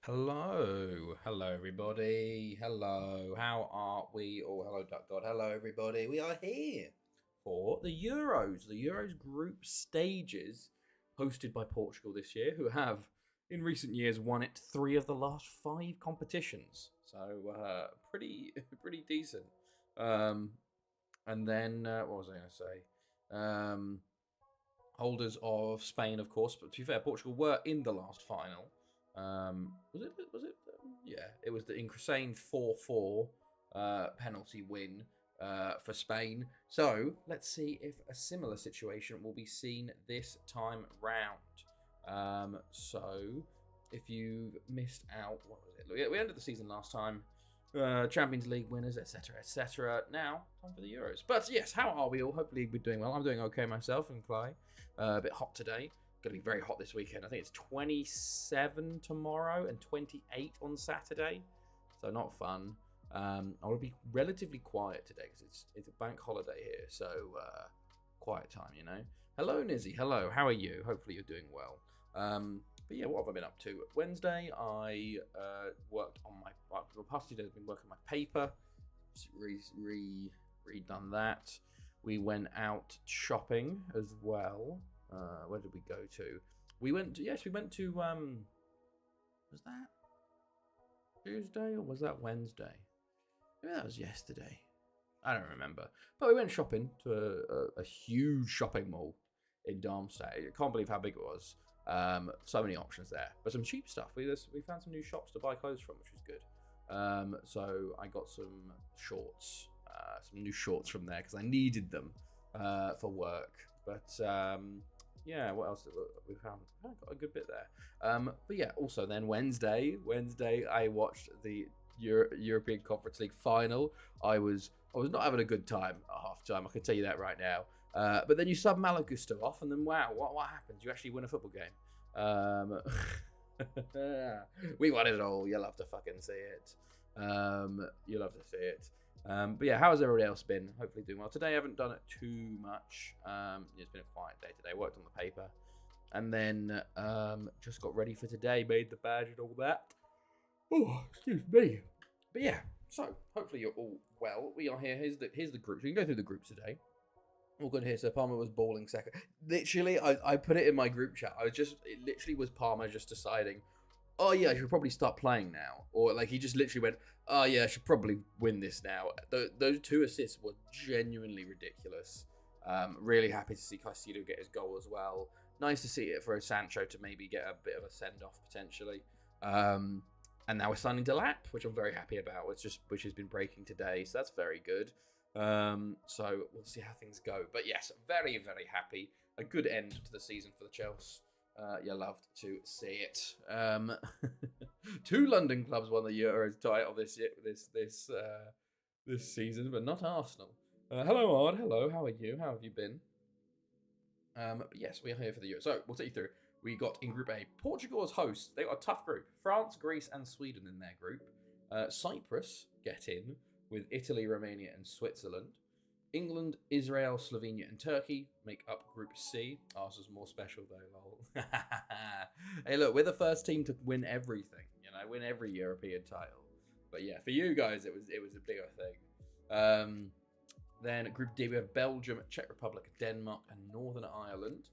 Hello everybody. Hello, how are we? Oh, hello, Duck God. Hello, everybody. We are here for the Euros group stages, hosted by Portugal this year, who have in recent years won it three of the last five competitions. So pretty decent. Um, and then what was I going to say? Holders of Spain, of course. But to be fair, Portugal were in the last final. Was it? Yeah, it was the insane 4-4 penalty win for Spain. So let's see if a similar situation will be seen this time round. So if you've missed out, what was it? We ended the season last time. Champions League winners, etc., etc. Now, time for the Euros. But yes, how are we all? Hopefully, we're doing well. I'm doing okay myself and Clay. A bit hot today. Going to be very hot this weekend. I think it's 27 tomorrow and 28 on Saturday. So not fun. I will be relatively quiet today because it's a bank holiday here. So quiet time, you know. Hello, Nizzy. Hello. How are you? Hopefully you're doing well. But yeah, what have I been up to? Wednesday, I worked on the past 2 days I've been working on my paper. Redone that. We went out shopping as well. Where did we go to? We went to was that Tuesday or was that Wednesday? Maybe that was yesterday. I don't remember. But we went shopping to a huge shopping mall in Darmstadt. I can't believe how big it was. So many options there, but some cheap stuff. We found some new shops to buy clothes from, which was good. So I got some new shorts from there because I needed them for work. But yeah, what else did we found? I got a good bit there. But yeah, also then Wednesday, I watched the European Conference League final. I was not having a good time at half time. I can tell you that right now. But then you sub Malagusto off, and then wow, what happens? You actually win a football game. We won it all. You'll have to fucking see it. You'll have to see it. But yeah, how has everybody else been? Hopefully doing well. Today I haven't done it too much. It's been a quiet day today. Worked on the paper. And then just got ready for today. Made the badge and all that. Oh, excuse me. But yeah, so hopefully you're all well. We are here. Here's the groups. We can go through the groups today. All good here. So Palmer was balling second. Literally, I put it in my group chat. It literally was Palmer just deciding, oh yeah, I should probably start playing now. Or like he just literally went, oh yeah, I should probably win this now. Those two assists were genuinely ridiculous. Really happy to see Caicedo get his goal as well. Nice to see it for Sancho to maybe get a bit of a send-off potentially. And now we're signing Delap, which I'm very happy about, which has been breaking today. So that's very good. So we'll see how things go. But yes, very, very happy. A good end to the season for the Chelsea. You loved to see it. Two London clubs won the Euros title this season, but not Arsenal. Hello, Ard. Hello. How are you? How have you been? But yes, we are here for the Euros. So we'll take you through. We got in Group A, Portugal as hosts. They got a tough group. France, Greece, and Sweden in their group. Cyprus get in with Italy, Romania, and Switzerland. England, Israel, Slovenia, and Turkey make up Group C. Ours was more special though, lol. Hey, look, we're the first team to win everything. Win every European title. But yeah, for you guys, it was a bigger thing. Then Group D, we have Belgium, Czech Republic, Denmark, and Northern Ireland.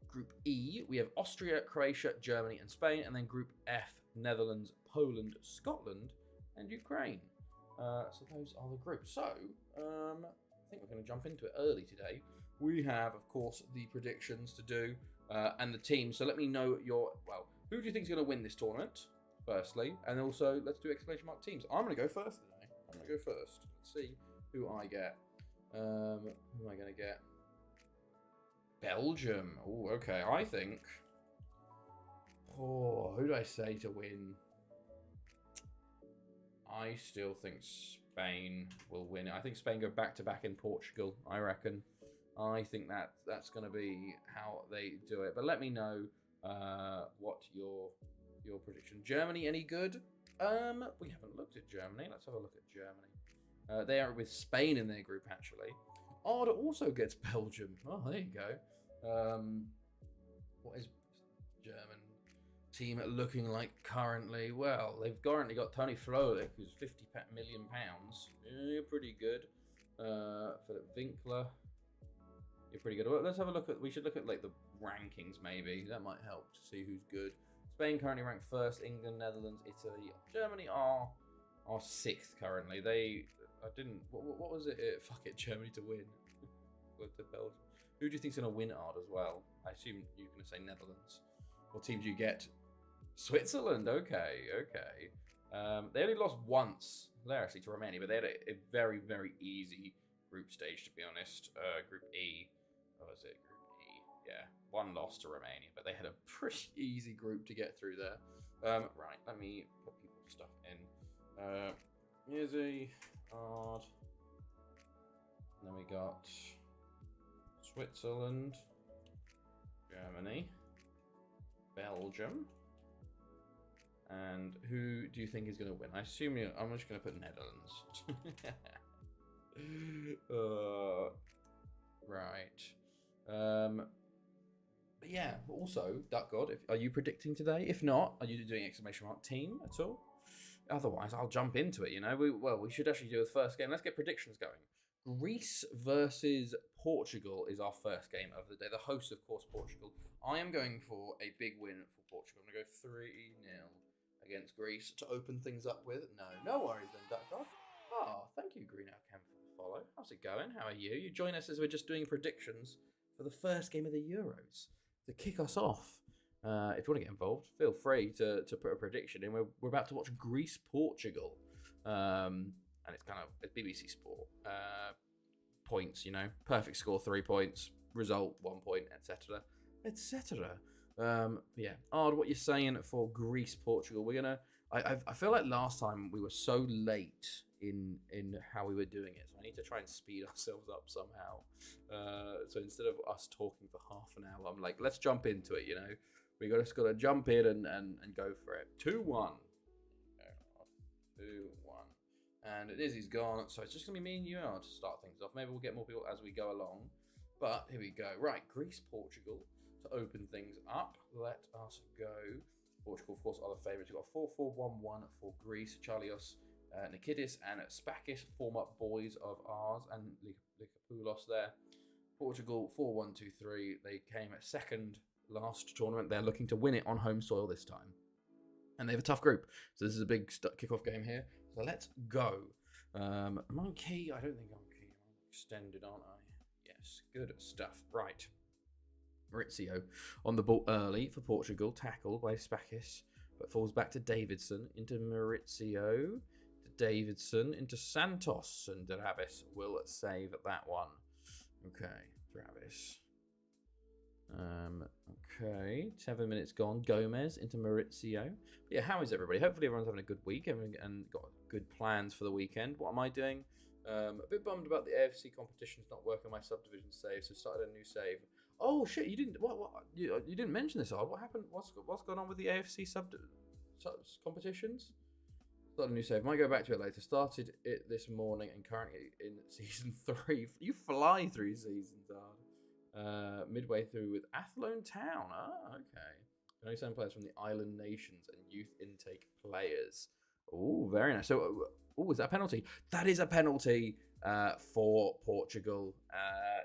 Group E, we have Austria, Croatia, Germany, and Spain. And then Group F, Netherlands, Poland, Scotland, and Ukraine. So those are the groups. So, I think we're going to jump into it early today. We have, of course, the predictions to do and the team. So let me know who do you think is going to win this tournament, firstly? And also, let's do exclamation mark teams. I'm going to go first today. Let's see who I get. Who am I going to get? Belgium. Oh, okay. I think... Oh, who do I say to win? I still think Spain will win it. I think Spain go back-to-back in Portugal, I reckon. I think that's going to be how they do it. But let me know what your prediction. Germany, any good? We haven't looked at Germany. Let's have a look at Germany. They are with Spain in their group, actually. Arda also gets Belgium. Oh, there you go. What is German? team looking like currently? Well, they've currently got Tony Frolik, who's £50 million. Yeah, pretty good. Philip Winkler. You're pretty good. Well, let's have a look at. We should look at like the rankings. Maybe that might help to see who's good. Spain currently ranked first. England, Netherlands, Italy, Germany are sixth currently. I didn't. What was it? Fuck it, Germany to win. With the Belgium. Who do you think's gonna win Ard as well? I assume you're gonna say Netherlands. What team do you get? Switzerland. Okay. They only lost once, hilariously, to Romania, but they had a very, very easy group stage, to be honest. Group E. What was it? Group E. Yeah, one loss to Romania, but they had a pretty easy group to get through there. Right, let me put people's stuff in. Here's a Ard. And then we got Switzerland, Germany, Belgium. And who do you think is going to win? I'm just going to put Netherlands. Right. But yeah, also, Duck God, are you predicting today? If not, are you doing exclamation mark team at all? Otherwise, I'll jump into it, you know. We should actually do the first game. Let's get predictions going. Greece versus Portugal is our first game of the day. The host, of course, Portugal. I am going for a big win for Portugal. I'm going to go 3-0 against Greece to open things up with. No worries then, Duck God. Oh, thank you, Green Out Cam, for the follow. How's it going? How are you? You join us as we're just doing predictions for the first game of the Euros to kick us off. If you want to get involved, feel free to put a prediction in. We're about to watch Greece-Portugal. And it's BBC Sport. Points, you know. Perfect score, 3 points. Result, 1 point, etc. Etc. Yeah. Ard, what you're saying for Greece-Portugal? We're gonna. I feel like last time we were so late in how we were doing it, so I need to try and speed ourselves up somehow. So instead of us talking for half an hour, I'm like, let's jump into it. You know, we just gotta jump in and go for it. 2-1. 2-1. And Izzy's gone, so it's just going to be me and you to start things off. Maybe we'll get more people as we go along. But here we go. Right, Greece, Portugal to open things up. Let us go. Portugal, of course, are the favourites. We've got 4-4-1-1 for Greece. Charlios, Nikidis and Spakis, former boys of ours, and Likopoulos there. Portugal, 4-1-2-3. They came at second last tournament. They're looking to win it on home soil this time. And they have a tough group. So this is a big kickoff game here. So let's go. Am I on key? I don't think I'm on key. I'm extended, aren't I? Yes, good stuff. Right. Maurizio on the ball early for Portugal. Tackled by Spakis. But falls back to Davidson. Into Maurizio. To Davidson. Into Santos. And Dravis will save that one. Okay. Dravis. Okay, 7 minutes gone. Gomez into Maurizio. Yeah, how is everybody? Hopefully everyone's having a good week and got good plans for the weekend. What am I doing? A bit bummed about the AFC competitions not working my subdivision save, so started a new save. Oh shit! You didn't you didn't mention this, Ard. What happened? What's going on with the AFC competitions? Started a new save. Might go back to it later. Started it this morning and currently in season 3. You fly through seasons, Ard. Midway through with Athlone Town. Ah, okay. Only 7 players from the island nations and youth intake players. Oh, very nice. So, is that a penalty? That is a penalty for Portugal.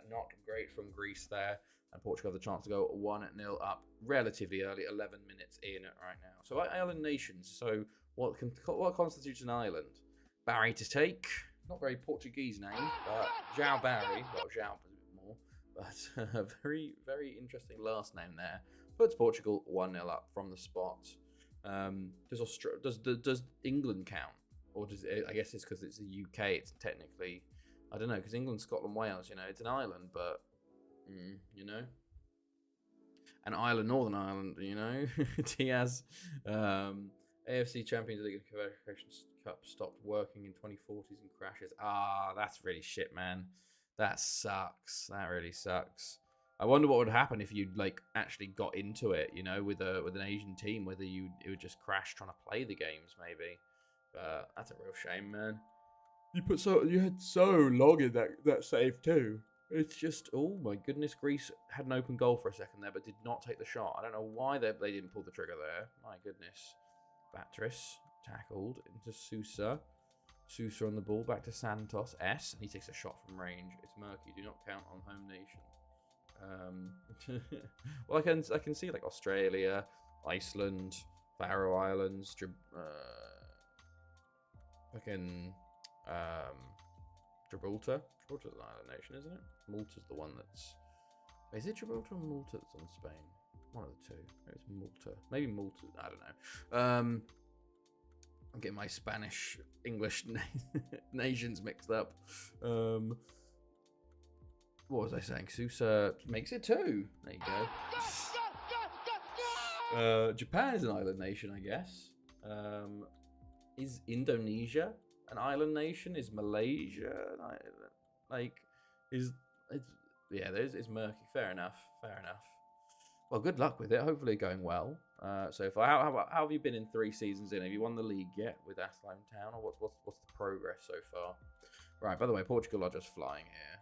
Not great from Greece there. And Portugal have the chance to go 1-0 up relatively early, 11 minutes in right now. So, island nations. So, what constitutes an island? Barry to take. Not very Portuguese name, but João Barry. Well, João more. But a very, very interesting last name there. Puts Portugal 1-0 up from the spot. Does England count? Or does it, I guess it's because it's the UK. It's technically, I don't know, because England, Scotland, Wales, you know, it's an island, but, you know. An island, Northern Ireland, you know. Diaz. AFC Champions League Confederation Cup stopped working in 2040s and crashes. Ah, that's really shit, man. That sucks. That really sucks. I wonder what would happen if you actually got into it, you know, with an Asian team. Whether it would just crash trying to play the games, maybe. But that's a real shame, man. You had so long in that save too. It's just, oh my goodness, Greece had an open goal for a second there, but did not take the shot. I don't know why they didn't pull the trigger there. My goodness. Batris tackled into Sousa. Sousa on the ball, back to Santos. S, and he takes a shot from range. It's murky. Do not count on home nation. Well, I can see like Australia, Iceland, Faroe Islands, fucking Gibraltar. Gibraltar's an island nation, isn't it? Malta's the one that's... Is it Gibraltar or Malta that's on Spain? One of the two. Maybe it's Malta. Maybe Malta. I don't know. I'm getting my Spanish, English nations mixed up. What was I saying? Sousa makes it 2. There you go. Japan is an island nation, I guess. Is Indonesia an island nation? Is Malaysia an island? Like, it's murky. Fair enough. Well, good luck with it. Hopefully going well. So far, how have you been in 3 seasons in? Have you won the league yet with Athlone Town, or what's the progress so far? Right. By the way, Portugal are just flying here.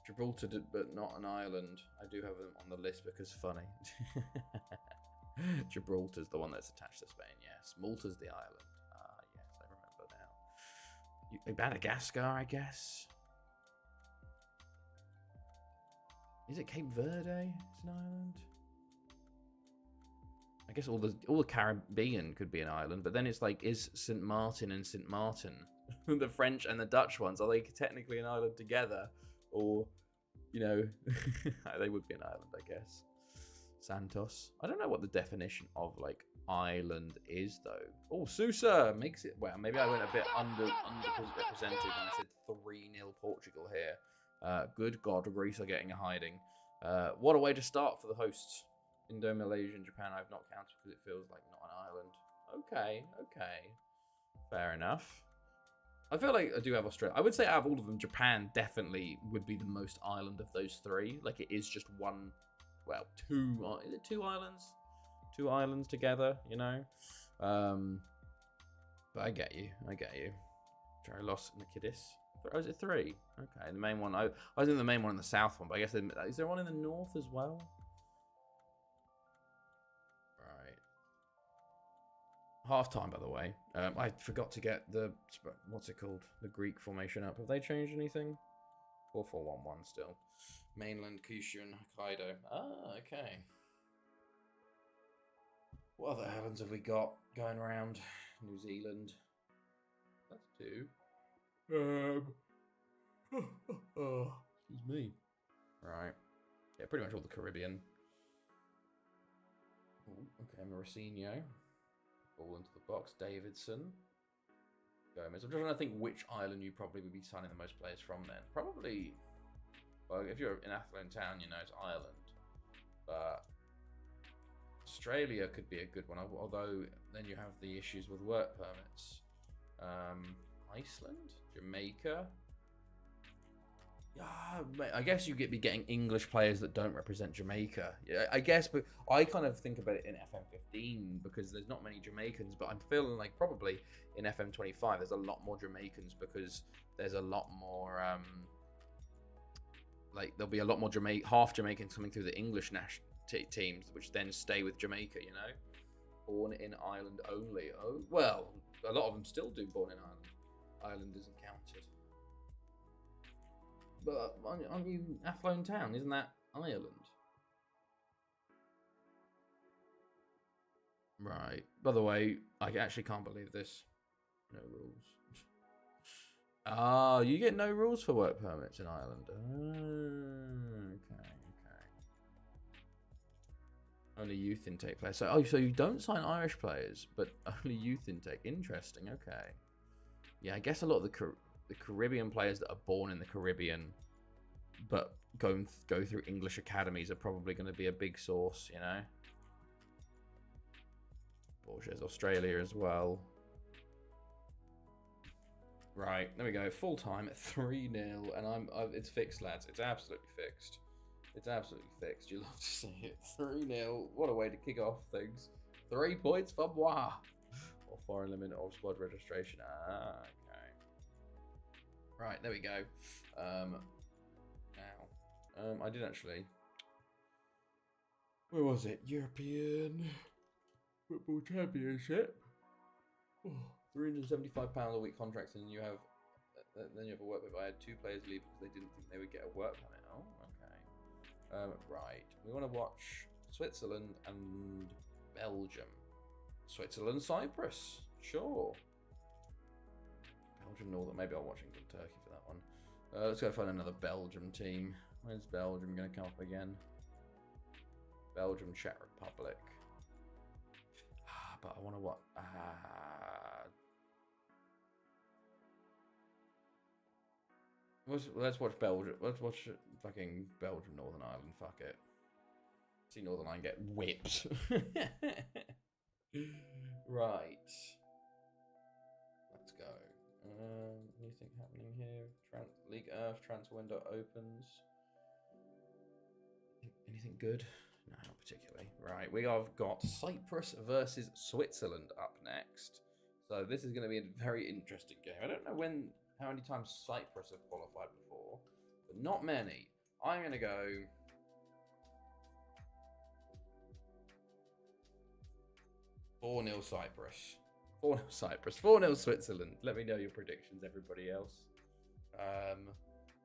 Gibraltar, but not an island. I do have them on the list because funny. Gibraltar's the one that's attached to Spain. Yes, Malta's the island. Yes, I remember now. Madagascar, I guess. Is it Cape Verde? It's an island. I guess all the Caribbean could be an island, but then it's like, is St. Martin and St. Martin, the French and the Dutch ones, are they technically an island together? Or, you know, they would be an island, I guess. Santos. I don't know what the definition of like island is though. Oh, Sousa makes it. Well, maybe I went a bit underrepresented when I said 3-0 Portugal here. Good God, Greece are getting a hiding. What a way to start for the hosts. Indo, Malaysia, and Japan I've not counted because it feels like not an island. Okay. Fair enough. I feel like I do have Australia. I would say out of all of them, Japan definitely would be the most island of those 3. Like, it is just one, well, 2, is it 2 islands? 2 islands together, you know? But I get you. Sorry, I lost Nikidis. Oh, is it 3? Okay, the main one. I was in the main one in the south one, but I guess is there one in the north as well? Right. Half time, by the way. I forgot to get the what's it called? The Greek formation up. Have they changed anything? 4-4-1-1 still. Mainland, Kyushu, and Hokkaido. Ah, okay. What other islands have we got going around? New Zealand. That's 2. Excuse me. Right. Yeah, pretty much all the Caribbean. Ooh, okay, Mauritania. Ball into the box. Davidson. Gomez. I'm just trying to think which island you probably would be signing the most players from then. Probably, well, if you're in Athlone Town, you know it's Ireland. But Australia could be a good one, although then you have the issues with work permits. Iceland? Jamaica? Yeah, I guess you could be getting English players that don't represent Jamaica. Yeah, I guess, but I kind of think about it in FM15 because there's not many Jamaicans, but I'm feeling like probably in FM25 there's a lot more Jamaicans because there's a lot more, like there'll be a lot more half Jamaicans coming through the English national teams, which then stay with Jamaica, you know? Born in Ireland only. Oh, well, a lot of them still do born in Ireland. Ireland isn't counted. But aren't you Athlone Town? Isn't that Ireland? Right. By the way, I actually can't believe this. No rules. Ah, you get no rules for work permits in Ireland. Okay. Only youth intake players. So you don't sign Irish players, but only youth intake. Interesting. Okay. Yeah, I guess a lot of the Caribbean players that are born in the Caribbean but go through English academies are probably going to be a big source, you know. Borges, Australia as well. Right, there we go. Full time at 3-0, and it's fixed, lads. It's absolutely fixed. It's absolutely fixed. You love to see it. 3-0. What a way to kick off things. 3 points for moi. Or foreign limit of squad registration. Ah, okay. Right, there we go. I did actually. Where was it? European Football Championship. Oh, £375 a week contracts, and you have a work permit. I had 2 players leave because they didn't think they would get a work permit. Oh, okay. Right. We want to watch Switzerland and Belgium. Switzerland, Cyprus. Sure. Belgium, Northern. Maybe I'll watch England, Turkey for that one. Let's go find another Belgium team. Where's Belgium going to come up again? Belgium, Czech Republic. But I want to what? Let's watch Belgium. Let's watch fucking Belgium, Northern Ireland. Fuck it. See Northern Ireland get whipped. Right. Let's go. Anything happening here? League Earth transfer window opens. Anything good? No, not particularly. Right, we have got Cyprus versus Switzerland up next. So this is going to be a very interesting game. I don't know how many times Cyprus have qualified before, but not many. I'm going to go 4-0 Cyprus. 4-0 Cyprus. 4-0 Switzerland. Let me know your predictions, everybody else. I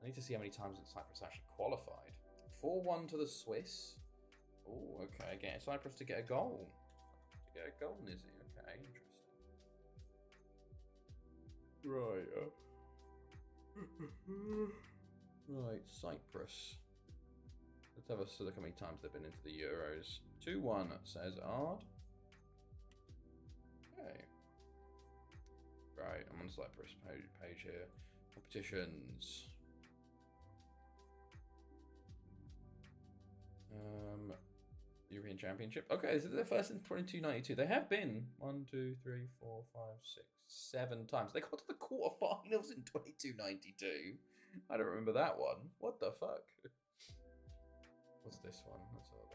need to see how many times Cyprus actually qualified. 4-1 to the Swiss. Oh, okay. Getting Cyprus to get a goal. To get a goal, is he? Okay, interesting. Right. Right, Cyprus. Let's have a look how many times they've been into the Euros. 2-1, says Ard. Okay. Right, I'm on Cyprus page here. Competitions. European Championship. Okay, this is their first in 2292. They have been 1, 2, 3, 4, 5, 6, 7 times. They got to the quarterfinals in 2292. I don't remember that one. What the fuck? What's this one? Let's have a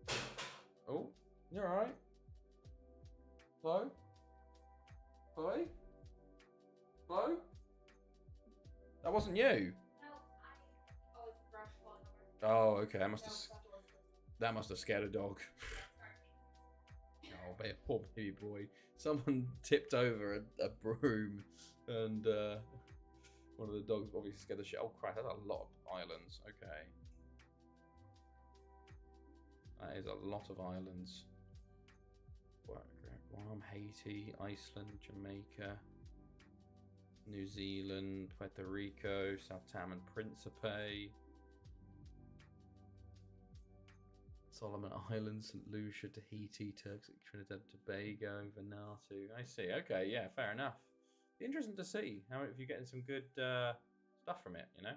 look. Oh, you're alright. Flo? Chloe? Flo? That wasn't you. Oh, okay. That must have scared a dog. Oh, poor baby boy. Someone tipped over a broom, and one of the dogs obviously scared the shit. Oh, Christ, that's a lot of islands. Okay. That is a lot of islands. Guam, Haiti, Iceland, Jamaica, New Zealand, Puerto Rico, South Tam and Principe, Solomon Islands, St. Lucia, Tahiti, Turks, Trinidad, Tobago, Vanuatu. I see. Okay, yeah, fair enough. Interesting to see how if you're getting some good stuff from it, you know.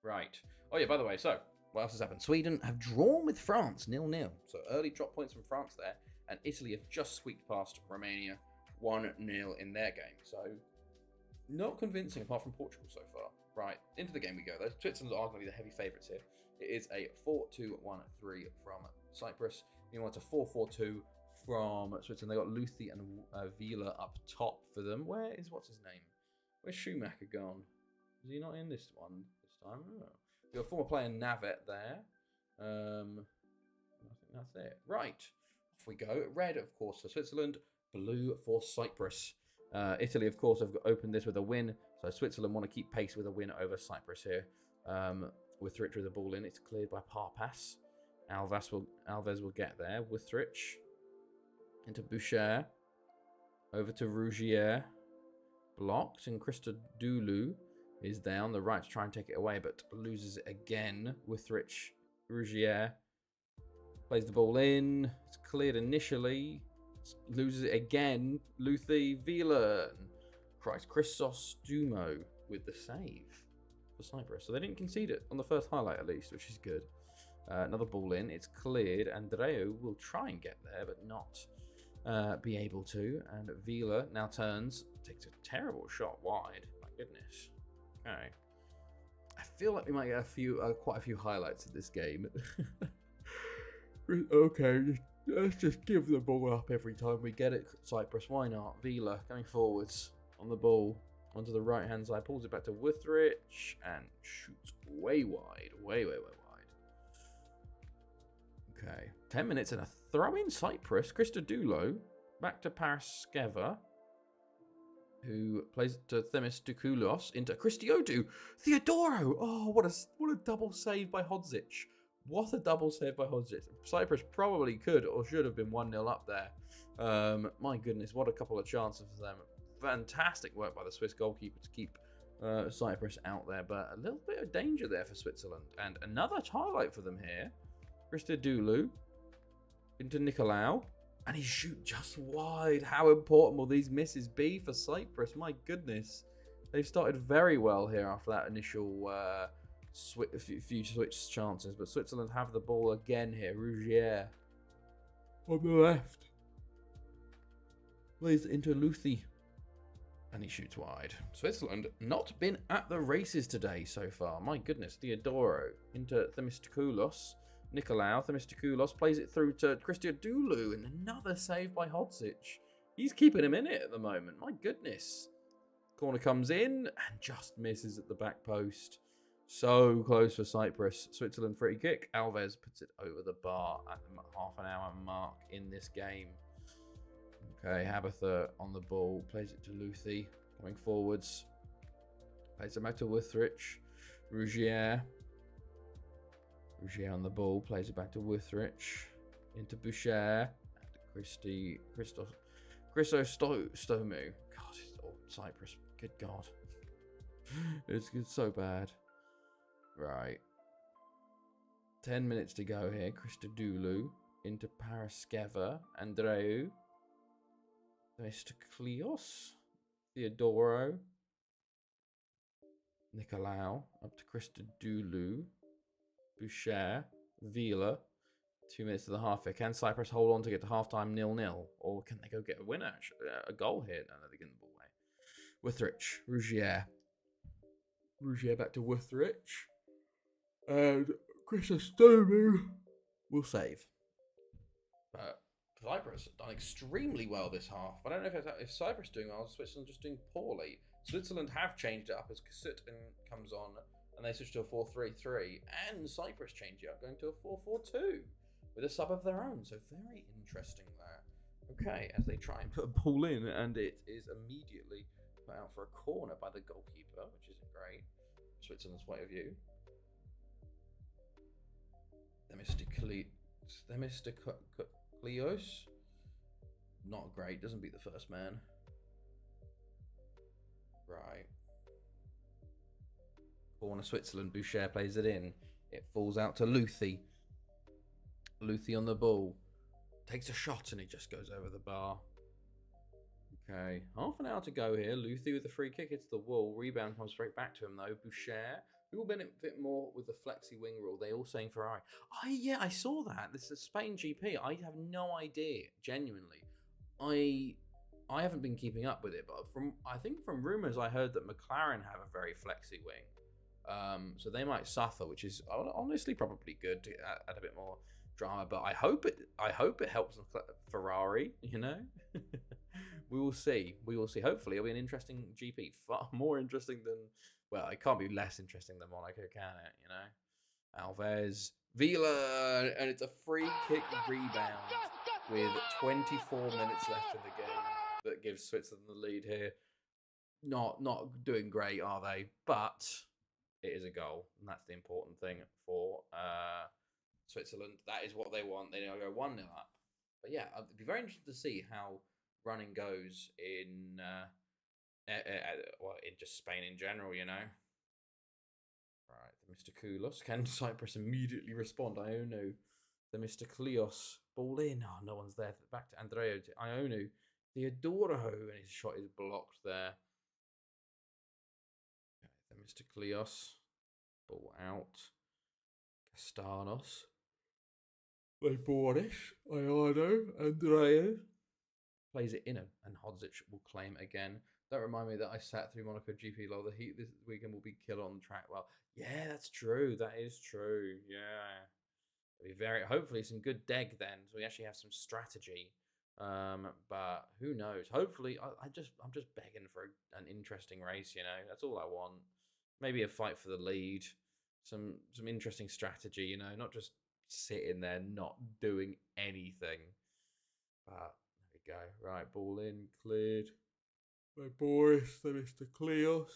Right. Oh yeah. By the way, so what else has happened? Sweden have drawn with France 0-0. So early drop points from France there, and Italy have just squeaked past Romania 1-0 in their game. So not convincing apart from Portugal so far. Right, into the game we go. Though Switzerland are going to be the heavy favourites here. It is a 4-2-1-3 from Cyprus. You want a 4-4-2 from Switzerland. They got Luthi and Vila up top for them. What's his name? Where's Schumacher gone? Is he not in this one this time? Oh. We got former player Navet there. I think that's it. Right, off we go. Red, of course, for Switzerland. Blue for Cyprus. Italy, of course, have opened this with a win. So Switzerland want to keep pace with a win over Cyprus here. Withrich with the ball in. It's cleared by Parpas. Alves will get there. Withrich into Boucher. Over to Rougier. Blocked. And Christodoulou is there on the right to try and take it away, but loses it again. Withrich. Rougier plays the ball in. It's cleared initially. Loses it again. Luthi Vila. Christos Dumo with the save for Cyprus. So they didn't concede it on the first highlight at least, which is good. Another ball in. It's cleared. Andreu will try and get there, but not be able to. And Vila now turns. Takes a terrible shot wide. My goodness. Okay. I feel like we might get quite a few highlights of this game. Okay, let's just give the ball up every time we get it. Cyprus, why not? Vila going forwards on the ball onto the right hand side, pulls it back to Withrich and shoots way wide. Way wide. Okay. 10 minutes and a throw in Cyprus. Christodoulou back to Paraskeva, who plays to Themistokoulos into Christiodu. Theodoro! Oh, what a double save by Hodzic. What a double save by Hodzic. Cyprus probably could or should have been 1-0 up there. My goodness, what a couple of chances for them. Fantastic work by the Swiss goalkeeper to keep Cyprus out there, but a little bit of danger there for Switzerland. And another highlight for them here. Christodoulou into Nicolau. And he shoots just wide. How important will these misses be for Cyprus? My goodness. They've started very well here after that initial few switch chances. But Switzerland have the ball again here. Rougier on the left. Plays into Luthi. And he shoots wide. Switzerland not been at the races today so far. My goodness. Theodoro into Themistokoulos. Nicolau, Themistokoulos plays it through to Christodoulou, and another save by Hodzic. He's keeping him in it at the moment. My goodness. Corner comes in and just misses at the back post. So close for Cyprus. Switzerland free kick. Alves puts it over the bar at the half an hour mark in this game. Okay, Habatha on the ball. Plays it to Luthi. Coming forwards. Plays it back to Withrich. Rougier on the ball, plays it back to Withrich, into Boucher, and Chrysostomu. God, Cyprus, good God. It's so bad. Right. 10 minutes to go here. Christodoulou into Paraskeva, Andreu, Themistokoulos, Theodoro, Nicolau, up to Christodoulou, Boucher, Vila, 2 minutes to the half here. Can Cyprus hold on to get to halftime 0-0? Or can they go get a winner? A goal here? No, they're getting the ball away. Withrich, Rougier back to Withrich. And Chrysostomu will save. But Cyprus have done extremely well this half. I don't know if Cyprus doing well, Switzerland just doing poorly. Switzerland have changed it up as Kasut comes on. And they switch to a 4-3-3, and Cyprus change it up, going to a 4-4-2 with a sub of their own. So very interesting there. Okay, as they try and put a ball in, and it is immediately put out for a corner by the goalkeeper, which isn't great. Switzerland's point of view. Themistokoulos, not great. Doesn't beat the first man. Right. Corner Switzerland, Boucher plays it in. It falls out to Luthi. Luthi on the ball. Takes a shot and it just goes over the bar. Okay, half an hour to go here. Luthi with the free kick hits the wall. Rebound comes straight back to him though. Boucher, who will benefit more with the flexi wing rule. They all saying Ferrari. Oh yeah, I saw that. This is Spain GP. I have no idea, genuinely. I haven't been keeping up with it, but I think from rumours I heard that McLaren have a very flexi wing. So they might suffer, which is honestly probably good to add a bit more drama. But I hope it helps Ferrari. You know, we will see. Hopefully, it'll be an interesting GP, far more interesting than it can't be less interesting than Monaco, can it? You know, Alves, Vila, and it's a free kick rebound with 24 minutes left in the game that gives Switzerland the lead here. Not doing great, are they? But it is a goal, and that's the important thing for Switzerland. That is what they want. They now go 1-0 up. But yeah, it'd be very interesting to see how running goes in just Spain in general, you know. Right, the Mr. Koulos. Can Cyprus immediately respond? Ionu, the Mr. Klios, ball in. Oh, no one's there. Back to Andreu, to Ionu. Theodoro, and his shot is blocked there. Okay, the Mr. Klios, ball out. Castanos. They Boris, Ionu, Andreu. Plays it in him, and Hodzic will claim again. Don't remind me that I sat through Monaco GP. The heat this weekend will be killer on the track. Well, yeah, that's true. That is true. Yeah, it'll be hopefully some good deg then. So we actually have some strategy. But who knows? Hopefully, I'm just begging for an interesting race. You know, that's all I want. Maybe a fight for the lead. some interesting strategy, you know, not just sitting there not doing anything. But there we go. Right, ball in, cleared by Boris, the Mr. Cleos.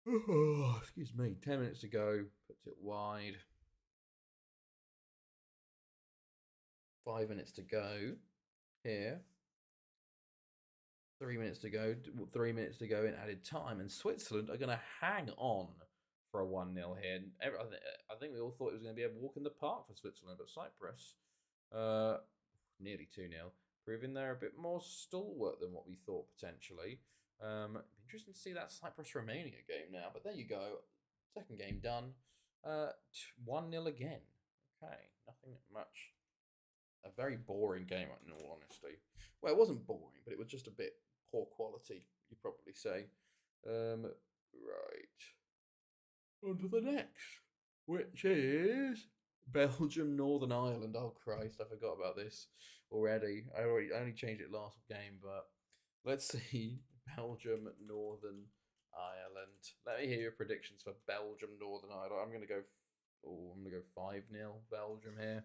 Oh, excuse me. 10 minutes to go. Puts it wide. 5 minutes to go here. 3 minutes to go. 3 minutes to go in added time. And Switzerland are going to hang on for a 1-0 here. I think we all thought it was going to be a walk in the park for Switzerland, but Cyprus, nearly 2-0, proving they're a bit more stalwart than what we thought potentially. Interesting to see that Cyprus-Romania game now, but there you go. Second game done. 1-0 again. Okay, nothing much. A very boring game, in all honesty. Well, it wasn't boring, but it was just a bit poor quality, you'd probably say. Right. On to the next, which is Belgium, Northern Ireland. Oh, Christ, I forgot about this already. I only changed it last game, but let's see. Belgium, Northern Ireland. Let me hear your predictions for Belgium, Northern Ireland. I'm going to go 5-0 Belgium here.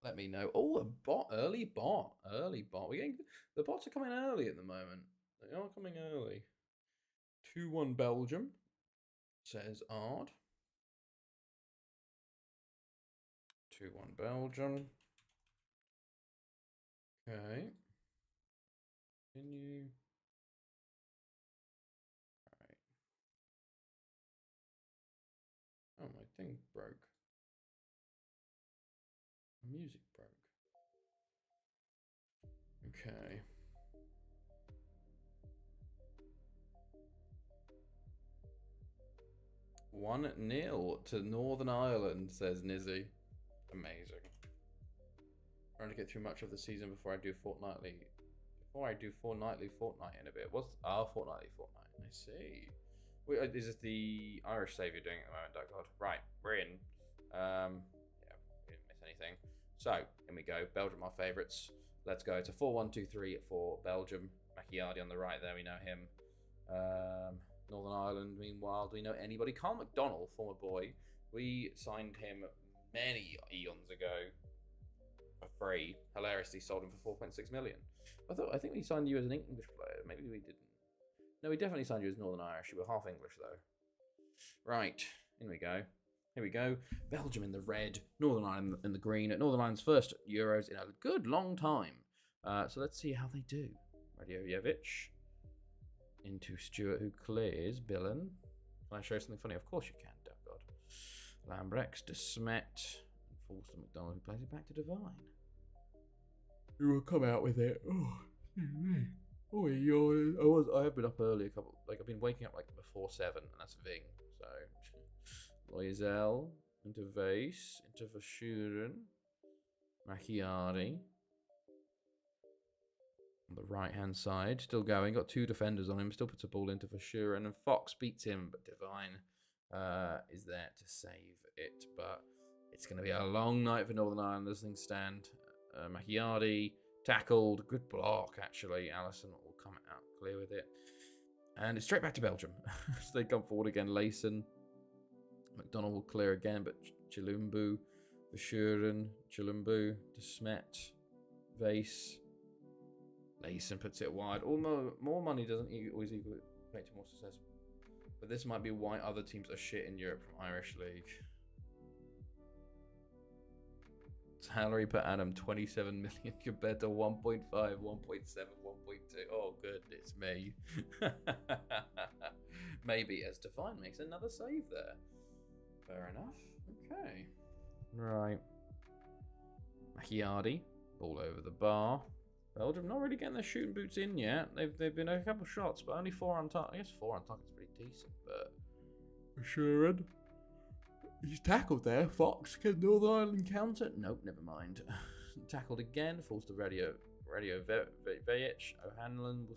Let me know. Oh, a bot, early bot. The bots are coming early at the moment. They are coming early. 2-1 Belgium, says Ard. 2-1 Belgium. Okay. Continue. Alright. Oh, my thing broke. My music broke. Okay. One 0 to Northern Ireland, says Nizzy. Amazing. Trying to get through much of the season before I do fortnightly. Fortnight in a bit. What's fortnightly fortnight? I see. Wait, is this the Irish save you're doing at the moment, Doug God? Right, we're in. Yeah, we didn't miss anything. So, here we go. Belgium, our favourites. Let's go. It's a 4-1-2-3 for Belgium. Macchiardi on the right there, we know him. Northern Ireland, meanwhile, do we know anybody? Carl McDonald, former boy. We signed him many eons ago for free. Hilariously sold him for 4.6 million. I think we signed you as an English player. Maybe we didn't. No, we definitely signed you as Northern Irish. You were half English, though. Right, in we go. Here we go. Belgium in the red, Northern Ireland in the green. Northern Ireland's first Euros in a good long time. So let's see how they do. Radiojevic into Stewart, who clears. Billen. Can I show something funny? Of course you can, damn God. Lambrex, De Smet, and Forster McDonald, who plays it back to Devine. Who will come out with it? I have been up early I've been waking up like before 7, and that's Ving. So Loisel into Vase, into Verschuren, Macchiardi. On the right hand side, still going, got 2 defenders on him, still puts a ball into Verschuren, and Fox beats him, but Devine is there to save it. But it's going to be a long night for Northern Ireland as things stand. Macchiardi tackled, good block actually. Allison will come out clear with it, and it's straight back to Belgium. So they come forward again. Layson, McDonald will clear again, but Chilumbu, Verschuren, Chilumbu, De Smet, Vase. Layson puts it wide. More money doesn't always equal to more success, but this might be why other teams are shit in Europe from Irish League. Salary per annum 27 million compared to 1.5, 1.7, 1.2. Oh, goodness me. Maybe as Devine makes another save there. Fair enough. Okay. Right. Macchiardi. Ball over the bar. Belgium not really getting their shooting boots in yet. They've been a couple shots, but only 4 on target. I guess 4 on target's pretty decent, but Assured. He's tackled there. Fox, can Northern Ireland counter? Nope, never mind. Tackled again. Falls to Radio Vejic. O'Hanlon will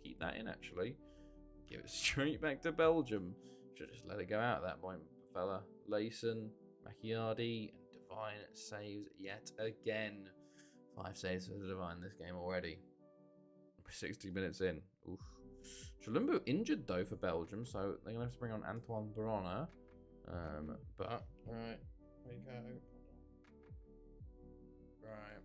keep that in, actually. Give it straight back to Belgium. Should just let it go out at that point, fella. Layson, Macchiardi, and Devine saves yet again. 5 saves for Devine this game already. 60 minutes in. Oof. Chilumbo injured though for Belgium, so they're gonna have to bring on Antoine Bronner. But right, there you go. Right.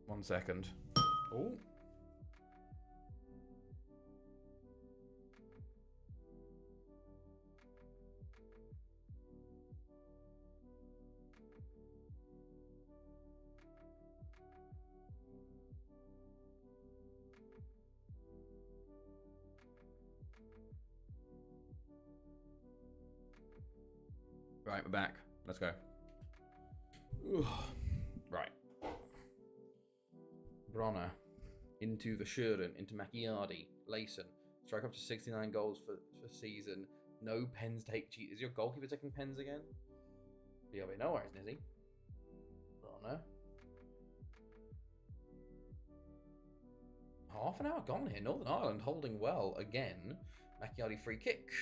One second. Oh. Right, we're back. Let's go. Ugh. Right. Bronner into Verschuren, into Macchiardi, Layson. Strike up to 69 goals for season. No pens take. Is your goalkeeper taking pens again? BLB, no worries, Nizzy. Bronner. Half an hour gone here. Northern Ireland holding well again. Macchiardi free kick.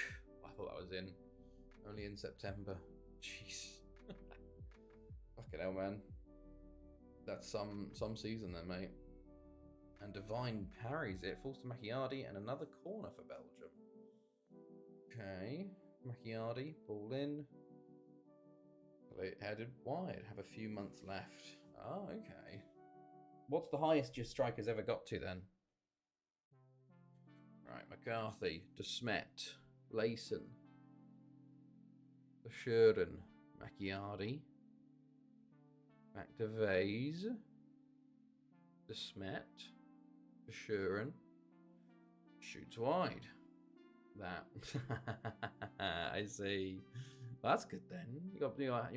I thought that was in. Only in September. Jeez. Fucking hell, man. That's some season then, mate. And Divine parries it. Falls to Macchiardi and another corner for Belgium. Okay. Macchiardi, ball in. Headed wide. Have a few months left. Oh, okay. What's the highest your striker's ever got to then? Right, McCarthy, De Smet, Layson, Verschuren, Macchiardi, back to Vase, De Smet, Verschuren, shoots wide. That I see. That's good then. You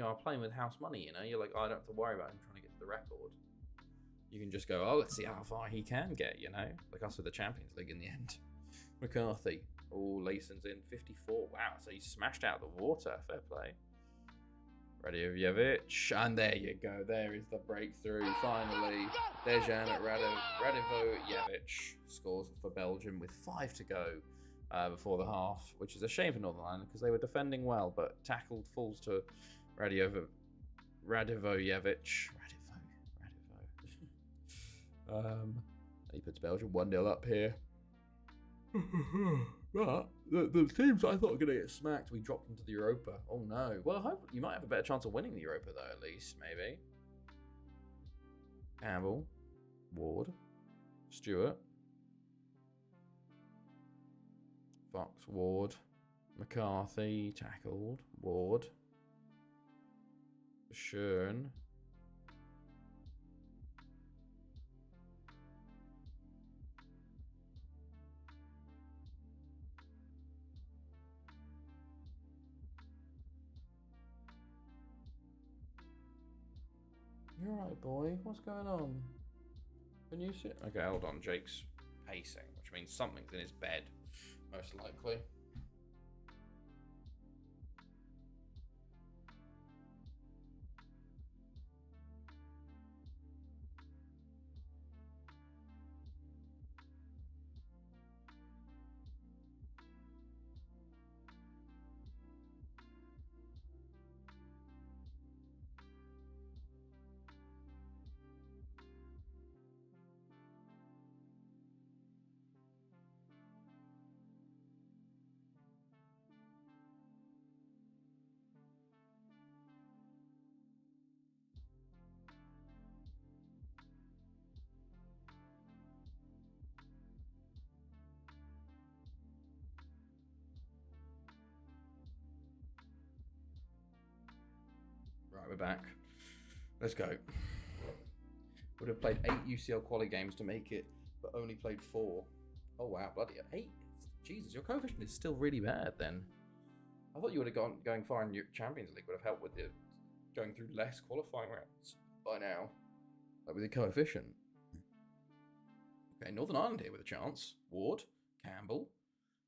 are playing with house money, you know. You're like, oh, I don't have to worry about him trying to get to the record. You can just go, oh, let's see how far he can get, you know, like us with the Champions League in the end. McCarthy, oh, Layson's in 54. Wow, so he smashed out the water. Fair play. Radivojevich, and there you go. There is the breakthrough. Finally, Dejan Radivojevich scores for Belgium with 5 to go. Before the half, which is a shame for Northern Ireland because they were defending well, but tackled falls to Radivojevich. He puts Belgium 1-0 up here. But the teams I thought were going to get smacked, we dropped into the Europa. Oh no. Well, I hope you might have a better chance of winning the Europa though, at least, maybe. Campbell, Ward, Stewart, Fox, Ward, McCarthy, tackled, Ward, Verschuren, you're right, boy. What's going on? Can you sit? Okay, hold on. Jake's pacing, which means something's in his bed. Most likely. Right, we're back. Let's go. Would have played 8 UCL quali games to make it, but only played 4. Oh wow, bloody 8. Jesus, your coefficient is still really bad then. I thought you would have going far in your Champions League would have helped with the going through less qualifying rounds by now. Like with the coefficient. Okay, Northern Ireland here with a chance. Ward, Campbell,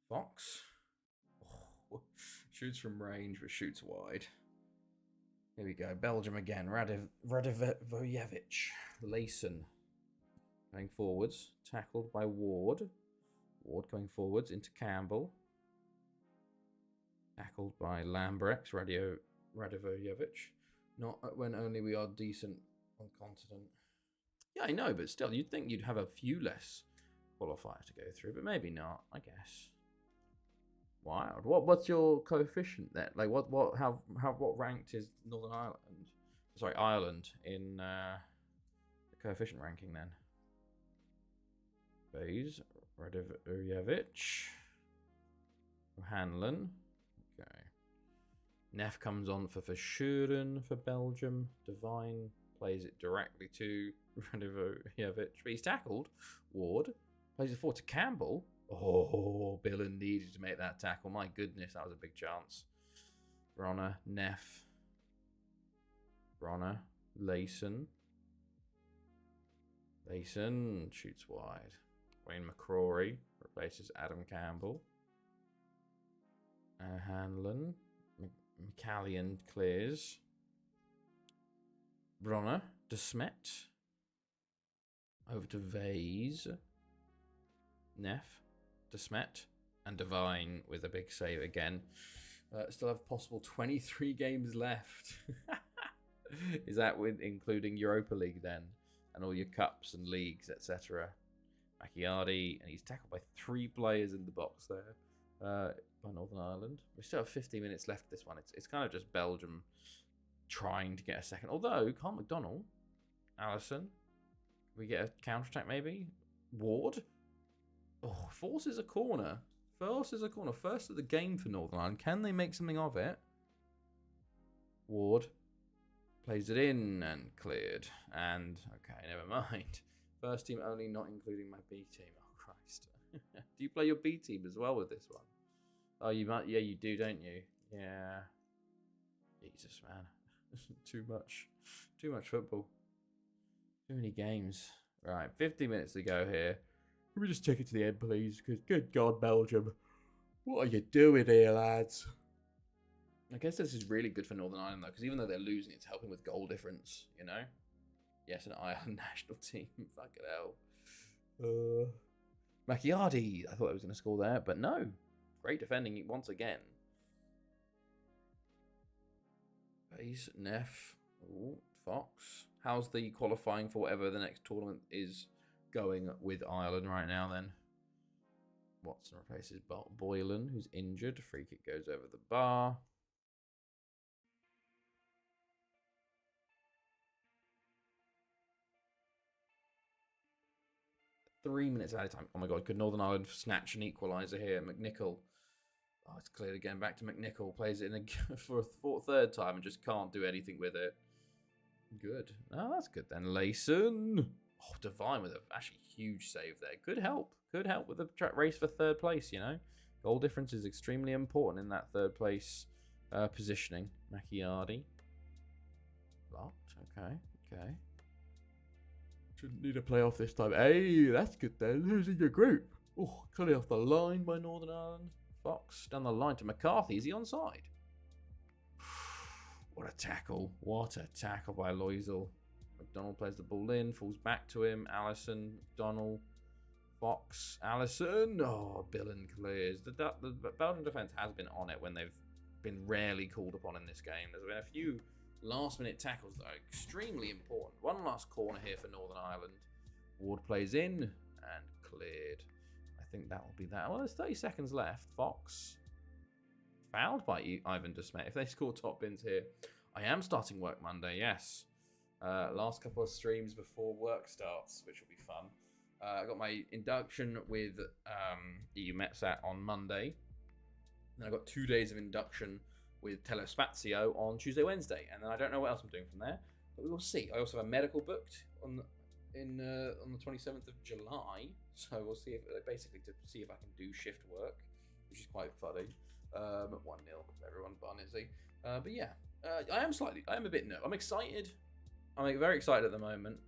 Fox. Oh, shoots from range but shoots wide. Here we go. Belgium again. Radivojevich. Layson. Going forwards. Tackled by Ward. Ward going forwards into Campbell. Tackled by Lambrex. Radivojevic. Not when only we are decent on continent. Yeah, I know, but still, you'd think you'd have a few less qualifiers to go through, but maybe not, I guess. Wild. What's your coefficient then? Like what ranked is Northern Ireland? Sorry, Ireland in the coefficient ranking then. Bays, Radivojevic, Hanlon. Okay. Neff comes on for Verschuren for Belgium. Devine plays it directly to Radivojevic, but he's tackled. Ward plays it forward to Campbell. Oh, Billen needed to make that tackle. My goodness, that was a big chance. Bronner, Neff. Bronner, Layson. Layson shoots wide. Wayne McCrory replaces Adam Campbell. Hanlon. McCallion clears. Bronner, De Smet. Over to Vase. Neff, De Smet, and Devine with a big save again. Still have possible 23 games left. Is that with including Europa League then? And all your cups and leagues, etc. Macchiardi, and he's tackled by 3 players in the box there by Northern Ireland. We still have 50 minutes left this one. It's kind of just Belgium trying to get a second. Although, Carl McDonald, Allison, we get a counter-attack maybe? Ward? Oh, forces a corner. Forces a corner. First of the game for Northern Ireland. Can they make something of it? Ward plays it in and cleared. And, okay, never mind. First team only, not including my B team. Oh, Christ. Do you play your B team as well with this one? Oh, you might. Yeah, you do, don't you? Yeah. Jesus, man. Too much. Too much football. Too many games. Right, 50 minutes to go here. Can we just take it to the end, please? Because, good God, Belgium. What are you doing here, lads? I guess this is really good for Northern Ireland, though, because even though they're losing, it's helping with goal difference, you know? Yes, an Ireland national team. Fucking hell. Macchiardi. I thought I was going to score there, but no. Great defending once again. Base, Neff. Ooh, Fox. How's the qualifying for whatever the next tournament is going with Ireland right now then? Watson replaces Boylan, who's injured. Free kick goes over the bar. Three minutes out of time. Oh my God, could Northern Ireland snatch an equaliser here? McNichol. Oh, it's cleared again. Back to McNichol. Plays it in for a third time and just can't do anything with it. Good. Oh, that's good then. Layson. Oh, Devine with a actually huge save there. Could help. Could help with the race for third place, you know. Goal difference is extremely important in that third place positioning. Macchiardi. Blocked. Okay. Okay. Shouldn't need a playoff this time. Hey, that's good then. Who's in your group? Oh, clearly off the line by Northern Ireland. Fox down the line to McCarthy. Is he onside? What a tackle. What a tackle by Loisel. McDonald plays the ball in, falls back to him. Allison, McDonald, Fox, Allison. Oh, Billen clears. The Belgian defence has been on it when they've been rarely called upon in this game. There's been a few last-minute tackles that are extremely important. One last corner here for Northern Ireland. Ward plays in and cleared. I think that will be that. Well, there's 30 seconds left. Fox fouled by Ivan De Smet. If they score top bins here, I am starting work Monday, yes. Last couple of streams before work starts, which will be fun. I got my induction with EU Metsat on Monday. Then I got 2 days of induction with Telespazio on Tuesday, Wednesday, and then I don't know what else I'm doing from there, but we will see. I also have a medical booked on the 27th of July, so we'll see if basically to see if I can do shift work, which is quite funny. 1-0, everyone bar Izzy. But yeah, I am a bit nervous. I'm excited. I'm very excited at the moment,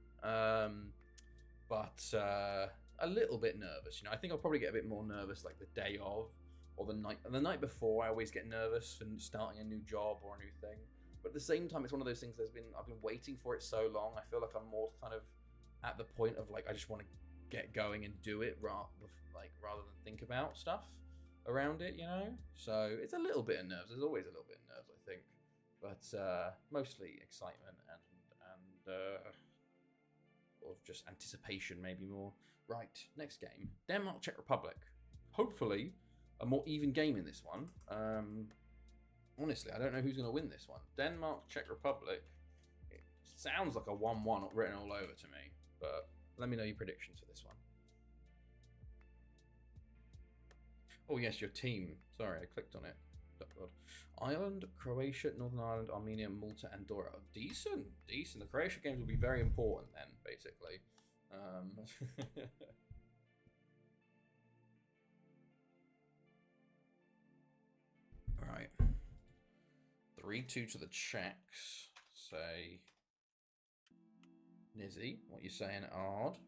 but a little bit nervous. You know, I think I'll probably get a bit more nervous like the day of. Or the night before. I always get nervous for starting a new job or a new thing. But at the same time, it's one of those things I've been waiting for it so long. I feel like I'm more kind of at the point of like I just want to get going and do it rather than think about stuff around it, you know. So it's a little bit of nerves. There's always a little bit of nerves, I think. but mostly excitement and or just anticipation, maybe more. Right, next game, Denmark Czech Republic. Hopefully, a more even game in this one. Honestly, I don't know who's going to win this one. Denmark Czech Republic. It sounds like a 1-1 written all over to me, but let me know your predictions for this one. Oh yes, your team. Sorry, I clicked on it. Oh, God. Ireland, Croatia, Northern Ireland, Armenia, Malta, Andorra. Oh, decent. The Croatia games will be very important then, basically. Right. 3-2 to the Czechs. Say, Nizzy, what you saying, Ard?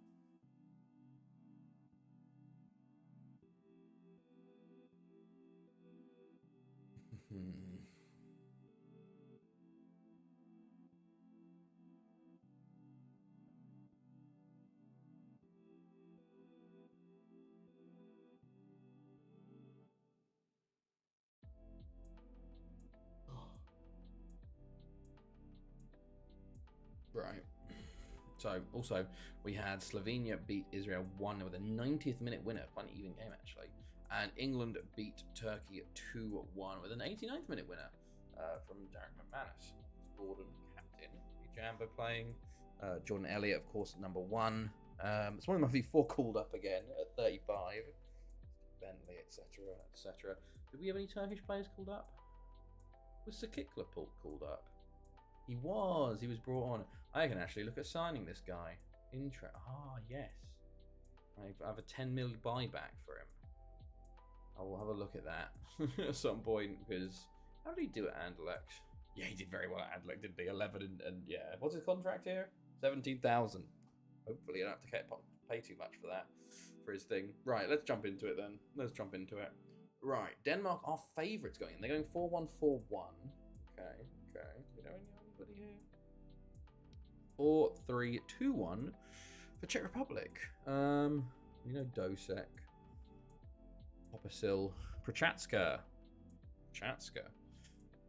Right. So, also, we had Slovenia beat Israel 1 with a 90th minute winner. Quite an even game, actually. And England beat Turkey 2-1 with an 89th minute winner from Derek McManus. Gordon, captain. Jambo playing. Jordan Elliott, of course, at number 1. It's one of my V4 called up again at 35. Bentley, etc., etc. Did we have any Turkish players called up? Was Sakikla called up? He was brought on. I can actually look at signing this guy. Yes. I have a 10 mil buyback for him. I will have a look at that at some point, because how did he do at Anderlecht? Yeah, he did very well at Anderlecht, didn't he? 11 and yeah. What's his contract here? 17,000. Hopefully I don't have to pay too much for that, for his thing. Right, let's jump into it then. Right, Denmark are favourites going in. They're going 4-1-4-1. Okay. Do we know anybody here? 4-3-2-1 for Czech Republic. We know Dosek, Popasil, Prochatska.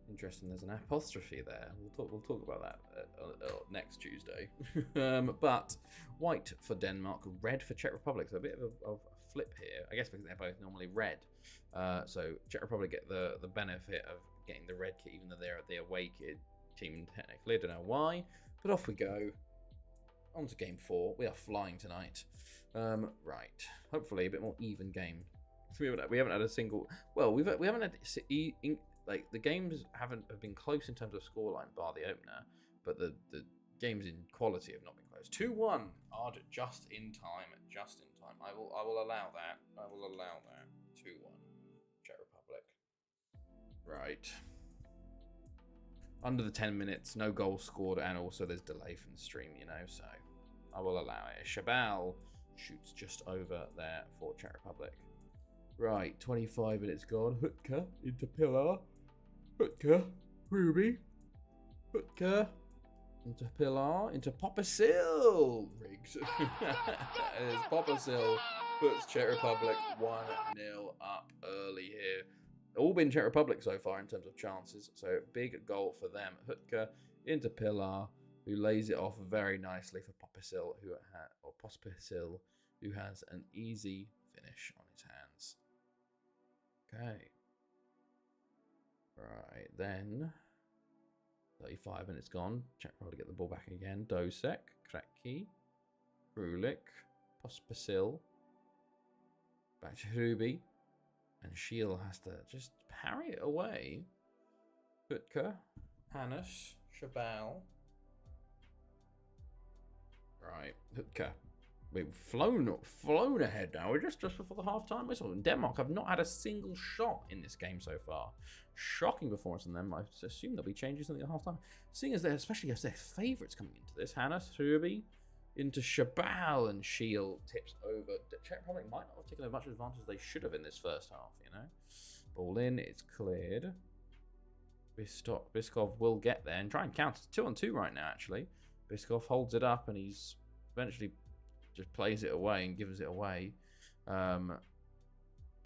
Interesting. There's an apostrophe there. We'll talk about that next Tuesday. But white for Denmark, red for Czech Republic. So a bit of a flip here, I guess, because they're both normally red. So Czech Republic get the benefit of getting the red kit, even though they're the away kit team technically. I don't know why, but off we go. On to game 4. We are flying tonight. Right. Hopefully a bit more even game. We haven't had a single. Well, we haven't had like the games have been close in terms of scoreline, bar the opener, but the games in quality have not been close. 2-1. Ard just in time. I will allow that. 2-1. Czech Republic. Right. Under the 10 minutes, no goals scored, and also there's delay from the stream, so I will allow it. Shabal shoots just over there for Czech Republic. Right, 25 minutes gone. Hutka into Pilar. Hutka, Ruby. Hutka into Pilar, into Popasil. Riggs. As Popasil puts Czech Republic 1-0 up early here. All been Czech Republic so far in terms of chances, so big goal for them. Hutka into Pilar, who lays it off very nicely for Popasil, Pospisil, who has an easy finish on his hands. Okay. Right, then 35 minutes gone. Czech Republic get the ball back again. Dosek, Kratky, Krulik, Pospisil, back to Hruby. And Shiel has to just parry it away. Hutka, Hannes, Shabal. Right, Hutka. We've flown ahead now. We're just before the half-time whistle. And Denmark have not had a single shot in this game so far. Shocking performance from them. I assume there'll be changes in the half-time. Seeing as especially as their favourites coming into this. Hannes, Hruby, into Shabal, and Shiel tips over. The Czech Republic might not have taken as much advantage as they should have in this first half, Ball in, it's cleared. Biskov will get there and try and counter. 2-on-2 right now, actually. Biskov holds it up and he's eventually just plays it away and gives it away. But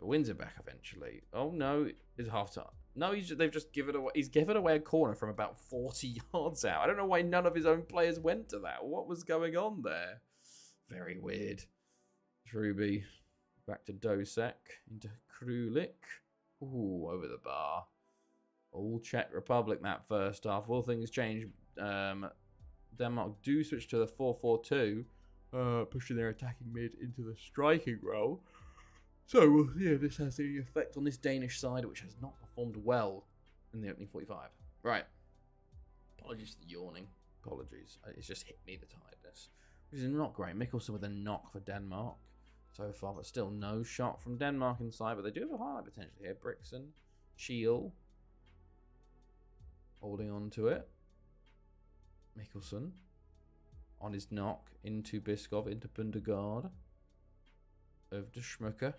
wins it back eventually. Oh no, it's half time. No, they've just given away. He's given away a corner from about 40 yards out. I don't know why none of his own players went to that. What was going on there? Very weird. Truby back to Dosek into Krulik. Ooh, over the bar. All Czech Republic that first half. Will things change? Denmark do switch to the 4-4-2, pushing their attacking mid into the striking role. So we'll see if this has any effect on this Danish side, which has not performed well in the opening 45. Right. Apologies for the yawning. Apologies. It's just hit me, the tiredness. Which is not great. Mikkelsen with a knock for Denmark so far, but still no shot from Denmark inside. But they do have a highlight potential here. Brixen, Shiel, holding on to it. Mikkelsen on his knock into Biskov, into Bundegaard. Over to Schmucker.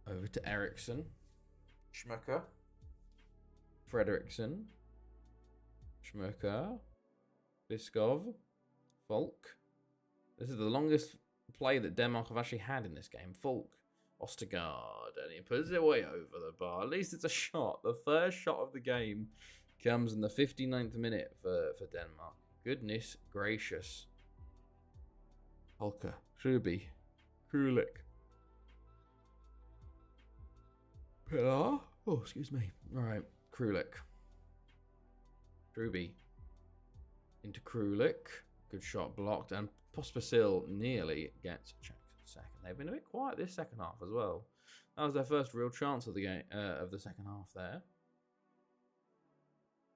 Over to Eriksson. Schmucker. Frederiksen. Schmucker. Biskov. Falk. This is the longest play that Denmark have actually had in this game. Falk. Ostergaard. And he puts it away over the bar. At least it's a shot. The first shot of the game comes in the 59th minute for Denmark. Goodness gracious. Holker. Truby. Krulik. Pilar. Oh, excuse me. All right. Krulik. Truby. Into Krulik. Good shot blocked. And Pospisil nearly gets checked second. They've been a bit quiet this second half as well. That was their first real chance of the game, of the second half there.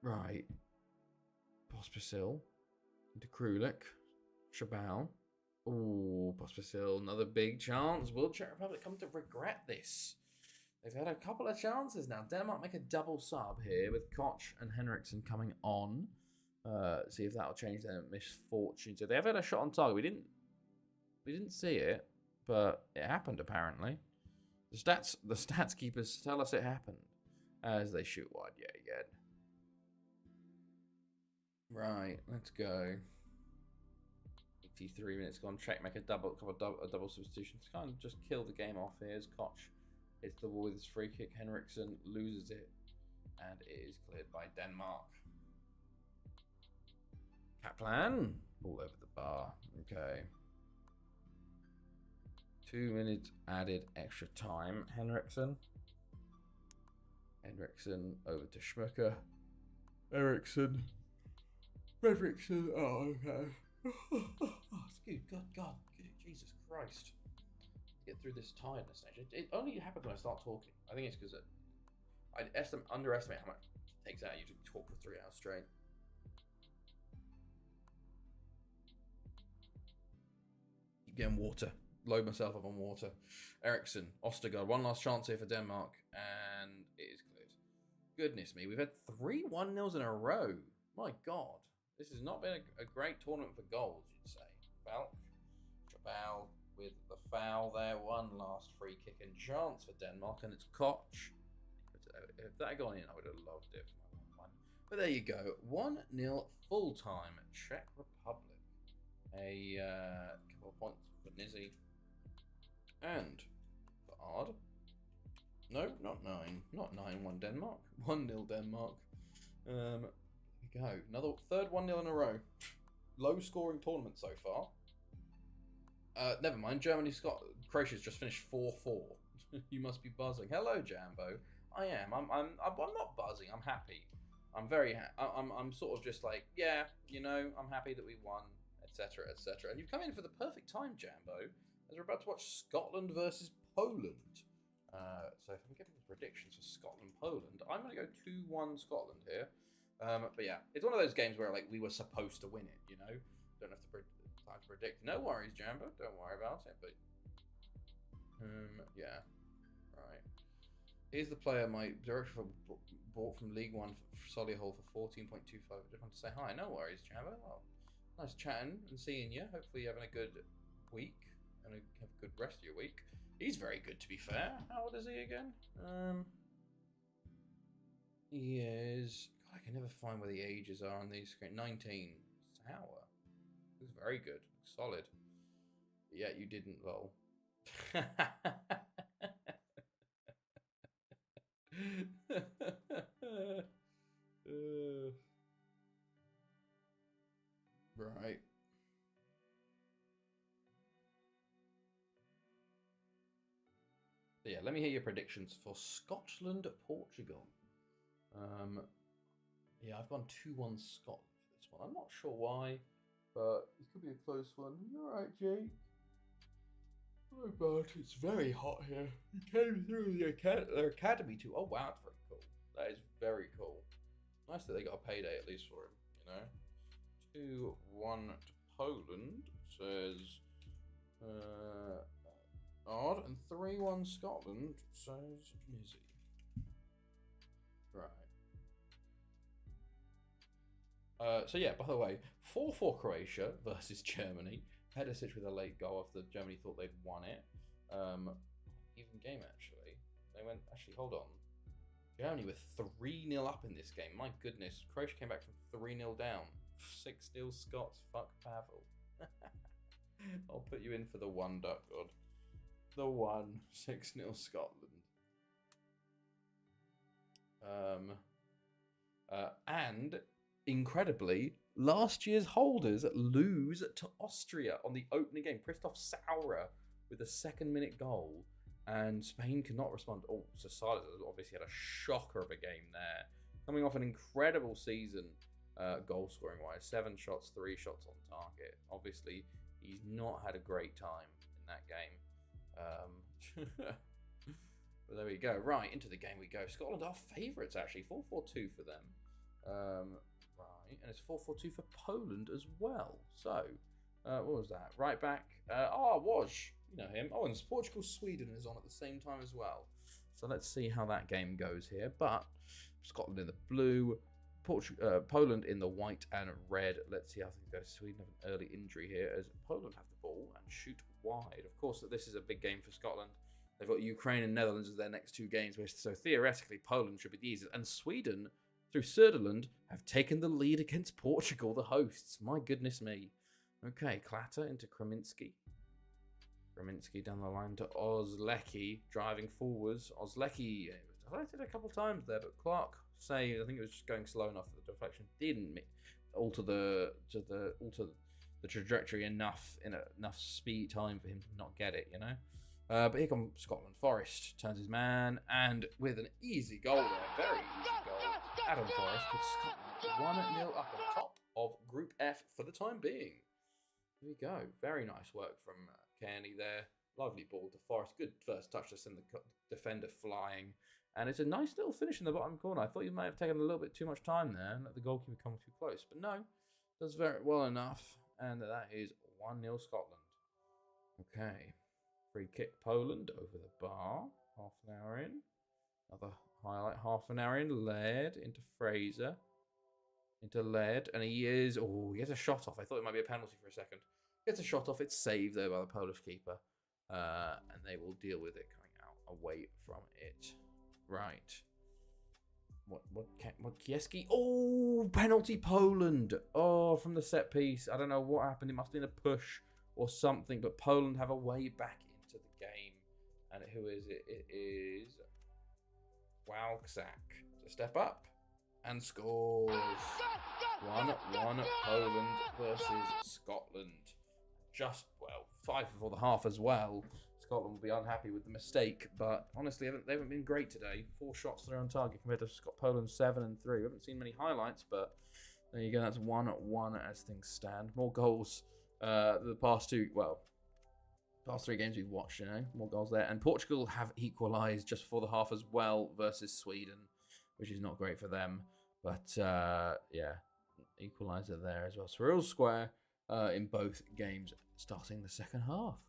Right. Pospisil. Into Krulik. Chabal. Ooh, Pospisil. Another big chance. Will Czech Republic come to regret this? They've had a couple of chances now. Denmark make a double sub here with Koch and Henriksen coming on. See if that'll change their misfortune. So they have had a shot on target. We didn't see it, but it happened apparently. The stats keepers tell us it happened as they shoot wide yet again. Right, let's go. 83 minutes gone. Czech make a double substitutions. Kind of just kill the game off here as Koch hits the wall with his free kick. Henriksen loses it, and it is cleared by Denmark. Kaplan all over the bar. Okay. 2 minutes added extra time. Henriksen over to Schmucker. Eriksson. Fredrickson. Oh, okay. Oh, excuse God, Jesus Christ. Get through this tiredness stage. It only happens when I start talking. I think it's because I underestimate how much it takes out of you to talk for 3 hours straight. Keep getting water. Load myself up on water. Eriksson, Ostergaard. One last chance here for Denmark, and it is cleared. Goodness me, we've had 3 1-0s in a row. My God. This has not been a great tournament for goals, you'd say. Chabal with the foul there. One last free kick and chance for Denmark, and it's Koch. If that had gone in, I would have loved it for my 1-1. But there you go. 1-0 full-time Czech Republic. A couple of points for Nizzy. And for Ard. No, not 9. Not 9-1 Denmark. 1-0 Denmark. Go. Another third 1-0 in a row. Low scoring tournament so far. Never mind. Croatia's just finished 4-4. You must be buzzing. Hello, Jambo. I am. I'm not buzzing. I'm happy. I'm very. I'm sort of just like, yeah, you know, I'm happy that we won, etc., etc. And you've come in for the perfect time, Jambo, as we're about to watch Scotland versus Poland. So if I'm giving predictions for Scotland-Poland, I'm going to go 2-1 Scotland here. But yeah, it's one of those games where like we were supposed to win it, you know. Don't have to predict. No worries, Jambo. Don't worry about it. But yeah, right. Here's the player my director bought from League One for Solihull for 14.25. I just want to say hi. No worries, Jambo. Well, nice chatting and seeing you. Hopefully you're having a good week and have a good rest of your week. He's very good, to be fair. How old is he again? He is. I can never find where the ages are on these screens. 19. Sour. It was very good. Solid. But yeah, you didn't, lol. Right. Yeah, let me hear your predictions for Scotland, Portugal. Yeah, I've gone 2-1 Scotland for this one. I'm not sure why, but it could be a close one. You alright, Jake? Oh, but it's very hot here. You came through the academy too. Oh, wow, that's very cool. That is very cool. Nice that they got a payday at least for him, you know? 2-1 to Poland, says Odd, and 3-1 Scotland, says Nizzy. Right. So yeah, by the way, 4-4 Croatia versus Germany. Pedicic with a late goal after Germany thought they'd won it. Even game, actually. They went, actually, hold on. Germany were 3-0 up in this game. My goodness. Croatia came back from 3-0 down. 6-0 Scots. Fuck Pavel. I'll put you in for the one, Duck God. The one. 6-0 Scotland. And, incredibly, last year's holders lose to Austria on the opening game. Christoph Sauer with a second-minute goal. And Spain cannot respond. Oh, so Salas obviously had a shocker of a game there. Coming off an incredible season, goal-scoring wise. 7 shots, 3 shots on target. Obviously, he's not had a great time in that game. But there we go. Right, into the game we go. Scotland are favourites, actually. 4-4-2 for them. Right, and it's 4-4-2 for Poland as well. So, what was that? Right back. Waj. You know him. Oh, and Portugal-Sweden is on at the same time as well. So let's see how that game goes here. But Scotland in the blue, Poland in the white and red. Let's see how things go. Sweden have an early injury here as Poland have the ball and shoot wide. Of course, this is a big game for Scotland. They've got Ukraine and Netherlands as their next 2 games, so theoretically Poland should be the easiest. And Sweden, through Söderlund, have taken the lead against Portugal, the hosts. My goodness me. Okay, Klatter into Kraminski. Kraminski down the line to Ozlecki, driving forwards. Ozlecki was deflected a couple of times there, but Clark saved. I think it was just going slow enough that the deflection didn't alter the trajectory enough speed time for him to not get it, you know. But here comes Scotland. Forrest turns his man, and with an easy goal there, very easy goal, Adam Forrest puts Scotland 1-0 up on top of Group F for the time being. Here we go. Very nice work from Kearney there. Lovely ball to Forrest. Good first touch to send the defender flying. And it's a nice little finish in the bottom corner. I thought you might have taken a little bit too much time there and let the goalkeeper come too close. But no, does very well enough. And that is 1-0 Scotland. Okay. Free kick Poland over the bar. Half an hour in. Another highlight. Half an hour in. Laird into Fraser. Into Laird. And he has a shot off. I thought it might be a penalty for a second. Gets a shot off. It's saved there by the Polish keeper. And they will deal with it coming out away from it. Right. What Kieski? Oh, penalty Poland. Oh, from the set piece. I don't know what happened. It must have been a push or something. But Poland have a way back into the game. And who is it? It is Walczak to step up and scores. 1-1 Poland versus Scotland. Just, 5 before the half as well. Scotland will be unhappy with the mistake, but honestly, they haven't been great today. 4 shots that are on target compared to Poland 7 and 3. We haven't seen many highlights, but there you go. That's 1-1 as things stand. More goals. The past 3 games we've watched, you know, more goals there. And Portugal have equalised just before the half as well versus Sweden, which is not great for them. But yeah, equaliser there as well. So we're all square in both games starting the second half.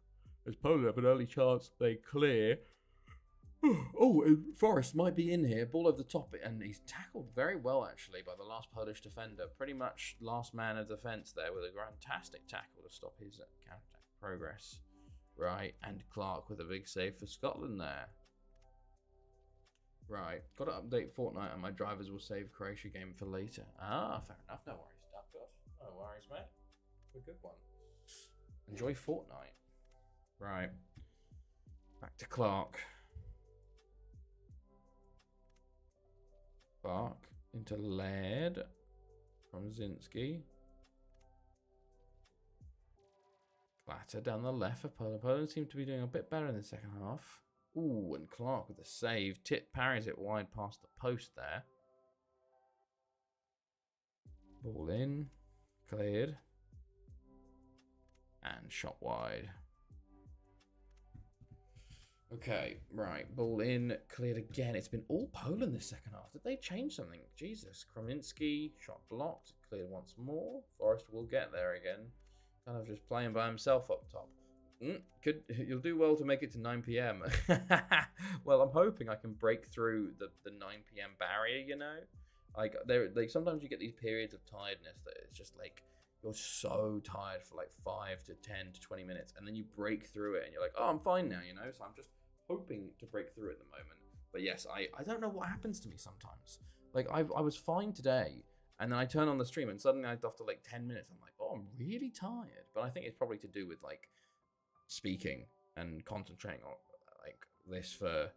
As Poland have an early chance, they clear. Forrest might be in here. Ball over the top, and he's tackled very well, actually, by the last Polish defender. Pretty much last man of defence there with a fantastic tackle to stop his counter-attack progress. Right, and Clark with a big save for Scotland there. Right, got to update Fortnite, and my drivers will save Croatia game for later. Ah, fair enough. No worries, Duck God. No worries, mate. A good one. Enjoy Fortnite. Right. Back to Clark. Clark into Laird from Zinski. Clatter down the left for Poland. Poland seem to be doing a bit better in the second half. Ooh, and Clark with the save. Tit parries it wide past the post there. Ball in. Cleared. And shot wide. Okay, right. Ball in. Cleared again. It's been all Poland this second half. Did they change something? Jesus. Krominski. Shot blocked. Cleared once more. Forrest will get there again. Kind of just playing by himself up top. You'll do well to make it to 9 p.m. Well, I'm hoping I can break through the 9 p.m. barrier, you know? Like sometimes you get these periods of tiredness that it's just like you're so tired for like 5 to 10 to 20 minutes, and then you break through it and you're like, oh, I'm fine now, you know? So I'm just hoping to break through at the moment. But yes, I don't know what happens to me sometimes. Like I was fine today, and then I turn on the stream and suddenly after like 10 minutes, I'm like, oh, I'm really tired. But I think it's probably to do with like speaking and concentrating on like this for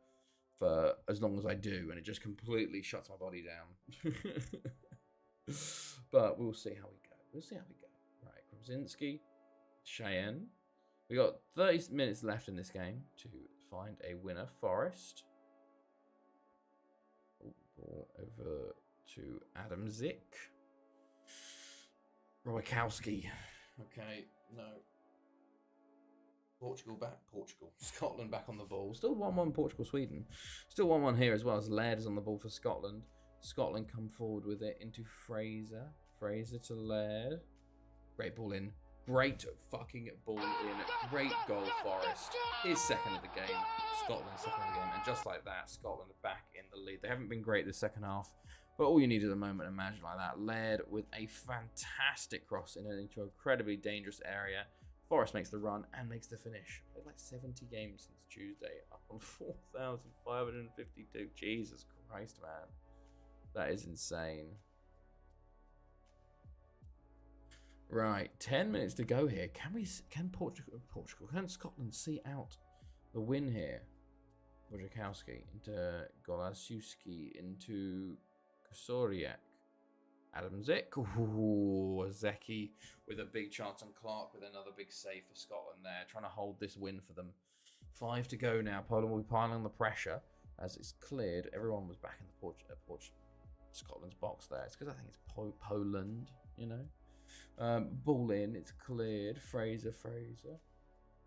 as long as I do, and it just completely shuts my body down. But we'll see how we go. Right, Krasinski, Cheyenne. We got 30 minutes left in this game to find a winner. Forrest. Ball over to Adam Zick. Rowakowski. Okay, no. Portugal back. Scotland back on the ball. Still 1-1 Portugal-Sweden. Still 1-1 here as well as Laird is on the ball for Scotland. Scotland come forward with it into Fraser. Fraser to Laird. Great ball in. Great fucking ball in. Great goal, Forrest. His second of the game. Scotland's second of the game. And just like that, Scotland are back in the lead. They haven't been great this second half. But all you need at the moment, imagine like that. Laird with a fantastic cross into an incredibly dangerous area. Forrest makes the run and makes the finish. Played like 70 games since Tuesday, up on 4,552. Jesus Christ, man. That is insane. Right, 10 minutes to go here. Can Scotland see out the win here? Wojciechowski into Golasiewski into Kosoriak. Adam Zick. Ooh, Zeki with a big chance on Clark with another big save for Scotland there. Trying to hold this win for them. 5 to go now. Poland will be piling on the pressure as it's cleared. Everyone was back in the Scotland's box there. It's because I think it's Poland, you know. Ball in. It's cleared. Fraser.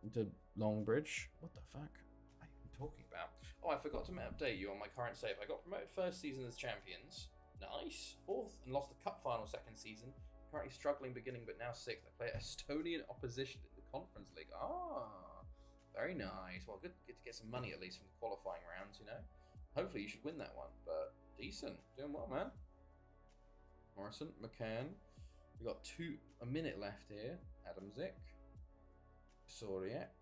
Into Longbridge. What the fuck am I even talking about? Oh, I forgot to update you on my current save. I got promoted first season as champions. Nice. 4th and lost the cup final second season. Currently struggling beginning, but now 6th. I play Estonian opposition in the Conference League. Ah, very nice. Well, good to get some money at least from the qualifying rounds, you know. Hopefully you should win that one, but decent. Doing well, man. Morrison, McCann. We got a minute left here. Adam Zick. Soriak.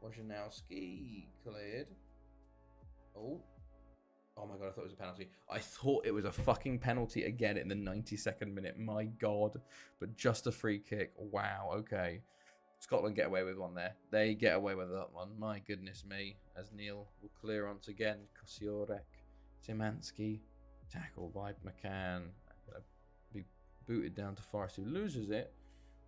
Wojciechowski cleared. Oh my god, I thought it was a penalty. I thought it was a fucking penalty again in the 92nd minute. My god. But just a free kick. Wow, okay. Scotland get away with one there. They get away with that one. My goodness me. As Neil will clear once again. Kosiorek. Szymanski. Tackled by McCann. Gonna be booted down to Forrest, who loses it.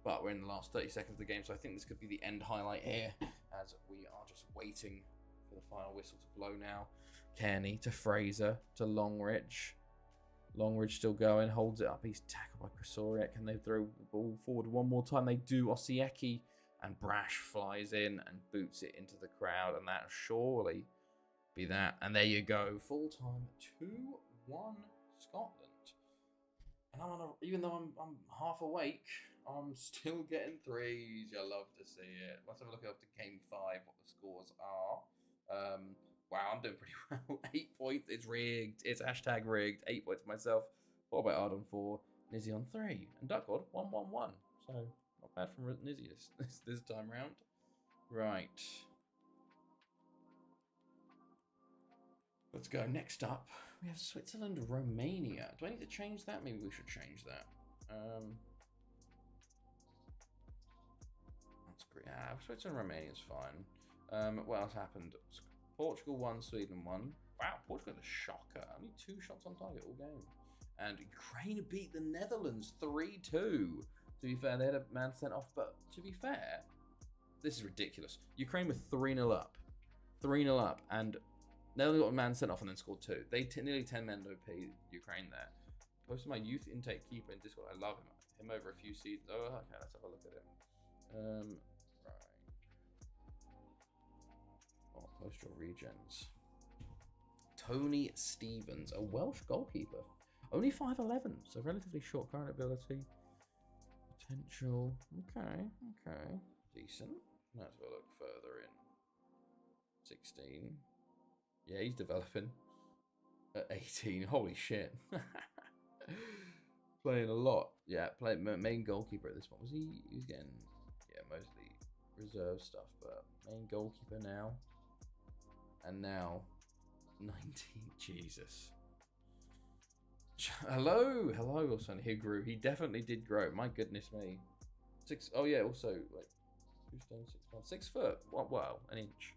But we're in the last 30 seconds of the game, so I think this could be the end highlight here. As we are just waiting for the final whistle to blow now. Kearney to Fraser to Longridge. Longridge still going, holds it up. He's tackled by Kosoriak. Can they throw the ball forward one more time? They do. Osiecki, and Brash flies in and boots it into the crowd, and that'll surely be that. And there you go, full time 2-1 Scotland. And even though I'm half awake, I'm still getting threes. You love to see it. Let's have a look after game 5 what the scores are. Wow, I'm doing pretty well. 8 points. It's rigged. It's hashtag rigged. 8 points myself. 4 by Ard on 4. Nizzy on 3. And Duckwood 1-1-1. So not bad from Nizzy this time round. Right. Let's go. Next up, we have Switzerland, Romania. Do I need to change that? Maybe we should change that. That's great. Switzerland, Romania is fine. What else happened? Portugal won, Sweden won. Wow, Portugal had a shocker. Only 2 shots on target all game. And Ukraine beat the Netherlands 3-2. To be fair, they had a man sent off, but to be fair, this is ridiculous. Ukraine were 3-0 up. 3-0 up, and they only got a man sent off and then scored 2. They nearly 10 men OP Ukraine there. Posted my youth intake keeper in Discord. I love him. Him over a few seasons. Oh, okay, let's have a look at him. Right. Oh, post your regens. Tony Stevens, a Welsh goalkeeper. Only 5'11", so relatively short current ability. Potential. Okay. Decent. Let's have a look further in. 16. Yeah, he's developing. At 18. Holy shit. Playing a lot. Yeah, playing main goalkeeper at this point. He was getting, mostly reserve stuff, but main goalkeeper now. And now 19. Jesus. Hello, son. He grew. He definitely did grow. My goodness me. 6. Oh yeah. Also, like 2 stone 6 months. 6 foot. Wow, an inch.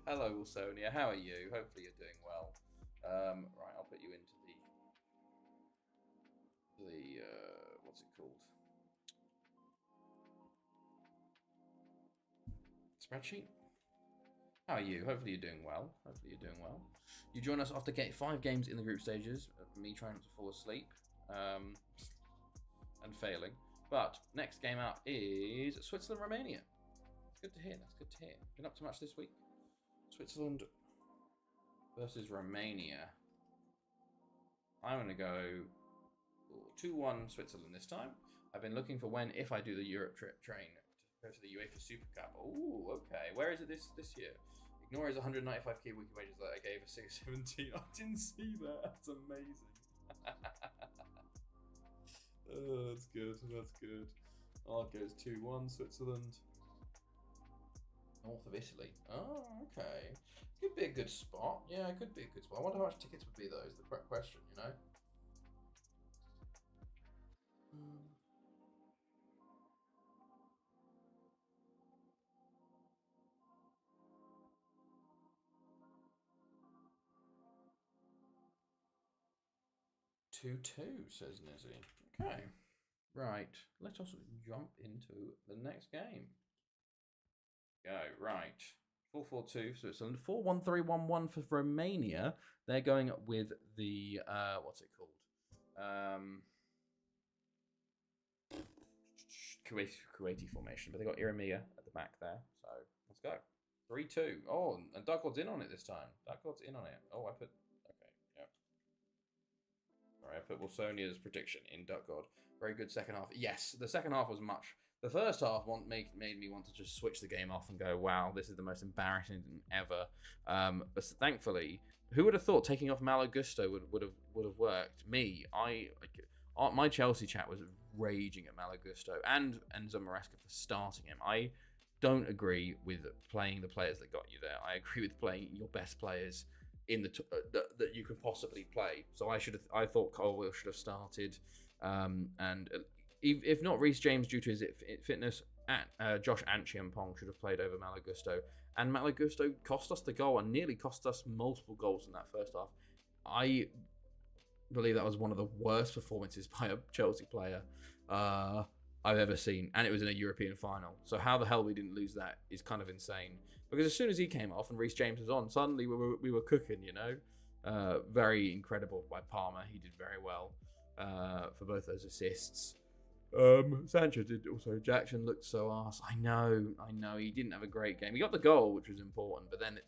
Hello, Wilsonia. How are you? Hopefully you're doing well. Right, I'll put you into the what's it called? Spreadsheet. How are you? Hopefully you're doing well. You join us after 5 games in the group stages. Me trying not to fall asleep and failing. But next game out is Switzerland-Romania. It's good to hear. That's good to hear. Been up to much this week? Switzerland versus Romania. I'm going to go 2-1 Switzerland this time. I've been looking for if I do the Europe train to go to the UEFA Super Cup. Oh, okay. Where is it this year? Ignore his 195k wiki wages that I gave a 617. I didn't see that. That's amazing. Oh, that's good. I'll go 2-1 Switzerland. North of Italy. Oh, okay. Could be a good spot. Yeah, it could be a good spot. I wonder how much tickets would be though, is the correct question, 2-2, says Nizzy. Okay. Right. Let us jump into the next game. Go. Right. 4-4-2 for Switzerland. 4-1-3-1-1 for Romania. They're going with the what's it called? Kuwaiti formation, but they got Iramia at the back there. So let's go. 3-2. Oh, and Duckgod's in on it this time. Duckgod's in on it. Oh, I put I put Wilsonia's prediction in Duckgod. Very good second half. Yes, the second half was much. The first half made me want to just switch the game off and go, wow, this is the most embarrassing thing ever. But thankfully, who would have thought taking off Malo Gusto would have worked? Me, my Chelsea chat was raging at Malo Gusto and Enzo Maresca for starting him. I don't agree with playing the players that got you there. I agree with playing your best players in the that you could possibly play. So I thought Colwill should have started, and if not Reece James due to his fitness, Josh Antchiampong should have played over Malo Gusto. And Malo Gusto cost us the goal and nearly cost us multiple goals in that first half. I believe that was one of the worst performances by a Chelsea player I've ever seen, and it was in a European final. So how the hell we didn't lose that is kind of insane. Because as soon as he came off and Reece James was on, suddenly we were cooking, Very incredible by Palmer. He did very well for both those assists. Sancho did also. Jackson looked so arse. I know. He didn't have a great game. He got the goal, which was important, but then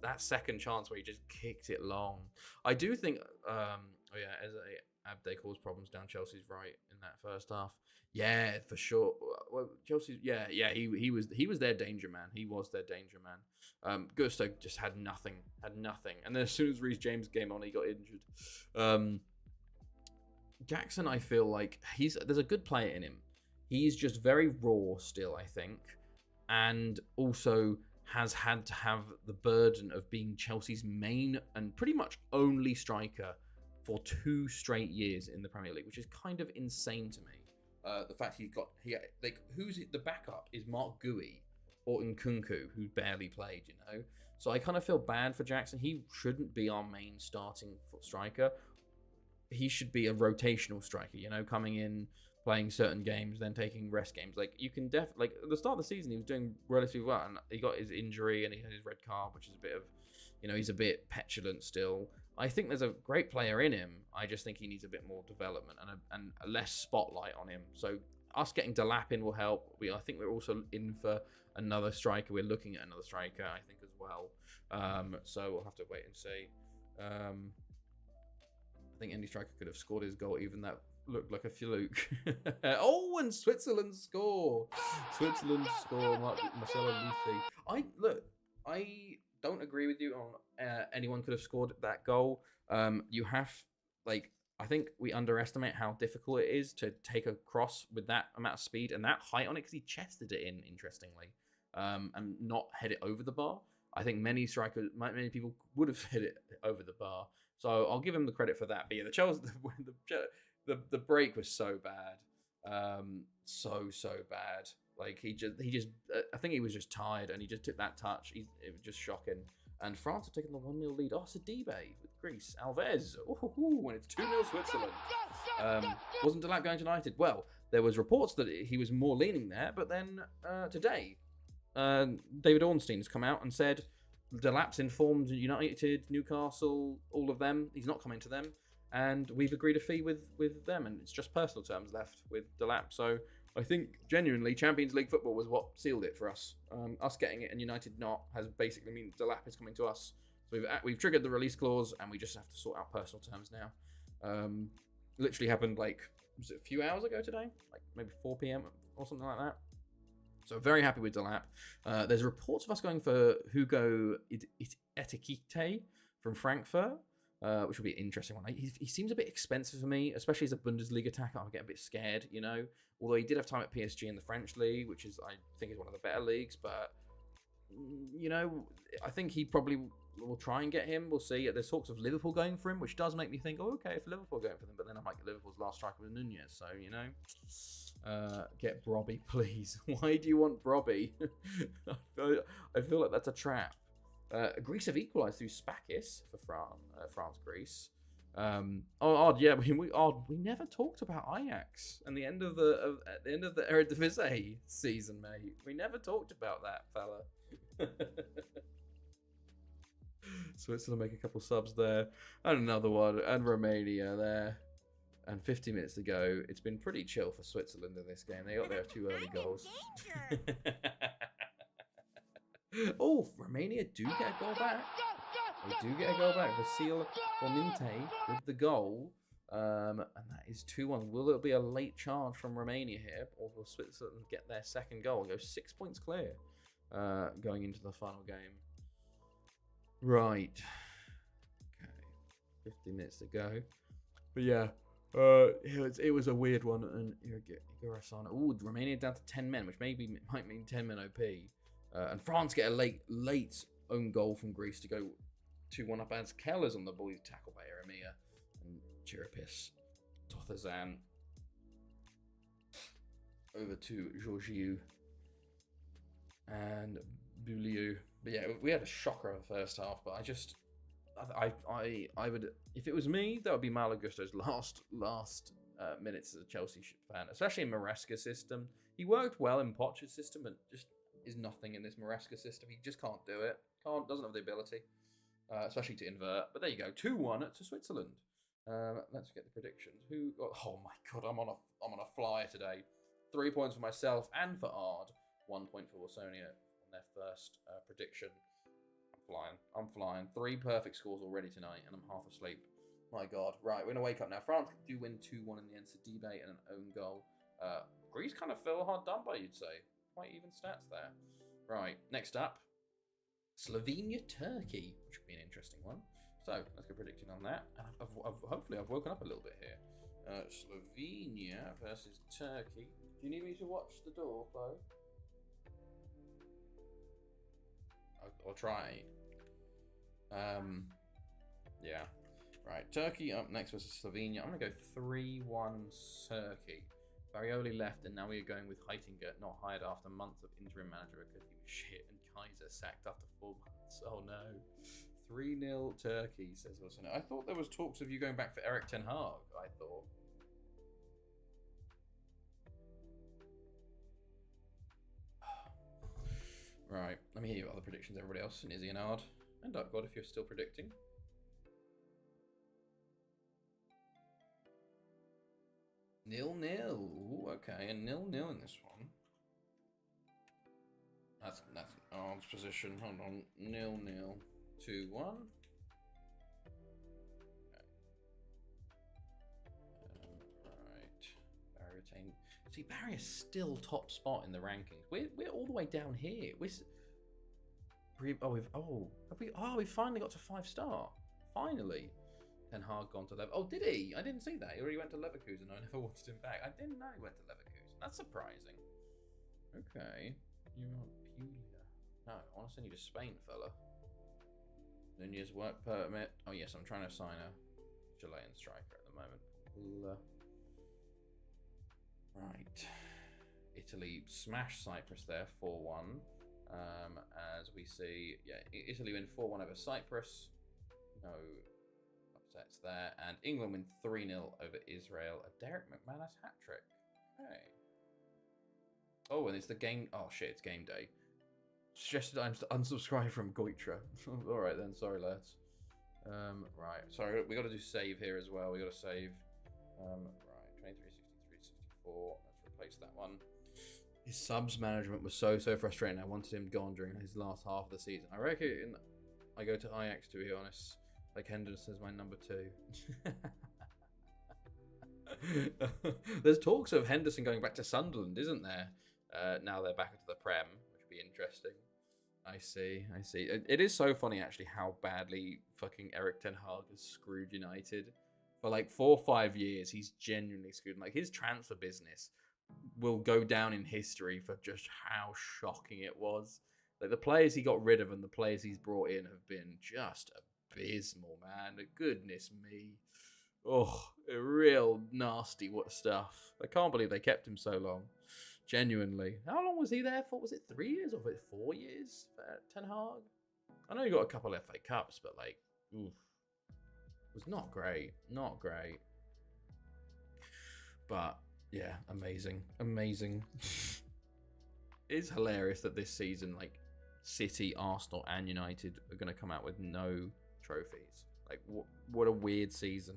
that second chance where he just kicked it long. I do think, as Abde caused problems down Chelsea's right in that first half. Yeah, for sure. Well, Chelsea, he was their danger man. He was their danger man. Gusto just had nothing. And then as soon as Reece James came on, he got injured. Jackson, I feel like there's a good player in him. He's just very raw still, I think, and also has had to have the burden of being Chelsea's main and pretty much only striker for 2 straight years in the Premier League, which is kind of insane to me. The fact who's the backup is Mark Gui or Nkunku, who barely played, So I kind of feel bad for Jackson. He shouldn't be our main starting striker. he should be a rotational striker, you know, coming in, playing certain games, then taking rest games. Like, you can like, at the start of the season, he was doing relatively well, and he got his injury, and he had his red card, which is a bit of, you know, he's a bit petulant still. I think there's a great player in him. I just think he needs a bit more development and a less spotlight on him. So us getting Delap in will help. I think we're also in for another striker. We're looking at another striker, I think, as well. So we'll have to wait and see. I think any striker could have scored his goal, even that looked like a fluke. Oh, and Switzerland score. Switzerland score. Marcelo Luffi. I don't agree with you on anyone could have scored that goal. You have, like, I think we underestimate how difficult it is to take a cross with that amount of speed and that height on it, because he chested it in, interestingly, and not head it over the bar. I think many people would have hit it over the bar. So I'll give him the credit for that. But yeah, the break was so bad. So bad. Like, he just I think he was just tired, and he just took that touch. It was just shocking. And France have taken the 1-0 lead. Oh, Sidibe with Greece. Alves. When it's 2-0 Switzerland. Wasn't Delap going to United? Well, there was reports that he was more leaning there, but then today, David Ornstein has come out and said Delap's informed United, Newcastle, all of them. He's not coming to them. And we've agreed a fee with them, and it's just personal terms left with Delap. So I think, genuinely, Champions League football was what sealed it for us. Us getting it and United not has basically meant Delap is coming to us. So we've triggered the release clause, and we just have to sort out personal terms now. Literally happened, like, was it a few hours ago today? Like, maybe 4 p.m. or something like that. So very happy with Delap. There's reports of us going for Hugo Etikite from Frankfurt, which will be an interesting one. He seems a bit expensive for me, especially as a Bundesliga attacker. I get a bit scared, you know. Although he did have time at PSG in the French league, which is, I think, is one of the better leagues. But, you know, I think he probably will try and get him. We'll see. There's talks of Liverpool going for him, which does make me think, oh, okay, if Liverpool are going for them. But then I might get Liverpool's last striker with Nunez. So, you know, get Brobby, please. Why do you want Brobby? I feel like that's a trap. Greece have equalised through Spakis for France-Greece. Odd, yeah. We never talked about Ajax and the end of the Eredivisie season, mate. We never talked about that, fella. Switzerland make a couple subs there, and another one, and Romania there. And 50 minutes to go. It's been pretty chill for Switzerland in this game. They got their 2 early goals. Oh, Romania do get a goal back. They do get a goal back. Vasil Forminte with the goal. And that is 2-1. Will it be a late charge from Romania here? Or will Switzerland get their second goal and go 6 points clear going into the final game? Right. Okay. 50 minutes to go. But yeah, it was a weird one. And ooh, Romania down to 10 men, which might mean 10 men OP. And France get a late own goal from Greece to go 2-1 up as Keller's on the ball. He's tackled by Eremia and Chirapis. Tothazan over to Georgiou and Bouliou. But yeah, we had a shocker in the first half, but I would, if it was me, that would be Malo Gusto's last minutes as a Chelsea fan, especially in Maresca's system. He worked well in Poch's system, but just is nothing in this Maresca system. He just can't do it. Doesn't have the ability, especially to invert. But there you go, 2-1 to Switzerland. Let's get the predictions. Oh my god, I'm on a flyer today. 3 points for myself and for Ard. 1 point for Wassonia on their first prediction. I'm flying. 3 perfect scores already tonight, and I'm half asleep. My god. Right, we're gonna wake up now. France do win 2-1 in the end. Sidibe and an own goal. Greece kind of fell hard done by, you'd say. Quite even stats there. Right, next up, Slovenia, Turkey, which would be an interesting one. So let's go predicting on that. And hopefully I've woken up a little bit here. Slovenia versus Turkey. Do you need me to watch the door, Chloe? I'll try. Yeah. Right, Turkey up next versus Slovenia. I'm gonna go 3-1 Turkey. Barioli left, and now we are going with Heitinger, not hired after months of interim manager because he was shit, and Kaiser sacked after 4 months. Oh no. 3-0 Turkey, says Wilson. I thought there was talks of you going back for Erik ten Hag, I thought. Right, let me hear your other predictions, everybody else, and Izzy and Ard. And Dark God, if you're still predicting. 0-0. Ooh, okay, a 0-0 in this one. That's Ard's position. Hold on. 0-0. 2-1. Right. Barry retained. See, Barry is still top spot in the rankings. We're all the way down here. We finally got to 5-star. Finally. Ten Hag gone to Leverkusen. Oh, did he? I didn't see that. He already went to Leverkusen. I never wanted him back. I didn't know he went to Leverkusen. That's surprising. Okay. You're not Puglia. No, I want to send you to Spain, fella. Nunez work permit. Oh, yes, I'm trying to sign a Chilean striker at the moment. Right. Italy smashed Cyprus there, 4-1. As we see, yeah, Italy win 4-1 over Cyprus. No upsets there. And England win 3-0 over Israel. A Derek McManus hat-trick. Okay. Oh, and it's the game... Oh, shit, it's game day. Suggested I'm unsubscribe from Goitra. Alright then, sorry, lads. Right, sorry, we got to do save here as well. We got to save. Right, 23, 63, 64. Let's replace that one. His subs management was so frustrating. I wanted him gone during his last half of the season. I reckon I go to Ajax, to be honest. Like Henderson's my number 2. There's talks of Henderson going back to Sunderland, isn't there? Now they're back into the Prem, which would be interesting. I see. It is so funny, actually, how badly fucking Erik ten Hag has screwed United. For like 4 or 5 years, he's genuinely screwed. Like, his transfer business will go down in history for just how shocking it was. Like, the players he got rid of and the players he's brought in have been just abysmal, man. Goodness me. Oh, real nasty stuff. I can't believe they kept him so long. Genuinely. How long was he there for? Was it 3 years or was it 4 years for Ten Hag? I know he got a couple FA Cups, but like, oof. It was not great. Not great. But yeah, amazing. It's hilarious that this season, like, City, Arsenal, and United are going to come out with no trophies. Like, what a weird season.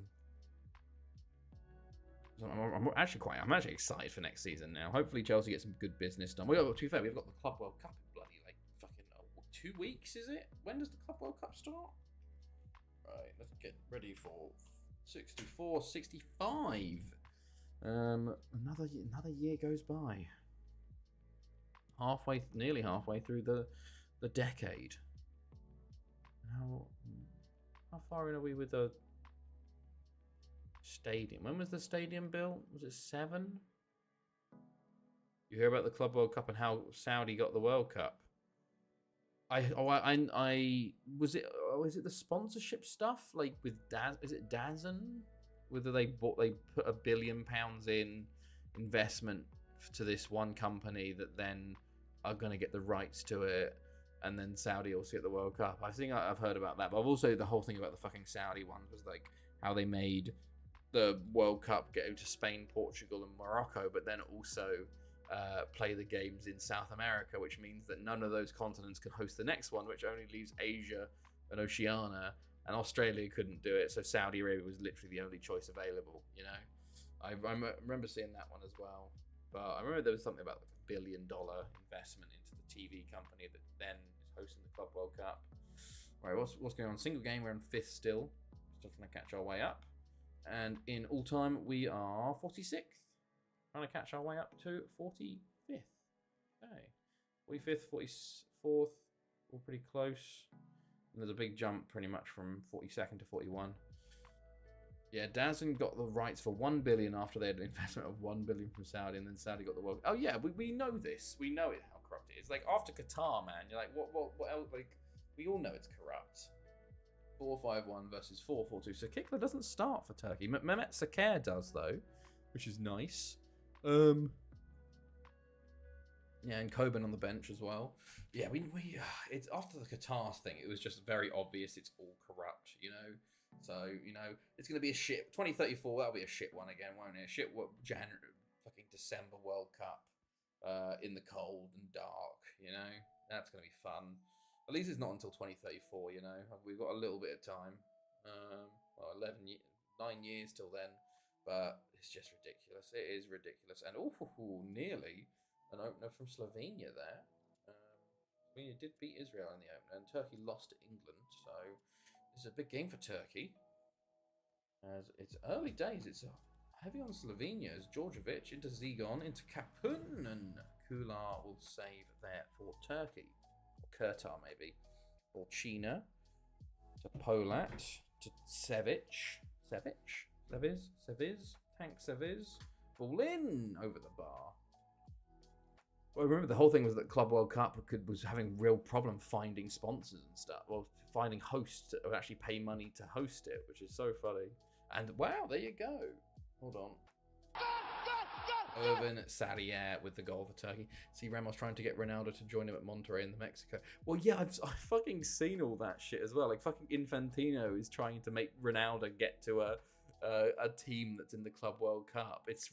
I'm actually excited for next season now. Hopefully Chelsea get some good business done. To be fair, we've got the Club World Cup in bloody, like, fucking 2 weeks, is it? When does the Club World Cup start? Right, let's get ready for 64, 65. Another year goes by. Nearly halfway through the decade. How far in are we with the stadium? When was the stadium built? Was it 7? You hear about the Club World Cup and how Saudi got the World Cup? Was it the sponsorship stuff, like with is it DAZN? Whether they put £1 billion in investment to this one company that then are going to get the rights to it, and then Saudi also get the World Cup. I think I've heard about that, but I've also, the whole thing about the fucking Saudi one was like how they made the World Cup go to Spain, Portugal, and Morocco, but then also play the games in South America, which means that none of those continents can host the next one, which only leaves Asia and Oceania, and Australia couldn't do it, so Saudi Arabia was literally the only choice available, you know? I remember seeing that one as well, but I remember there was something about like $1 billion investment into the TV company that then is hosting the Club World Cup. Right, what's going on? Single game, we're on 5th still, still trying to catch our way up, and in all time we are 46th. Trying to catch our way up to 45th. Okay. 45th, 44th, all pretty close. And there's a big jump pretty much from 42nd to 41. Yeah, DAZN got the rights for $1 billion after they had an investment of $1 billion from Saudi, and then Saudi got the world. Oh yeah, we know this. We know it, how corrupt it is. Like, after Qatar, man, you're like, what else? Like, we all know it's corrupt. 4-5-1 versus 4-4-2. So Kikla doesn't start for Turkey. Mehmet Saker does, though, which is nice. Who Yeah, and Coben on the bench as well. Yeah, we it's after the Qatar thing. It was just very obvious it's all corrupt, you know. So it's gonna be a shit 2034. That'll be a shit one again, won't it? Shit, what January, fucking December World Cup, in the cold and dark. You know, that's gonna be fun. At least it's not until 2034. You know, we've got a little bit of time. Well, 9 years till then, but it's just ridiculous. It is ridiculous, and nearly an opener from Slovenia there. Slovenia did beat Israel in the opener, and Turkey lost to England, so this is a big game for Turkey. As it's early days, it's heavy on Slovenia as Djordjevic into Zigon, into Kapun, and Kular will save there for Turkey. Or Kurtar, maybe. Or China. To Polat. To Sevic. Tank Seviz. Ball in over the bar. Well, remember the whole thing was that Club World Cup was having real problem finding sponsors and stuff. Well, finding hosts that would actually pay money to host it, which is so funny. And wow, there you go. Hold on. Irvin Sarrier with the goal for Turkey. See, Ramos trying to get Ronaldo to join him at Monterrey in the Mexico. Well, yeah, I've fucking seen all that shit as well. Like, fucking Infantino is trying to make Ronaldo get to a team that's in the Club World Cup. It's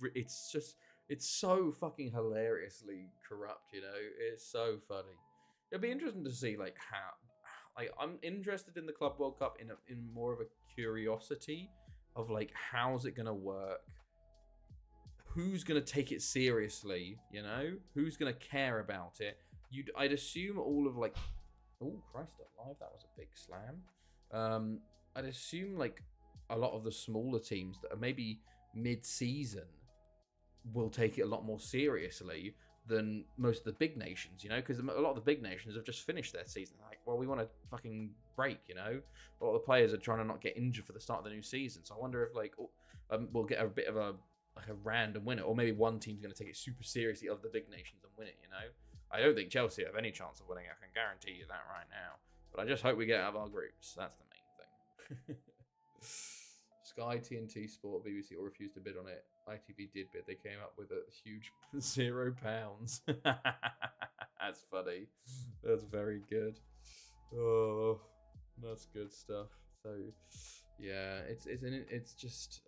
so fucking hilariously corrupt, you know. It's so funny. It'll be interesting to see like how. Like, I'm interested in the Club World Cup in more of a curiosity of like how's it gonna work. Who's going to take it seriously, you know? Who's going to care about it? I'd assume all of like... Oh, Christ alive, that was a big slam. I'd assume like a lot of the smaller teams that are maybe mid-season will take it a lot more seriously than most of the big nations, you know? Because a lot of the big nations have just finished their season. Like, well, we want to fucking break, you know? A lot of the players are trying to not get injured for the start of the new season. So I wonder if like we'll get a bit of a random winner, or maybe one team's going to take it super seriously of the big nations and win it, you know? I don't think Chelsea have any chance of winning, I can guarantee you that right now. But I just hope we get out of our groups. That's the main thing. Sky, TNT Sport, BBC all refused to bid on it. ITV did bid. They came up with a huge £0. That's funny. That's very good. Oh, that's good stuff. So, yeah, it's just...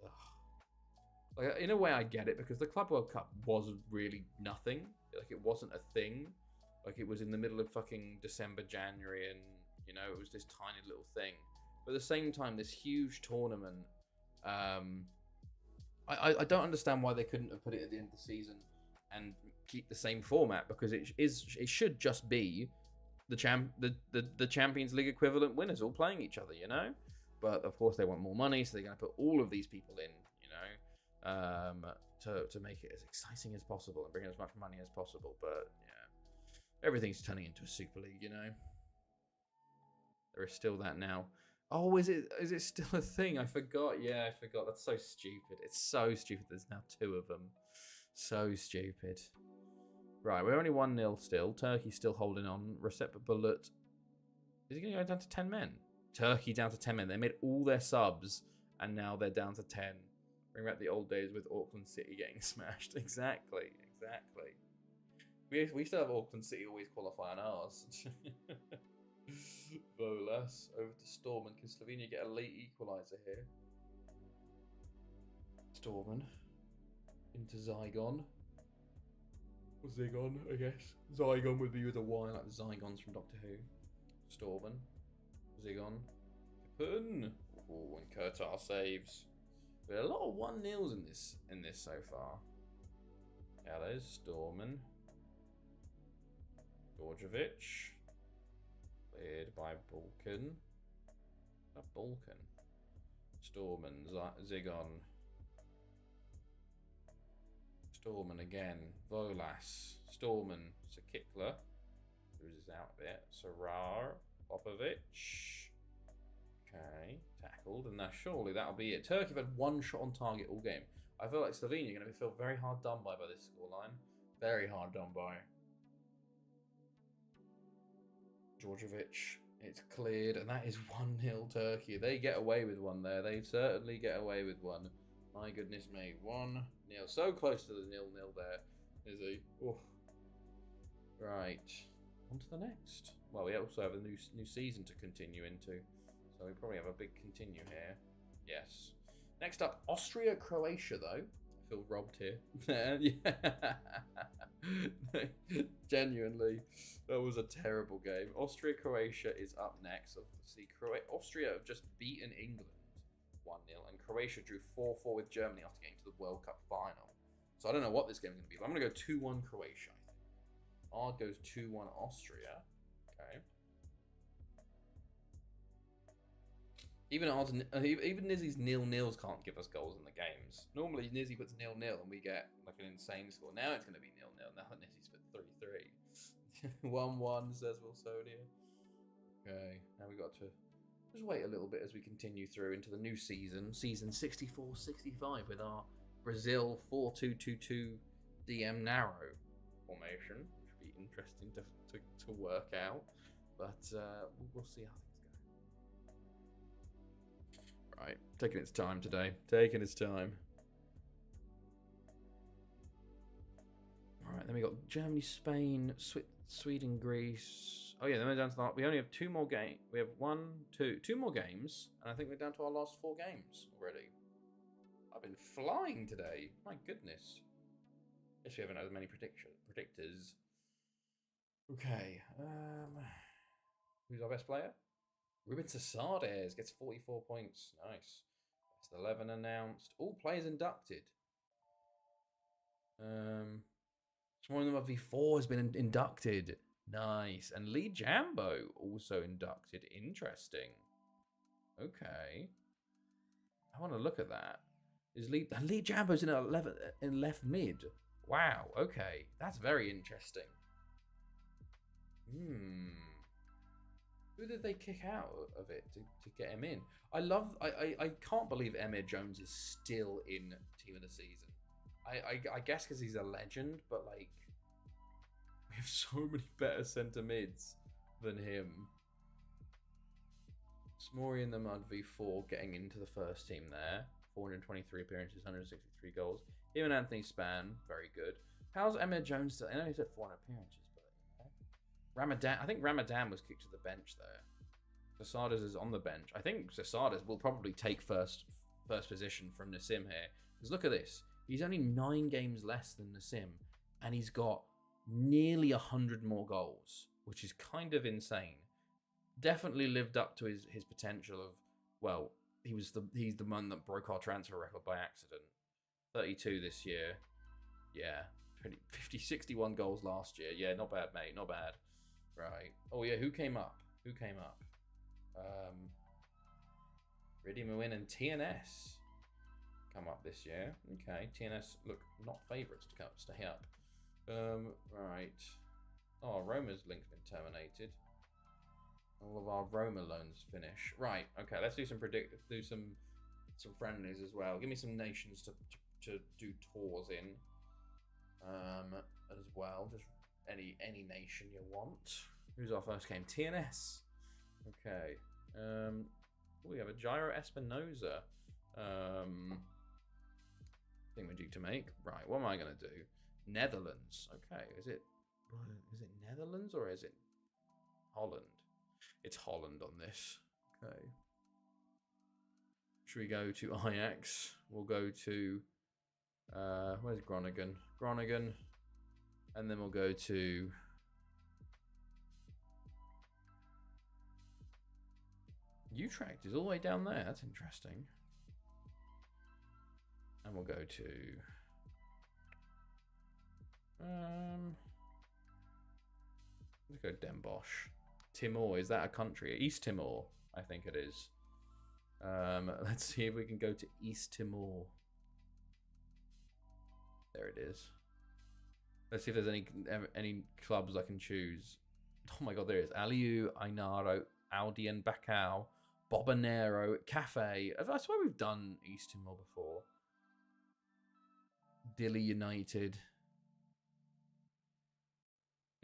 Like, in a way, I get it, because the Club World Cup was really nothing. Like, it wasn't a thing. Like, it was in the middle of fucking December, January, and, you know, it was this tiny little thing. But at the same time, this huge tournament, I don't understand why they couldn't have put it at the end of the season and keep the same format, because it should just be the Champions League equivalent winners all playing each other, you know? But, of course, they want more money, so they're going to put all of these people in, you know? To make it as exciting as possible and bring in as much money as possible. But yeah, everything's turning into a Super League, you know. There is still that now. Oh, is it still a thing? I forgot. Yeah, I forgot. That's so stupid. It's so stupid. There's now 2 of them. So stupid. Right, we're only 1-0 still. Turkey still holding on. Recep Bulut. Is he going to go down to 10 men? Turkey down to 10 men. They made all their subs, and now they're down to 10. Bring back the old days with Auckland City getting smashed. Exactly. We used to have Auckland City always qualify on ours. Bolas over to Storman. Can Slovenia get a late equaliser here? Storman into Zygon. Zygon, I guess. Zygon would be with a Y, like the Zygons from Doctor Who. Storman. Zygon. Kapun. Oh, and Kurtar saves. We had a lot of 1-0s in this so far. Yeah, there's Storman. Djordjevic. Cleared by Balkan. Balkan. Storman. Zigon. Storman again. Volas. Storman. Sakikla. Loses out a bit. Sarar. Popovic. Okay, tackled, and now surely that'll be it. Turkey have had 1 shot on target all game. I feel like Slovenia are going to feel very hard done by this scoreline. Very hard done by. Djordjevic, it's cleared, and that is 1-0 Turkey. They get away with one there. They certainly get away with one. My goodness me, 1-0. So close to the 0-0 there, is he? Oof. Right. On to the next. Well, we also have a new season to continue into, so we probably have a big continue here. Yes. Next up, Austria, Croatia, though. I feel robbed here. Genuinely, that was a terrible game. Austria, Croatia is up next. Obviously, Austria have just beaten England 1-0, and Croatia drew 4-4 with Germany after getting to the World Cup final. So I don't know what this game is going to be, but I'm going to go 2-1 Croatia, I think. Ard goes 2-1 Austria. Okay. Even Nizzy's 0-0s can't give us goals in the games. Normally Nizzy puts 0-0 and we get like an insane score. Now it's going to be 0-0. Now Nizzy's put 3-3. 1-1 says Wilsonia. Okay, now we got to just wait a little bit as we continue through into the new season 64-65 with our Brazil 4-2-2-2 DM narrow formation. Should be interesting to work out, but we'll see how things go. Right, taking its time today. Taking its time. All right, then we got Germany, Spain, Sweden, Greece. Oh yeah, then we're down to we only have 2 more games. We have 2 more games, and I think we're down to our last 4 games already. I've been flying today. My goodness. Guess we haven't had as many predictors. Okay. Who's our best player? Ruben Cesades gets 44 points. Nice. Best 11 announced. All players inducted. One of them of V4 has been inducted. Nice. And Lee Jambo also inducted. Interesting. Okay. I want to look at that. Is Lee Jambo's in 11 in left mid? Wow. Okay, that's very interesting. Who did they kick out of it to get him in? I can't believe Emir Jones is still in Team of the Season. I guess because he's a legend, but like we have so many better centre mids than him. Smori in the Mud V4 getting into the first team there. 423 appearances, 163 goals. Him and Anthony Span, very good. How's Emir Jones still? I know he's at 400 appearances, but Ramadan. I think Ramadan was kicked to the bench there. Cesades is on the bench. I think Cesades will probably take first position from Nassim here. Because look at this. He's only 9 games less than Nassim, and he's got nearly 100 more goals, which is kind of insane. Definitely lived up to his potential of, well, he's the one that broke our transfer record by accident. 32 this year. Yeah. 61 goals last year. Yeah, not bad, mate. Not bad. Right. Oh, yeah. Who came up? Riddy Muin and TNS come up this year. Okay. TNS look not favourites to stay up. Right. Oh, Roma's link's been terminated. All of our Roma loans finish. Right. Okay. Let's do some some friendlies as well. Give me some nations to do tours in. As well. Just any nation you want. Who's our first game? TNS. Okay. We have a Gyro Espinoza. Thing we're due to make. Right. What am I gonna do? Netherlands. Okay. Is it Netherlands or is it Holland? It's Holland on this. Okay. Should we go to Ajax? We'll go to where's Groningen? Groningen. And then we'll go to Utrecht is all the way down there. That's interesting. And we'll go to let's go Den Bosch. Timor, is that a country? East Timor, I think it is. Let's see if we can go to East Timor. There it is. Let's see if there's any clubs I can choose. Oh my god, there is. Aliu, Ainaro, Aldian, Bacau, Bobanero, Cafe. I swear we've done East Timor before. Dili United.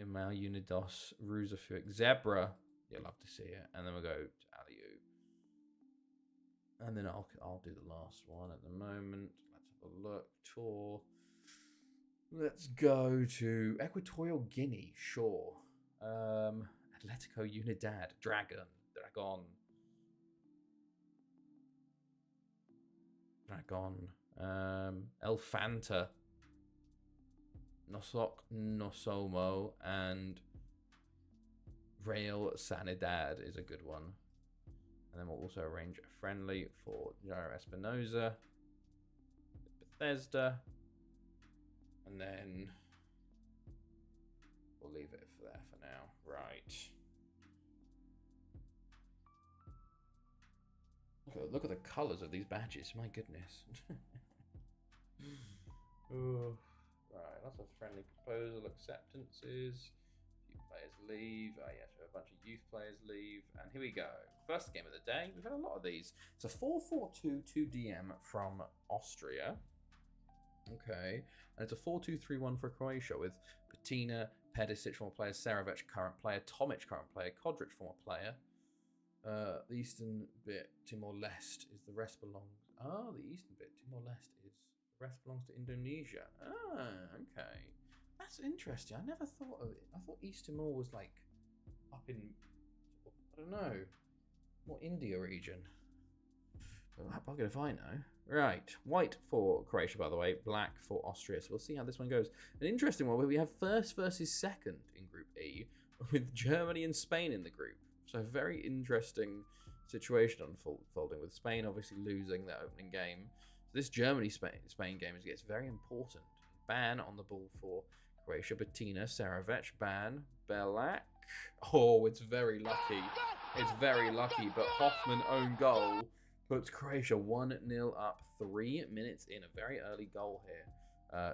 Imal Unidos, Rusafuk, Zebra. You'll love to see it. And then we'll go to Aliu. And then I'll do the last one at the moment. Let's have a look. Tour. Let's go to Equatorial Guinea, sure. Atletico Unidad, Dragon. El Fanta, Nosok Nosomo, and Real Sanidad is a good one. And then we'll also arrange a friendly for Jairo Espinoza, Bethesda, and then we'll leave it for there for now. Right. Look at the colours of these badges. My goodness. Oh. Right, lots of friendly proposal acceptances. Few players leave. Oh yes, we have a bunch of youth players leave. And here we go. First game of the day. We've had a lot of these. It's a 4-4-2 2DM from Austria. Okay. And it's a 4-2-3-1 for Croatia with Patina, Pedisic, former player, Saravic, current player, Tomic, current player, Kodric, former player. The eastern bit, Timor-Leste, is the rest belongs... Oh, the eastern bit, Timor-Leste, is the rest belongs to Indonesia. Ah, okay. That's interesting. I never thought of it. I thought East Timor was like up in, I don't know, more India region. But that bugger if I know. Right, white for Croatia, by the way, black for Austria. So we'll see how this one goes. An interesting one where we have first versus second in Group E, with Germany and Spain in the group. So very interesting situation unfolding, with Spain obviously losing their opening game. So this Germany-Spain game gets very important. Ban on the ball for Croatia. Bettina, Saravic, Ban, Belak. Oh, it's very lucky. It's very lucky, but Hoffman own goal puts Croatia 1-0 up 3 minutes in. A very early goal here.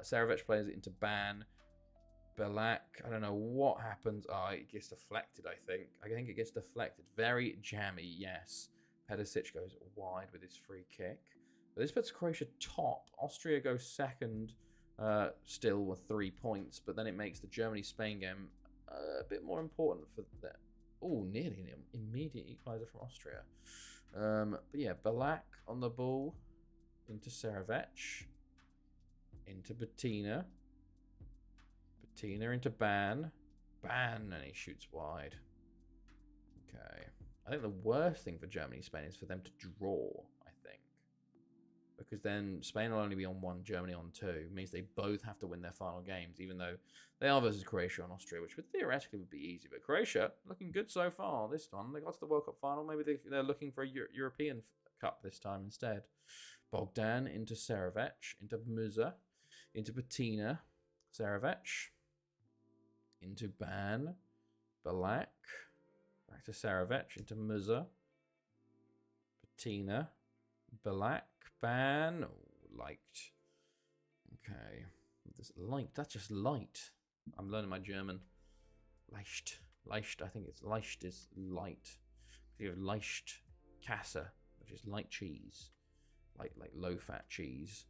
Saravic plays it into Ban. Belak, I don't know what happens. Oh, it gets deflected, I think. I think it gets deflected. Very jammy, yes. Pedisic goes wide with his free kick. But this puts Croatia top. Austria goes second, still with 3 points. But then it makes the Germany-Spain game a bit more important for that. Oh, nearly an immediate equaliser from Austria. But yeah, Belak on the ball. Into Saravic. Into Bettina. Bettina into Ban. Ban, and he shoots wide. Okay. I think the worst thing for Germany Spain is for them to draw, I think. Because then Spain will only be on 1, Germany on 2. It means they both have to win their final games, even though they are versus Croatia and Austria, which would theoretically be easy. But Croatia, looking good so far this one. They got to the World Cup final. Maybe they're looking for a European Cup this time instead. Bogdan into Saravic, into Musa, into Bettina, Saravic, into Ban, Belak, back to Saravic, into Musa, Bettina, Belak, Ban, oh, liked. Okay, this light, that's just light. I'm learning my German. Leicht, I think it's leicht is light. You have leicht Käse, which is light cheese. Like low-fat cheese.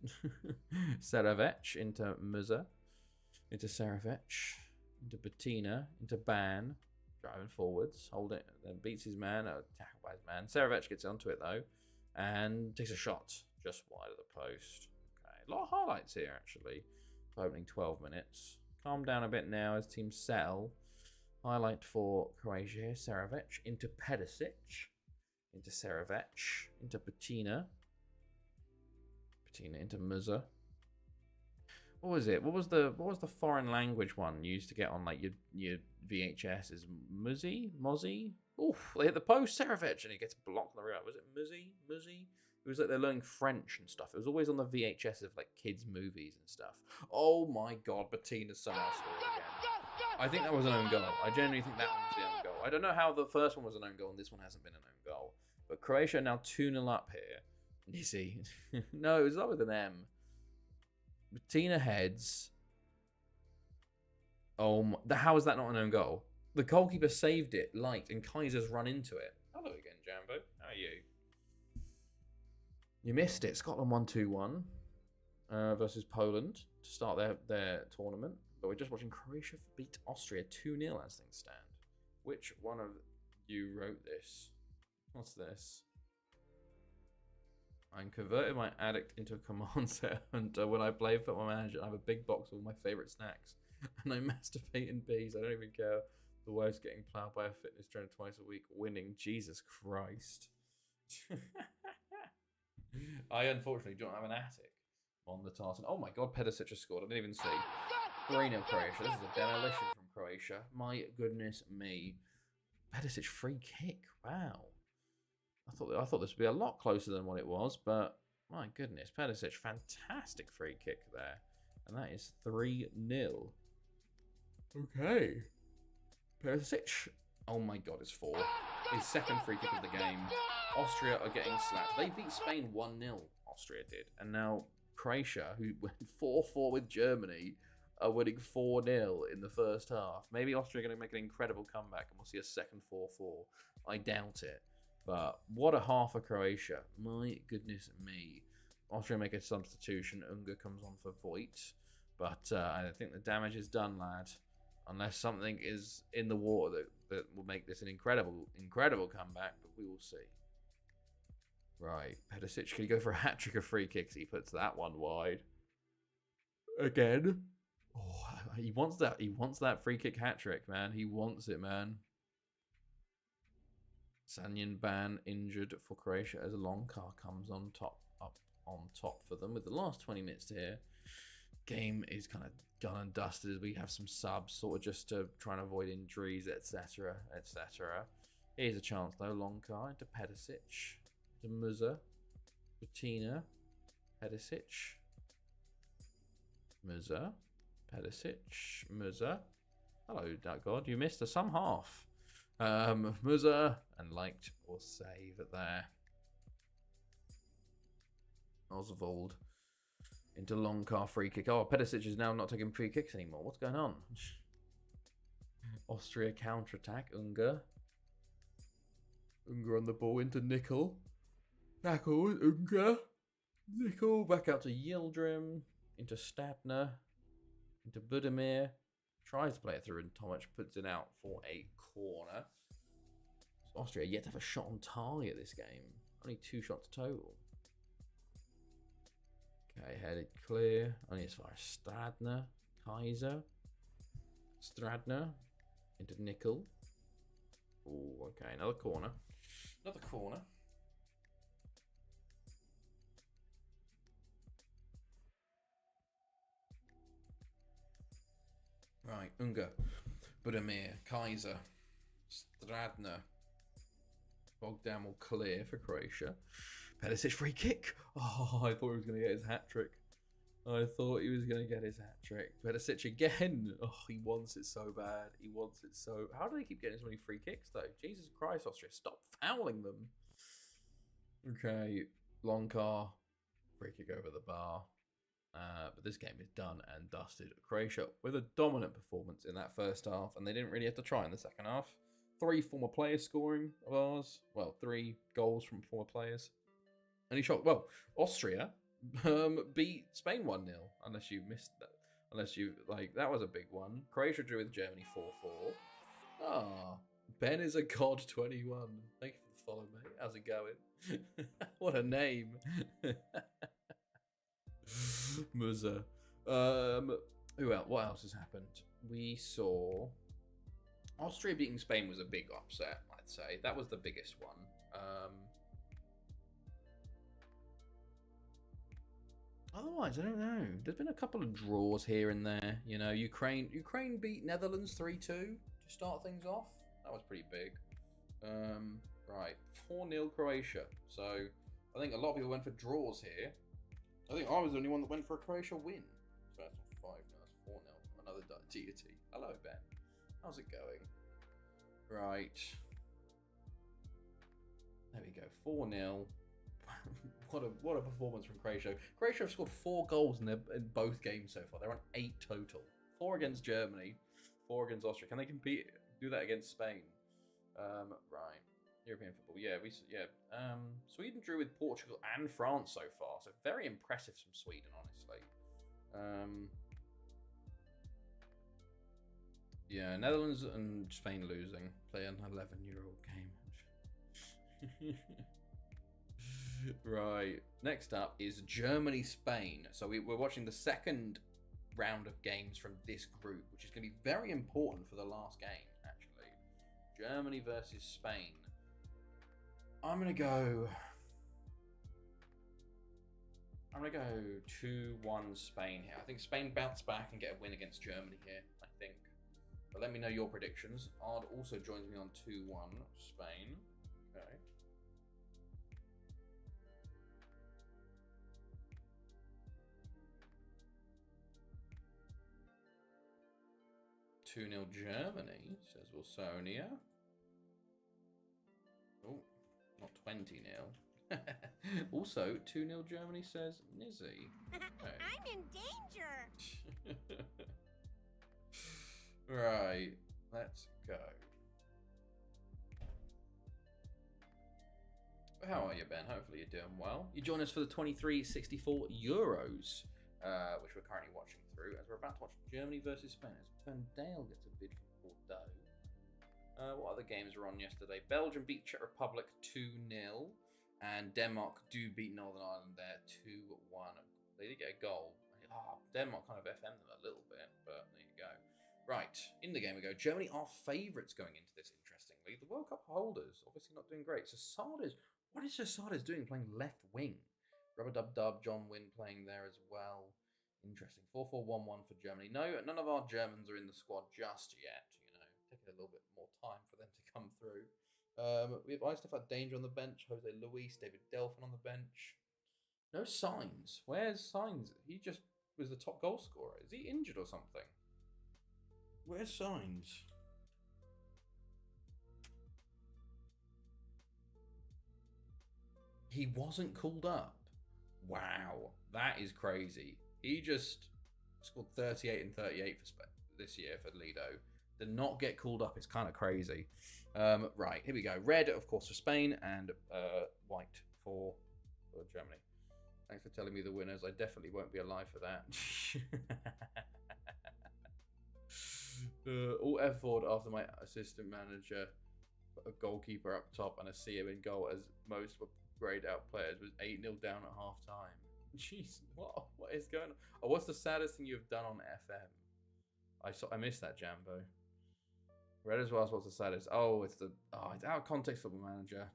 Saravic into Musa, into Saravic, into Bettina, into Ban, driving forwards, hold it, then beats his man, tackled by his man. Saravic gets onto it though, and takes a shot just wide of the post. Okay, a lot of highlights here actually. Opening 12 minutes. Calm down a bit now as teams settle. Highlight for Croatia here. Saravic into Pedisic, into Saravic, into Bettina. Bettina into Musa. What was it? What was the foreign language one used to get on like your VHS? Is Muzzy? Oof! They hit the post, Saravic, and he gets blocked on the right. Was it Muzzy? It was like they're learning French and stuff. It was always on the VHS of like kids' movies and stuff. Oh my God, Bettina's somehow scored again. I think that was an own goal. I genuinely think that one's the own goal. I don't know how the first one was an own goal and this one hasn't been an own goal. But Croatia are now 2-0 up here. Nizzy. No, it was up with an M. Bettina heads. Oh, how is that not an own goal? The goalkeeper saved it light and Kaiser's run into it. Hello again, Jambo. How are you? You missed it. Scotland 1-2-1 versus Poland to start their tournament. But we're just watching Croatia beat Austria 2-0 as things stand. Which one of you wrote this? What's this? I'm converting my addict into a command set hunter. When I play Football Manager, I have a big box of all my favourite snacks. And I masturbate in peace. I don't even care. The wife's getting ploughed by a fitness trainer twice a week, winning. Jesus Christ. I unfortunately don't have an attic on the Tartan. Oh my god, Pedicic has scored. I didn't even see. 3-0 Croatia. This is a demolition from Croatia. My goodness me. Pedicic free kick. Wow. I thought this would be a lot closer than what it was, but my goodness, Pedicic, fantastic free kick there. And that is 3-0. Okay. Pedicic. Oh my god, it's 4. His second free kick of the game. Austria are getting slapped. They beat Spain 1-0, Austria did. And now Croatia, who went 4-4 with Germany, are winning 4-0 in the first half. Maybe Austria are going to make an incredible comeback and we'll see a second 4-4. I doubt it. But what a half for Croatia. My goodness me. Austria make a substitution. Ungar comes on for Voigt. But I think the damage is done, lad. Unless something is in the water that will make this an incredible comeback. But we will see. Right. Pedicic, can he go for a hat-trick of free kicks? He puts that one wide. Again. Oh, he wants that. He wants that free kick hat-trick, man. He wants it, man. Sanyan Ban injured for Croatia as a long car comes on top for them with the last 20 minutes here. Game is kind of done and dusted as we have some subs sort of just to try and avoid injuries, etc, etc. Here's a chance though. Long car into Pedicic, to Musa, Bettina, Pedicic, Musa, Pedicic, Musa. Hello, God, you missed some half. Musa and liked or save there. Oswald into long car free kick. Oh, Pedicic is now not taking free kicks anymore. What's going on? Austria counter-attack. Ungar on the ball into Nickel. Tackle Ungar. Nickel back out to Yildirim. Into Stadner. Into Budimir. Tries to play it through and Tomic puts it out for a corner. So Austria yet to have a shot on target this game. Only 2 shots total. Okay, headed clear. Only as far as Stadner. Kaiser. Stradner. Into Nickel. Oh, okay, another corner. Another corner. Right, Ungar, Budimir, Kaiser, Stradner. Bogdan will clear for Croatia. Pedicic free kick. Oh, I thought he was going to get his hat-trick. Pedicic again. Oh, he wants it so bad. He wants it so... How do they keep getting so many free kicks, though? Jesus Christ, Austria. Stop fouling them. Okay, long car. Free kick over the bar. But this game is done and dusted. Croatia with a dominant performance in that first half, and they didn't really have to try in the second half. 3 former players scoring of ours. Well, 3 goals from former players. Any shot? Well, Austria beat Spain 1-0. Unless you missed that. Unless you, that was a big one. Croatia drew with Germany 4-4. Ah, Ben is a God 21. Thank you for the follow, mate. How's it going? What a name. Musa. Who else? What else has happened? We saw Austria beating Spain was a big upset, I'd say. That was the biggest one. Otherwise, I don't know. There's been a couple of draws here and there. You know, Ukraine beat Netherlands 3-2 to start things off. That was pretty big. Right, 4-0 Croatia. So I think a lot of people went for draws here. I think I was the only one that went for a Croatia win. So that's 5 now. That's 4-0. Another deity. Hello, Ben. How's it going? Right. There we go. 4-0. What a performance from Croatia. Croatia have scored 4 goals in both games so far. They're on 8 total. 4 against Germany, 4 against Austria. Can they do that against Spain? Right. European football. Yeah, Sweden drew with Portugal and France so far. So very impressive from Sweden, honestly. Yeah, Netherlands and Spain losing. Play an 11-year-old game. Right. Next up is Germany, Spain. So we're watching the second round of games from this group, which is going to be very important for the last game, actually. Germany versus Spain. I'm going to go 2-1 Spain here. I think Spain bounce back and get a win against Germany here, I think. But let me know your predictions. Ard also joins me on 2-1 Spain. Okay. "2-0 Germany," says Wilsonia. Oh, not 20-0. Also, 2-0 Germany, says Nizzy. Okay. I'm in danger. Right, let's go. How are you, Ben? Hopefully you're doing well. You join us for the 23-64 Euros, which we're currently watching through, as we're about to watch Germany versus Spain, as Van Dale gets a bid from Bordeaux. What other games were on yesterday? Belgium beat Czech Republic 2-0, and Denmark do beat Northern Ireland there 2-1. They did get a goal. Denmark kind of FM'd them a little bit, but there you go. Right, in the game we go. Germany are favourites going into this, interestingly. The World Cup holders, obviously not doing great. Sasades, what is Sasades doing playing left wing? Rubber-dub-dub, John Wynn playing there as well. Interesting. 4-4-1-1 for Germany. No, none of our Germans are in the squad just yet, you know. Taking a little bit more time for them to come through. We have Istefan Danger on the bench, Jose Luis, David Delphin on the bench. No Signs. Where's Signs? He just was the top goal scorer. Is he injured or something? Where's Signs? He wasn't called up. Wow, that is crazy. He just scored 38 and 38 for this year for Lido. Did not get called up. It's kind of crazy. Right, here we go. Red, of course, for Spain, and white for Germany. Thanks for telling me the winners. I definitely won't be alive for that. All effort after my assistant manager, a goalkeeper up top, and a CM in goal as most were grayed out players, was 8-0 down at half time. Jeez, what is going on? Oh, what's the saddest thing you've done on FM? I missed that, Jambo. Red as well. What's the saddest? Oh, it's out of context football manager.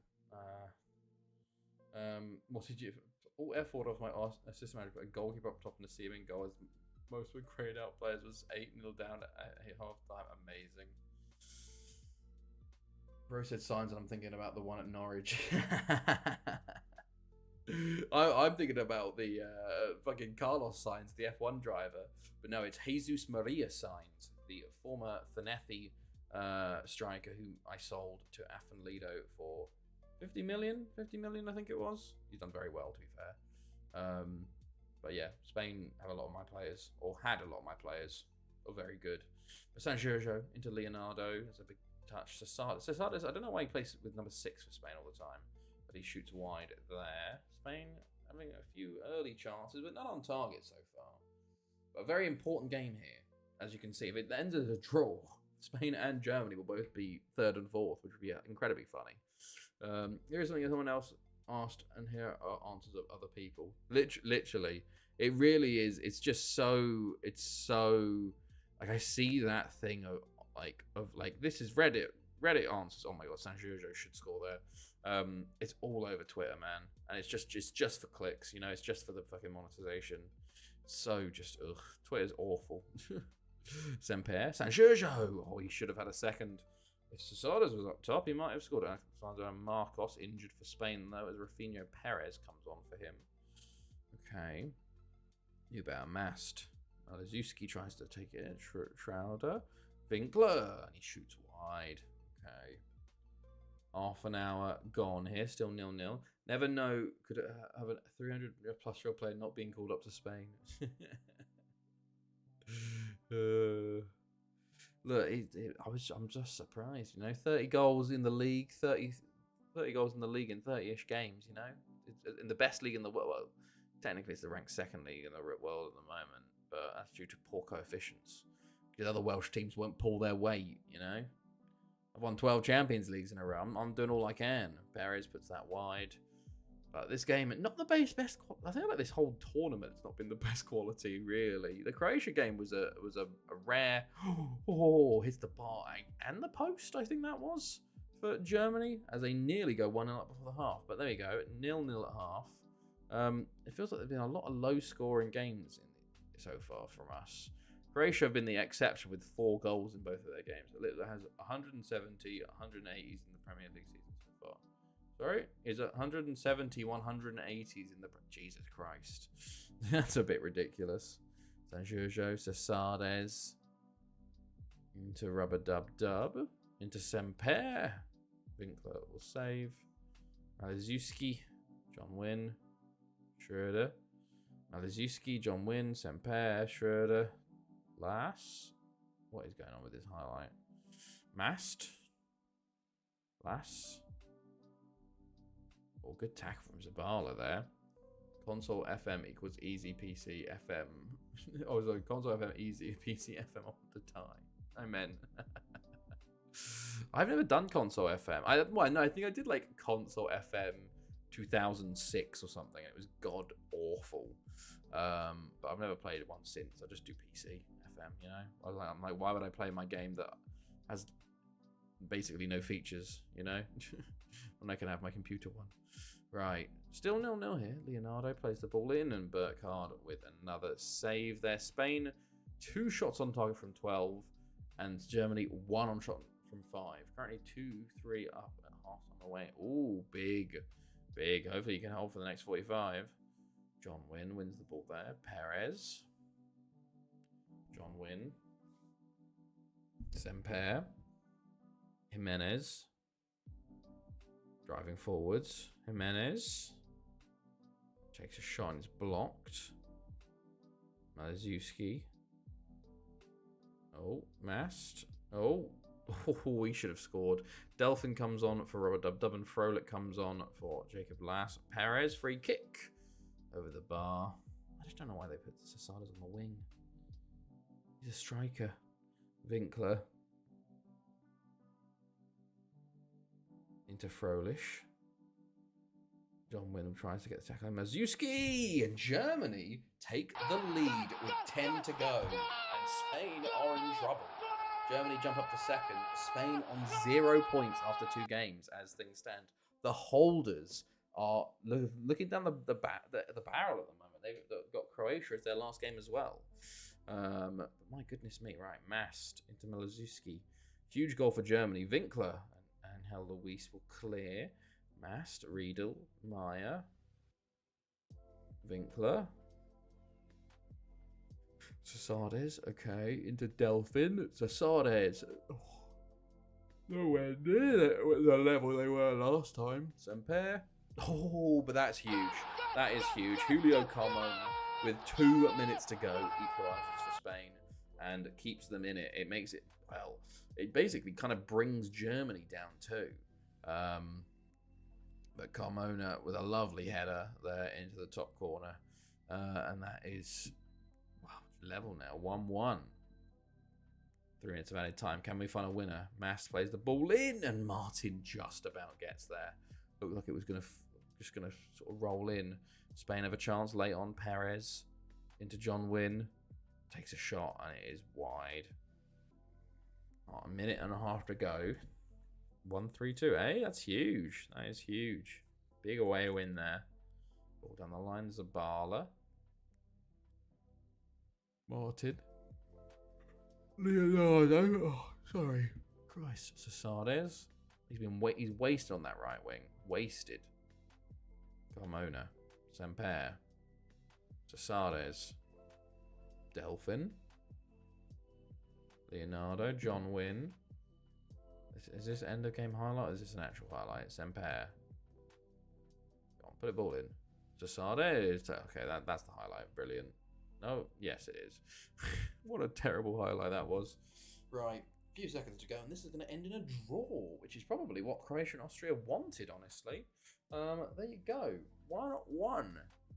What did you? All effort of my assistant manager, but a goalkeeper up top and a CM in goal as most were grayed out players, was 8-0 down at half time. Amazing. Bro said Signs, and I'm thinking about the one at Norwich. I'm thinking about the fucking Carlos Sainz, the F1 driver. But no, it's Jesus Maria Sainz, the former Fenefi striker who I sold to Afan Lido for 50 million, I think it was. He's done very well, to be fair. But yeah, Spain have a lot of my players, or had a lot of my players, are very good. But San Giorgio into Leonardo, that's a big touch. Sasades, I don't know why he plays with number 6 for Spain all the time, but he shoots wide there. Spain having a few early chances, but not on target so far. But a very important game here, as you can see. If it ends as a draw, Spain and Germany will both be 3rd and 4th, which would be incredibly funny. Here's something that someone else asked, and here are answers of other people. Literally, it really is. It's just so. It's so. Like, I see that thing of this is Reddit answers. Oh my god, San Giorgio should score there. It's all over Twitter, man, and it's just for clicks. You know, it's just for the fucking monetization. So just Twitter's awful. Semper San Giorgio. Oh, he should have had a second. If Sasades was up top, he might have scored. Alexander and Marcos injured for Spain, though, as Rafinha Perez comes on for him. Okay. Newbow Mast. Malazewski tries to take it. Schroeder. Winkler. And he shoots wide. Okay. Half an hour gone here. Still 0-0. Never know. Could it have a 300-plus real player not being called up to Spain? Look, I'm just surprised, you know. 30 goals in the league, 30 goals in the league in 30-ish games, you know. In the best league in the world. Well, technically it's the ranked 2nd league in the world at the moment, but that's due to poor coefficients. Because other Welsh teams won't pull their weight, you know. I've won 12 Champions Leagues in a row. I'm doing all I can. Perez puts that wide. But this game, not the best. I think like this whole tournament, it's not been the best quality, really. The Croatia game was a rare. Oh, hits the bar and the post. I think that was for Germany as they nearly go 1-0 up before the half. But there you go, 0-0 at half. It feels like there's been a lot of low-scoring games so far from us. Croatia have been the exception with 4 goals in both of their games. It has 170, 180s in the Premier League season so far. Sorry, is it 170, 180s in the... Jesus Christ. That's a bit ridiculous. San Giorgio, Cesades. Into Rubber-Dub-Dub. Into Semper. Winkler will save. Maliszewski. John Wynn. Schroeder. Maliszewski, John Wynn, Semper, Schroeder. Lass. What is going on with this highlight? Mast. Lass. Oh, good tackle from Zabala there. Console FM equals easy PC FM. Oh, sorry, console FM easy PC FM all the time. I meant. I've never done console FM. I think I did like console FM 2006 or something. It was god awful. But I've never played one since. I just do PC FM, you know. I'm like, why would I play my game that has basically no features, you know? When I can have my computer one. Right, still 0-0 here. Leonardo plays the ball in, and Burkhard with another save there. Spain, 2 shots on target from 12, and Germany 1 on shot from 5. Currently 2-3 up at half on the way. Ooh, big. Hopefully you can hold for the next 45. John Wynn wins the ball there. Perez. John Wynn. Semper. Jimenez. Driving forwards. Jimenez. Takes a shot and it's blocked. Maliszewski. Oh, Mast. Oh, he should have scored. Delphin comes on for Rubber-Dub-Dub and Frolik comes on for Jacob Lass. Perez, free kick. Over the bar. I just don't know why they put Cesades on the wing. He's a striker. Winkler. Into Frolish. John Wyndham tries to get the tackle. Maliszewski! And Germany take the lead with 10 to go. And Spain are in trouble. Germany jump up to second. Spain on 0 points after 2 games as things stand. The holders are looking down the barrel at the moment. They've got Croatia as their last game as well. But my goodness me, right. Mast into Maliszewski. Huge goal for Germany. Winkler and Hel Luis will clear. Mast, Riedel, Maya. Winkler. Cesades, okay. Into Delphin. Cesades. Oh, nowhere near the level they were last time. Semper. Oh, but that's huge. That is huge. Julio Carmona, with 2 minutes to go, equalises for Spain and keeps them in it. It makes it, well, it basically kind of brings Germany down too. But Carmona with a lovely header there into the top corner. And that is, wow, level now, 1-1. 3 minutes of added time. Can we find a winner? Mast plays the ball in and Martin just about gets there. Looked like it was just gonna sort of roll in. Spain have a chance late on. Perez into John Wynn. Takes a shot and it is wide. Oh, 1.5 minutes to go. 1-3-2. Hey, that's huge. That is huge. Big away win there. Ball down the line. Zabala. Martin. Leonardo. Oh, sorry. Christ. Cesades. He's wasted on that right wing. Wasted. Carmona. Semper. Cesades. Delphin. Leonardo. John Wynn. Is this end of game highlight or is this an actual highlight? Semper. Go on, put a ball in. Cesades. Okay, that's the highlight. Brilliant. No, yes it is. What a terrible highlight that was. Right. A few seconds to go, and this is going to end in a draw, which is probably what Croatia and Austria wanted, honestly. There you go. 1-1.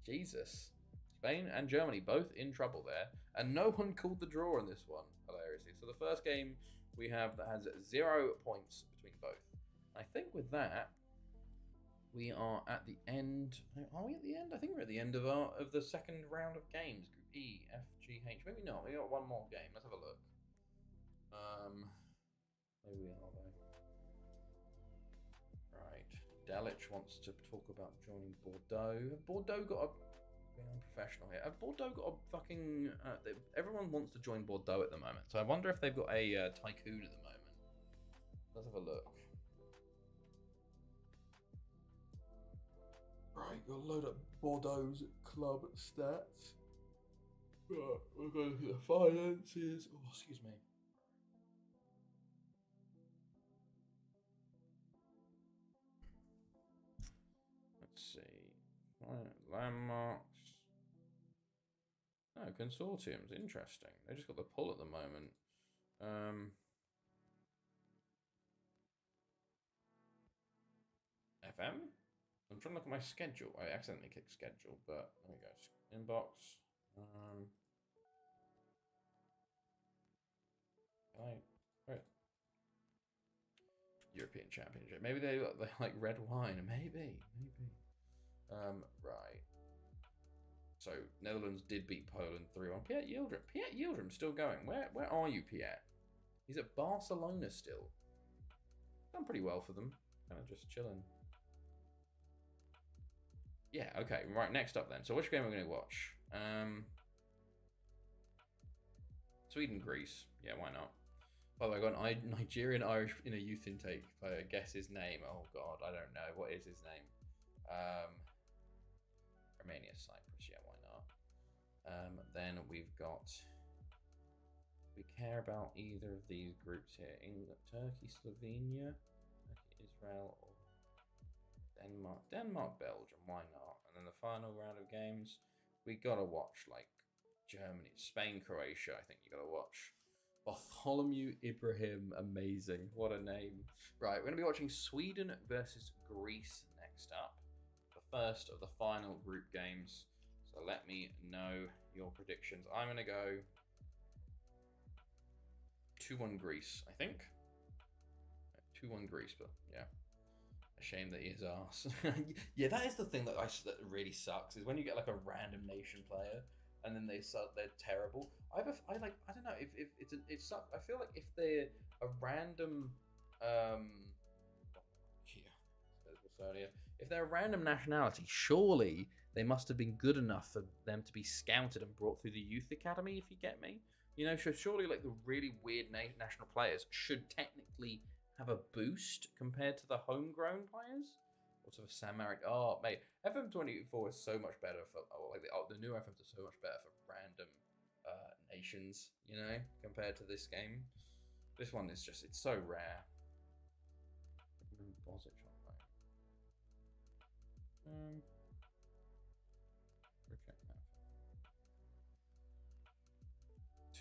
Jesus. Spain and Germany both in trouble there, and no one called the draw in this one, hilariously. So the first game we have that has 0 points between both. I think with that, We are at the end. Are we at the end? I think we're at the end of the second round of games. Group E, F, G, H. Maybe not. We got one more game. Let's have a look. Maybe we are though. Right. Delic wants to talk about joining Bordeaux. Have Bordeaux got a? I'm professional here. Have Bordeaux got a fucking? Everyone wants to join Bordeaux at the moment. So I wonder if they've got a tycoon at the moment. Let's have a look. Right, got to load up Bordeaux's club stats. We're going to look at the finances. Oh, excuse me. Let's see. Landmarks. No, consortiums. Interesting. They just got the pull at the moment. FM? I'm trying to look at my schedule. I accidentally clicked schedule, but there we go. Inbox. Right. European Championship. Maybe they like red wine. Maybe. Right. So Netherlands did beat Poland 3-1. Piet Yildirim's still going. Where are you, Piet? He's at Barcelona still. Done pretty well for them. Kind of just chilling. Yeah, okay. Right, next up then. So which game are we going to watch? Sweden, Greece. Yeah, why not? By the way, I got an Nigerian Irish in a youth intake player. Guess his name. Oh god, I don't know. What is his name? Romania, Cyprus. Yeah, why not? Then we've got. We care about either of these groups here: England, Turkey, Slovenia, Turkey, Israel, or Denmark, Belgium. Why not? And then the final round of games, we gotta watch like Germany, Spain, Croatia. I think you gotta watch. Bartholomew Ibrahim, amazing. What a name. Right, we're going to be watching Sweden versus Greece next up. The first of the final group games. So let me know your predictions. I'm going to go 2-1 Greece, I think. 2-1 Greece, but yeah. A shame that he is arse. Yeah, that is the thing that really sucks, is when you get like a random nation player and then they're terrible. I don't know if it's I feel like if they're a random if they're a random nationality, surely they must have been good enough for them to be scouted and brought through the youth academy, if you get me. You know, so surely like the really weird national players should technically have a boost compared to the homegrown players. What's of a Samaric? Oh, mate, FM24 is so much better for the new FMs are so much better for random nations, you know, compared to this game. This one is just, it's so rare. Reject that.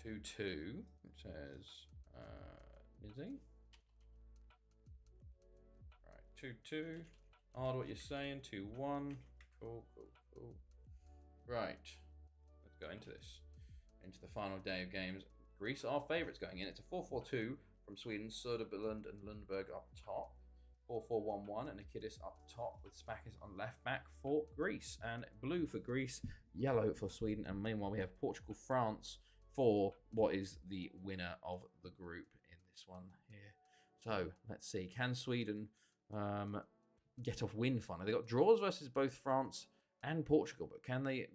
2-2. It says Mizzy. Right, 2-2. Hard what you're saying. 2-1. Cool. Right. Let's go into this. Into the final day of games. Greece are favourites going in. It's a 4-4-2 from Sweden. Söderberlund and Lundberg up top. 4-4-1-1 and Nikidis up top with Spakis on left back for Greece. And blue for Greece, yellow for Sweden. And meanwhile, we have Portugal, France for what is the winner of the group in this one here. So let's see. Can Sweden get off win finally? They got draws versus both France and Portugal, but can they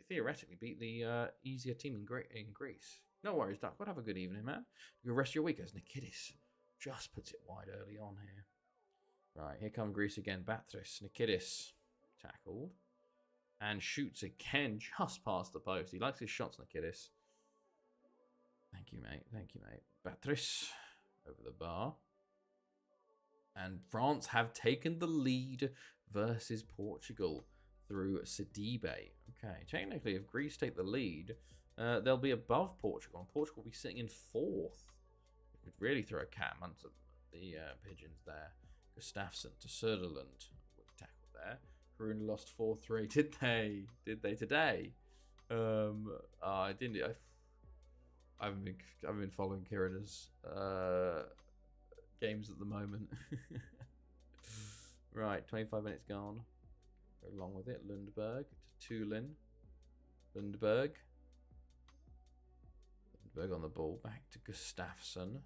theoretically beat the easier team in Greece? No worries, Duck. We'll have a good evening, man. You'll rest your week as Nikidis just puts it wide early on here. Right, here come Greece again. Batris, Nikidis tackled and shoots again just past the post. He likes his shots, Nikidis. Thank you, mate. Batris over the bar. And France have taken the lead versus Portugal through Sidibe. Okay, technically, if Greece take the lead, they'll be above Portugal, and Portugal will be sitting in fourth. It could really throw a cat amongst the pigeons there. Gustafsson to Söderlund. Tackle there. Karun lost 4-3. Did they today? I didn't. I haven't been following Kirina's games at the moment. Right, 25 minutes gone. Go along with it. Lundberg to Tulin. Lundberg. Lundberg on the ball. Back to Gustafsson.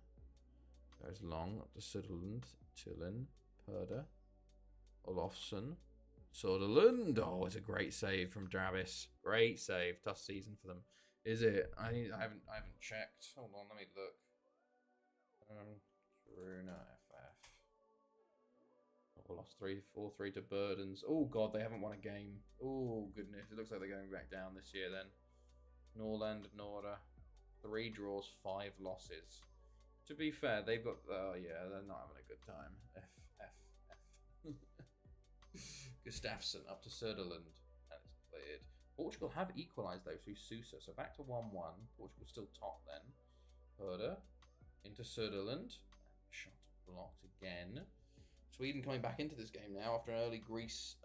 Goes long up to Söderlund. Tulin. Perda. Olofsson. Söderlund. Oh, it's a great save from Drabis. Great save. Tough season for them. Is it? I haven't checked. Hold on, let me look. Bruna FF. Oh, lost 4-3 to Burdens. Oh god, they haven't won a game. Oh goodness, it looks like they're going back down this year then. Norland, Nora. 3 draws, 5 losses. To be fair, they've got... Oh yeah, they're not having a good time. F. Gustafsson up to Söderlund. And it's cleared. Portugal have equalised though through Sousa. So back to 1-1. Portugal still top then. Herder into Söderlund. Shot blocked again. Sweden coming back into this game now after an early Greece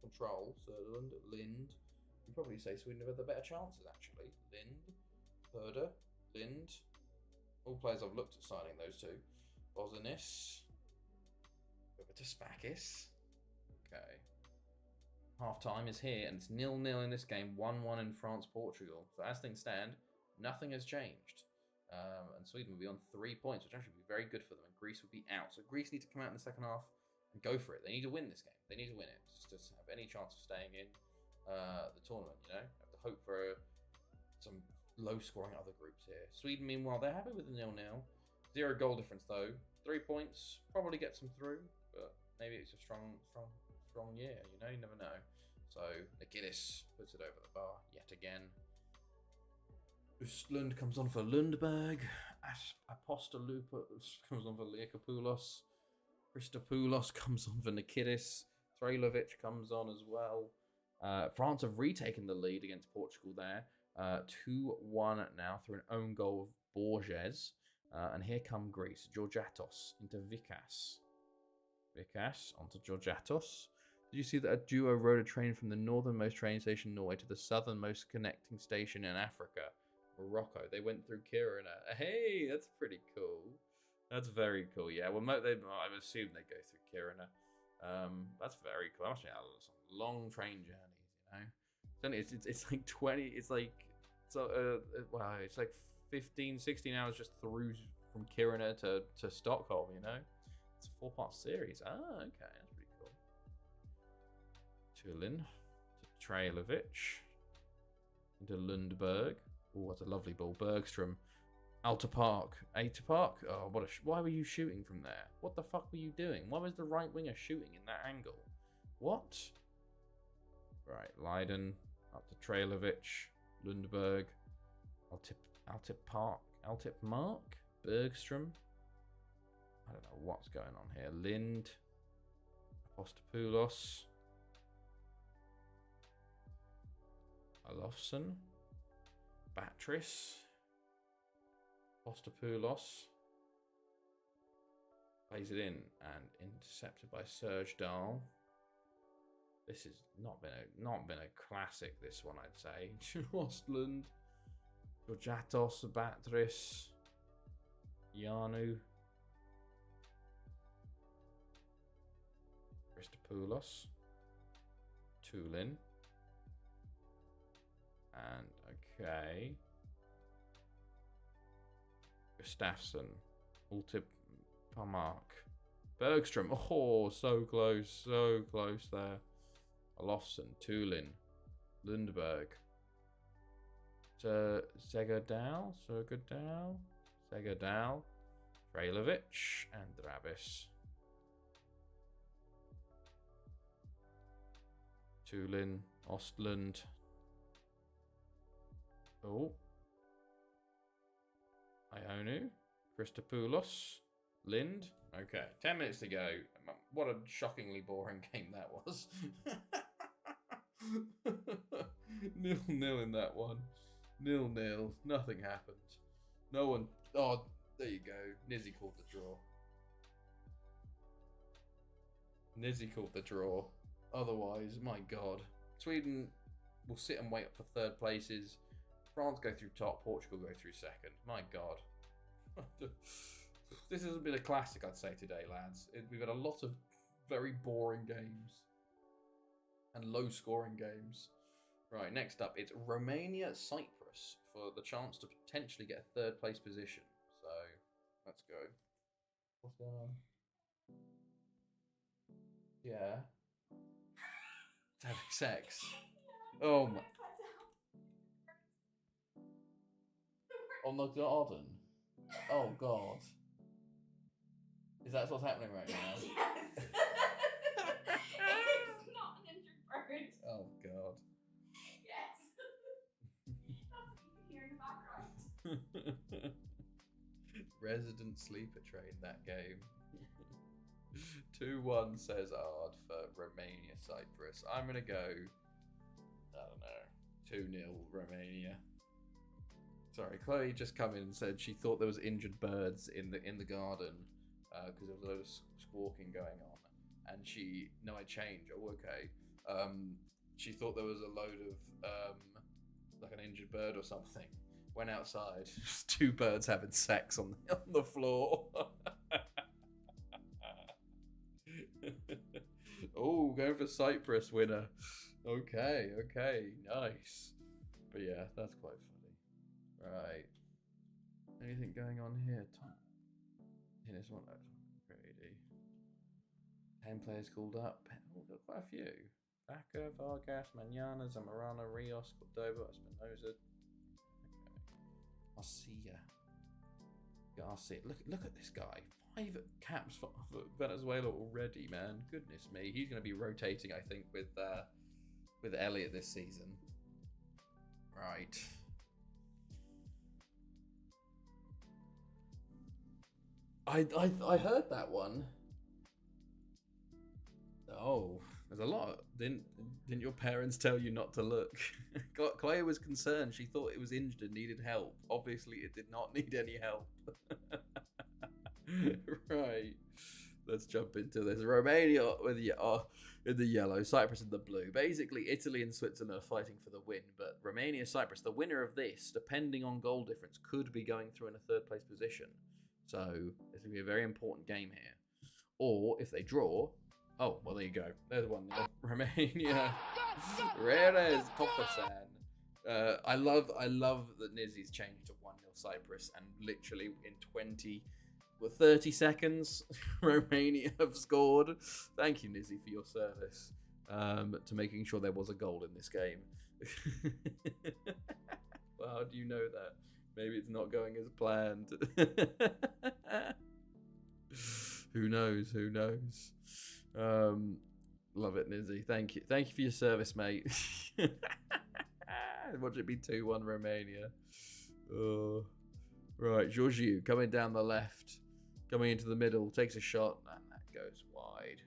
control. Söderlund, Lind. You'd probably say Sweden have had the better chances actually. Lind, Herder, Lind. All players I've looked at signing those two. Bozanis. Over to Spakis. Okay. Half time is here and it's 0-0 in this game. 1-1 in France-Portugal. So as things stand, nothing has changed. And Sweden will be on 3 points, which actually would be very good for them. And Greece will be out. So Greece need to come out in the second half and go for it. They need to win this game. They need to win it just to have any chance of staying in the tournament, you know? Have to hope for some low-scoring other groups here. Sweden, meanwhile, they're happy with the 0-0. 0 goal difference, though. 3 points. Probably gets them through, but maybe it's a strong year, you know? You never know. So Nikidis puts it over the bar yet again. Östlund comes on for Lundberg. Apostolopoulos comes on for Liakopoulos. Christopoulos comes on for Nikidis. Trailovic comes on as well. France have retaken the lead against Portugal there. 2-1 now through an own goal of Borges. And here come Greece. Georgiatos into Vikas. Vikas onto Georgiatos. Did you see that a duo rode a train from the northernmost train station in Norway to the southernmost connecting station in Africa? Morocco. They went through Kiruna. Hey, that's pretty cool. That's very cool. Yeah, well, I assume they go through Kiruna. That's very cool. That must be some long train journeys, you know. It's like 20. It's like wow. It's like 15, 16 hours just through from Kiruna to Stockholm. You know, it's a 4-part series. Ah, okay, that's pretty cool. Tulin to Trailovic into Lundberg. Oh, that's a lovely ball. Bergstrom. Alta Park. Oh, why were you shooting from there? What the fuck were you doing? Why was the right winger shooting in that angle? What? Right, Leiden. Up to Trailovic. Lundberg. Altip Mark. Bergstrom. I don't know what's going on here. Lind. Apostopoulos. Olofsson. Batris. Postopoulos plays it in and intercepted by Serge Dahl. This has not been a classic. This one, I'd say. Ostlund, Georgiatos, Batris, Yanu, Christopoulos, Tulin, and okay. Gustafsson, Altip Pamark, Bergstrom. Oh, so close there. Olofsson, Tulin, Lundberg, Segadal, Trailovic, and Drabis. Tulin, Ostlund. Oh. Ionu, Christopoulos, Lind. Okay, 10 minutes to go. What a shockingly boring game that was. 0-0 in that one. 0-0. Nothing happened. No one. Oh, there you go. Nizzy called the draw. Otherwise, my God. Sweden will sit and wait for third places. France go through top, Portugal go through second. My God. This hasn't been a classic, I'd say, today, lads. We've had a lot of Very boring games. And low-scoring games. Right, next up, it's Romania-Cyprus for the chance to potentially get a third-place position. So, let's go. What's going on? Yeah. Having sex. Oh my. On the garden. Oh God. Is that what's happening right now? Yes. It's not an injured bird. Oh God. Yes. That's what you can hear in the background. Resident sleeper train, that game. 2-1 says Ard for Romania Cyprus. I'm gonna go, I don't know, 2-0 Romania. Sorry, Chloe just come in and said she thought there was injured birds in the garden because there was a load of squawking going on, and I changed. Oh, okay. She thought there was a load of like an injured bird or something. Went outside, 2 birds having sex on the floor. Oh, going for Cyprus winner. Okay, nice. But yeah, that's quite funny. Right. Anything going on here, Tom? In this one, pretty. 10 players called up. Oh, got quite a few. Vaca, Vargas, Manana, Zamorano, Rios, Cordova, Espinosa. Okay. Garcia. Look at this guy. 5 caps for Venezuela already, man. Goodness me. He's going to be rotating, I think, with Elliot this season. Right. I heard that one. Oh, there's a lot. Didn't your parents tell you not to look? Chloe was concerned. She thought it was injured and needed help. Obviously, it did not need any help. Right. Let's jump into this. Romania in the yellow, Cyprus in the blue. Basically, Italy and Switzerland are fighting for the win, but Romania, Cyprus, the winner of this, depending on goal difference, could be going through in a third place position. So it's going to be a very important game here. Or if they draw, oh, well, there you go. There's 1-0. Romania. Reyes Tofasan. I love that Nizzy's changed to 1-0 Cyprus, and literally in 30 seconds, Romania have scored. Thank you, Nizzy, for your service to making sure there was a goal in this game. Well, how do you know that? Maybe it's not going as planned. Who knows? Love it, Nizzy. Thank you for your service, mate. Watch it be 2-1 Romania. Oh. Right, Georgiou coming down the left, coming into the middle, takes a shot, and that goes wide.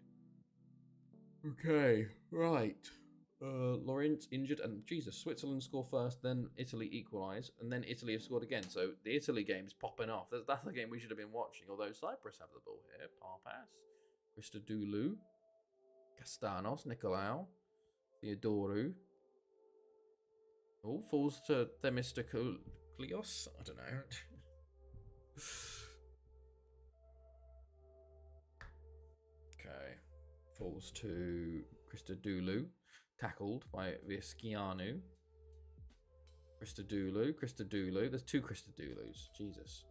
Okay, right. Lawrence injured, and Jesus, Switzerland score first, then Italy equalise, and then Italy have scored again. So the Italy game's popping off. That's the game we should have been watching, although Cyprus have the ball here. Parpas, Christodoulou, Castanos, Nicolau, Theodorou. Oh, falls to Themistocleos. I don't know. Okay. Falls to Christodoulou. Tackled by Viascianu. Christodoulou. There's 2 Christodoulous. Jesus.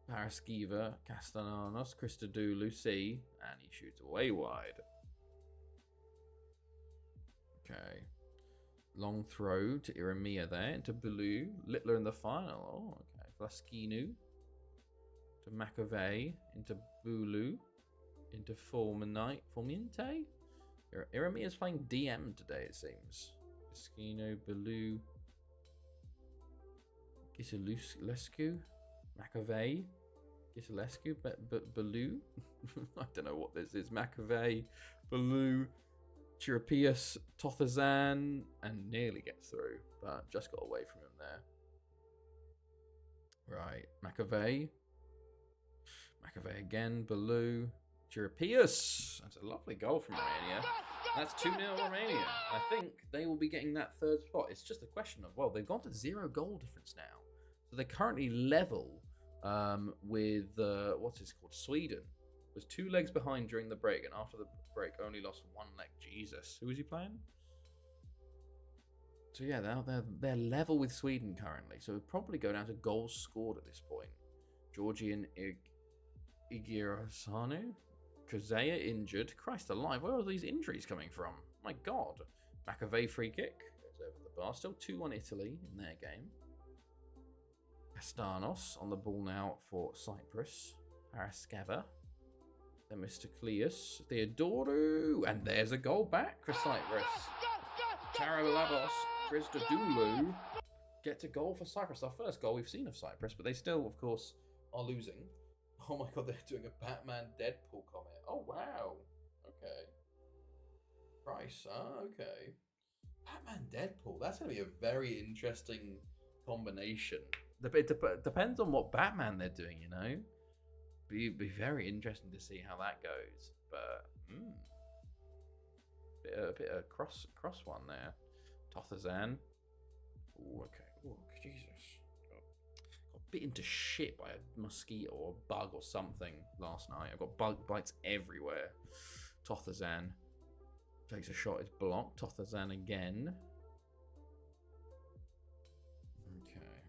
Paraskiva, Castellanos, Christodoulou, C. And he shoots way wide. Okay. Long throw to Iramia there. Into Bulu. Littler in the final. Oh, okay. Vlaskinu. To McAvey. Into Bulu. Into Formiente. Iramia's playing DM today, it seems. Iskino, Belu, Giselescu, McAvey, Giselescu, Belu. I don't know what this is. McAvey, Belu, Chirapius, Tothazan, and nearly gets through, but just got away from him there. Right, McAvey again, Belu. Chirapius. That's a lovely goal from Romania. That's 2-0 Romania. I think they will be getting that third spot. It's just a question of, well, they've gone to 0 goal difference now. So they're currently level with, what's it called, Sweden. Was 2 legs behind during the break, and after the break only lost 1 leg. Jesus. Who was he playing? So yeah, they're level with Sweden currently. So we'll probably go down to goals scored at this point. Georgian Igirasanu. Kazaya injured. Christ alive, where are these injuries coming from? My God. McAvey free kick. Goes over the bar. Still 2-1 Italy in their game. Castanos on the ball now for Cyprus. Paraskeva. Then Mr. Cleus. Theodorou. And there's a goal back for Cyprus. Charalabos. Christodoulou gets a goal for Cyprus. Our first goal we've seen of Cyprus, but they still, of course, are losing. Oh my God, they're doing a Batman Deadpool comic. Oh wow. Okay. Price. Okay. Batman Deadpool. That's going to be a very interesting combination. It depends on what Batman they're doing, you know. Be very interesting to see how that goes. But a bit of cross one there. Tothazan. Oh, okay. Oh, Jesus. Got bitten to shit by a mosquito or a bug or something last night. I've got bug bites everywhere. Tothazan takes a shot. It's blocked. Tothazan again. Okay.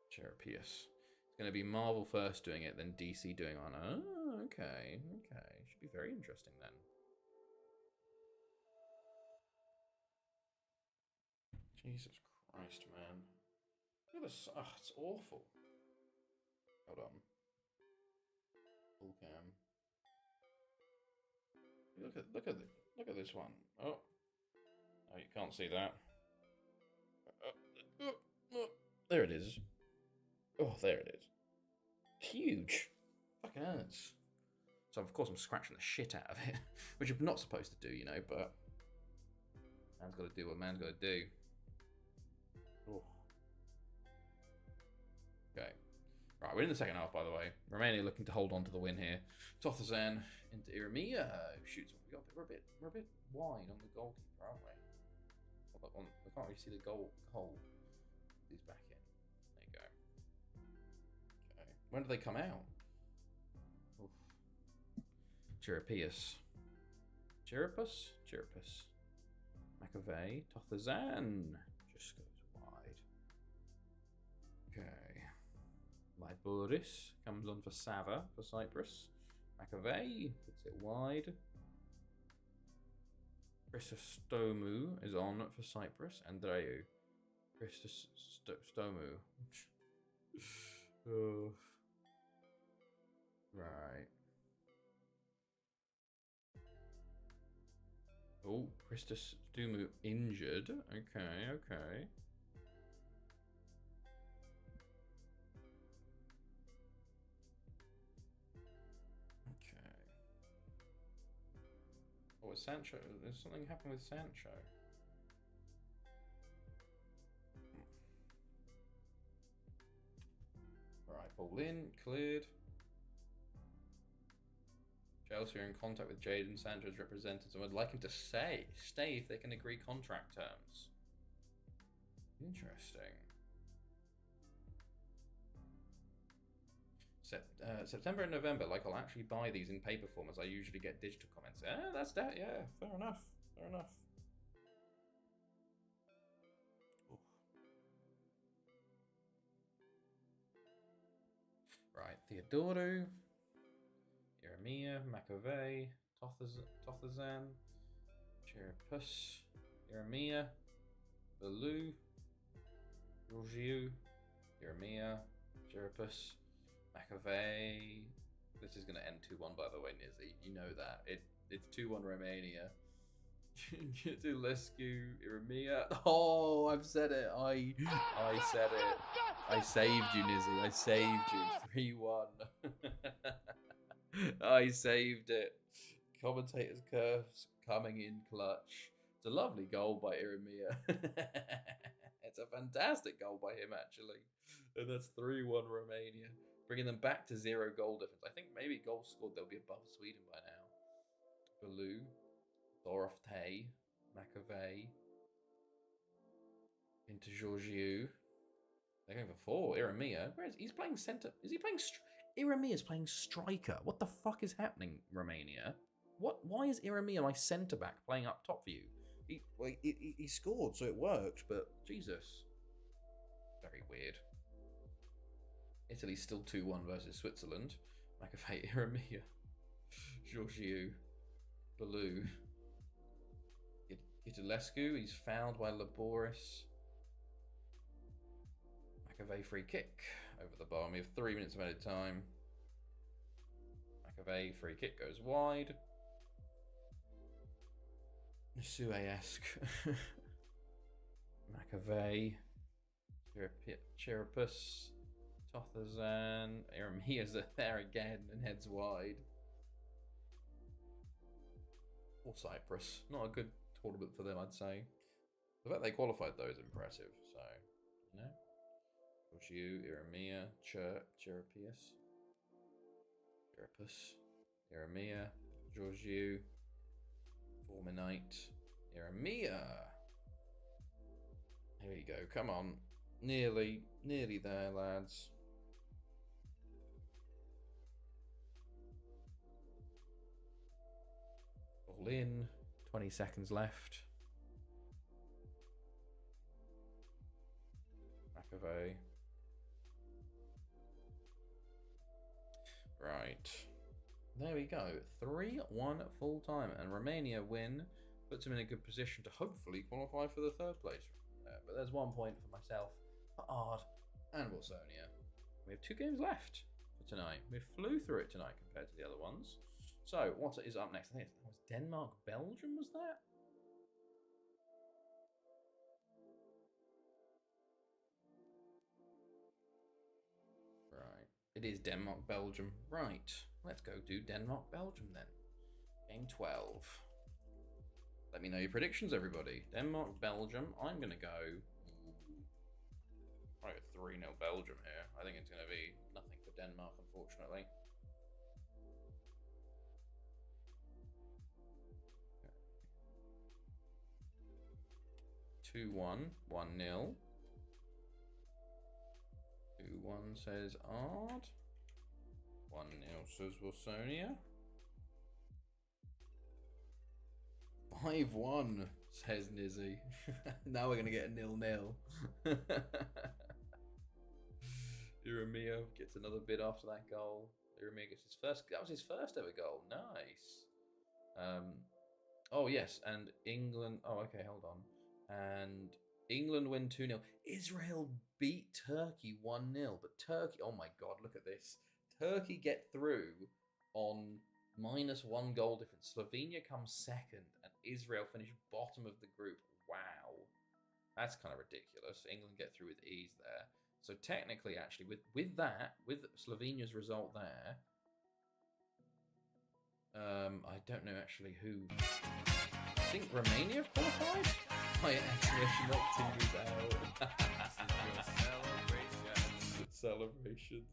Cherapeus. It's going to be Marvel first doing it, then DC doing on. Oh, okay. Should be very interesting then. Jesus Christ, man. Look at this. Oh, it's awful. Hold on. Full cam. Look at this one. Oh, you can't see that. There it is. Oh, there it is. Huge. Fucking hurts. So of course I'm scratching the shit out of it, which I'm not supposed to do, you know. But man's got to do what man's got to do. Oh. Okay. Right, we're in the second half, by the way. Romania looking to hold on to the win here. Tothazan into Iramia. Shoots. We're a bit wide on the goalkeeper, aren't we? Hold on. I can't really see the goal. He's back in. There you go. Okay. When do they come out? Oof. Cherapeus. McAvey. Tothazan. Just goes wide. Okay. Liboris comes on for Sava for Cyprus. McAvey puts it wide. Chrysostomu is on for Cyprus. Andreu. Chrysostomu. Oh. Right. Oh, Chrysostomu injured. Okay. Oh, with Sancho, there's something happening with Sancho. Alright, ball in, cleared. Chelsea are in contact with Jadon Sancho's representatives and would like him to stay if they can agree contract terms. Interesting. September and November, like I'll actually buy these in paper form as I usually get digital comments. That's that. Yeah, fair enough. Oof. Right, Theodorou, Iramia, McAvey, Tothazan, Cherepus, Iramia, Belou, Rogiu, Iramia, Cherepus, McAvey. This is going to end 2-1, by the way, Nizzy. You know that. It's 2-1 Romania. Tulescu, Iramia. Oh, I've said it. I said it. I saved you, Nizzy. I saved you. 3-1. I saved it. Commentator's curves coming in clutch. It's a lovely goal by Iramia. It's a fantastic goal by him, actually. And that's 3-1 Romania. Bringing them back to 0 goal difference. I think maybe goals scored, they'll be above Sweden by now. Belou, Dorofte, McAvey, into Georgiou. They're going for 4. Iramia. He's playing centre? Is he playing? Iramia's playing striker. What the fuck is happening, Romania? Why is Iramia my centre back playing up top for you? He scored, so it worked. But Jesus, very weird. Italy's still 2-1 versus Switzerland. McAfee, Iramia, Georgiou, Baloo, Gitulescu. He's fouled by Laboris. McAvey free kick over the bar. We have 3 minutes of added time. McAvey free kick goes wide. Sue-esque. McAvey. Chirapus. Tothazan. Iramia's there again and heads wide. Or Cyprus. Not a good tournament for them, I'd say. The fact they qualified, though, is impressive. So, you know. Georgiou, Iramia, Chirapus, Iramia, Georgiou, Forminite, Iramia. Here we go. Come on. Nearly there, lads. All in. 20 seconds left. McAvey. Right. There we go. 3-1 full time. And Romania win. Puts them in a good position to hopefully qualify for the 3rd place. But there's 1 point for myself, for Ard, and Wilsonia. We have 2 games left for tonight. We flew through it tonight compared to the other ones. So, what is up next? I think it was Denmark, Belgium, was that? Right. It is Denmark, Belgium. Right. Let's go do Denmark, Belgium then. Game 12. Let me know your predictions, everybody. Denmark, Belgium. I'm going to go... I got 3-0 Belgium here. I think it's going to be nothing for Denmark, unfortunately. Okay. 2-1. 1-0. 2-1 says Ard. 1-0 says Wilsonia. 5-1 says Nizzy. Now we're going to get a 0-0. Iramia gets another bid after that goal. Iramia gets his first. That was his first ever goal. Nice. Oh, yes. And England. Oh, okay. Hold on. And England win 2-0. Israel beat Turkey 1-0. But Turkey. Oh, my God. Look at this. Turkey get through on -1 goal difference. Slovenia comes second. And Israel finish bottom of the group. Wow. That's kind of ridiculous. England get through with ease there. So technically, actually, with Slovenia's result there, I don't know actually who. I think Romania have qualified? My exclamation mark tingles out. This is your celebration. Celebrations.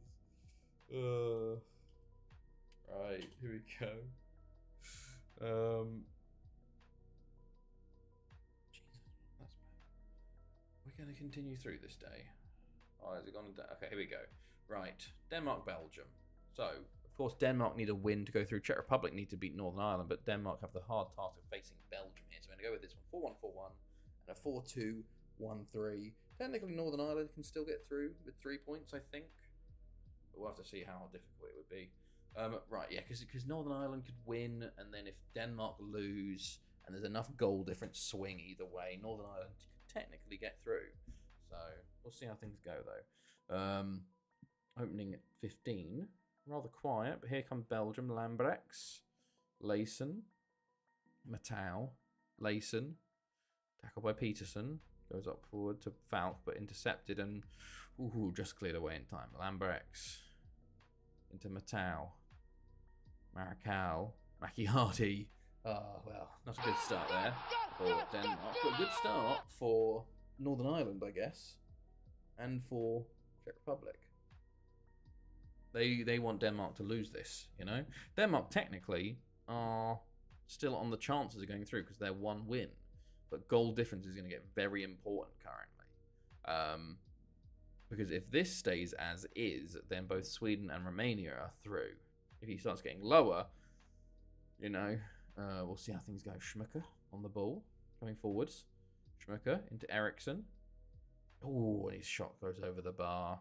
Right, here we go. Jesus, that's bad. We're going to continue through this day. Oh, has it gone? Okay, here we go. Right, Denmark, Belgium. So, of course, Denmark need a win to go through. Czech Republic need to beat Northern Ireland, but Denmark have the hard task of facing Belgium here. So I'm going to go with this one: 4-1, 4-1, and a 4-2, 1-3. Technically, Northern Ireland can still get through with 3 points, I think. But we'll have to see how difficult it would be. Right, yeah, because Northern Ireland could win, and then if Denmark lose, and there's enough goal difference swing either way, Northern Ireland could technically get through. So we'll see how things go, though. Opening at 15. Rather quiet, but here come Belgium. Lambrechts, Layson, Matau, Layson. Tackled by Peterson. Goes up forward to Falk, but intercepted and just cleared away in time. Lambrechts into Matau. Maracau. Macchiati. Oh, well, not a good start there for Denmark, but a good start for Northern Ireland, I guess, and for Czech Republic. They want Denmark to lose this, you know? Denmark technically are still on the chances of going through because they're 1 win, but goal difference is going to get very important currently. Because if this stays as is, then both Sweden and Romania are through. If he starts getting lower, you know, we'll see how things go. Schmucker on the ball, coming forwards. Schmucker into Eriksson. Oh, and his shot goes over the bar.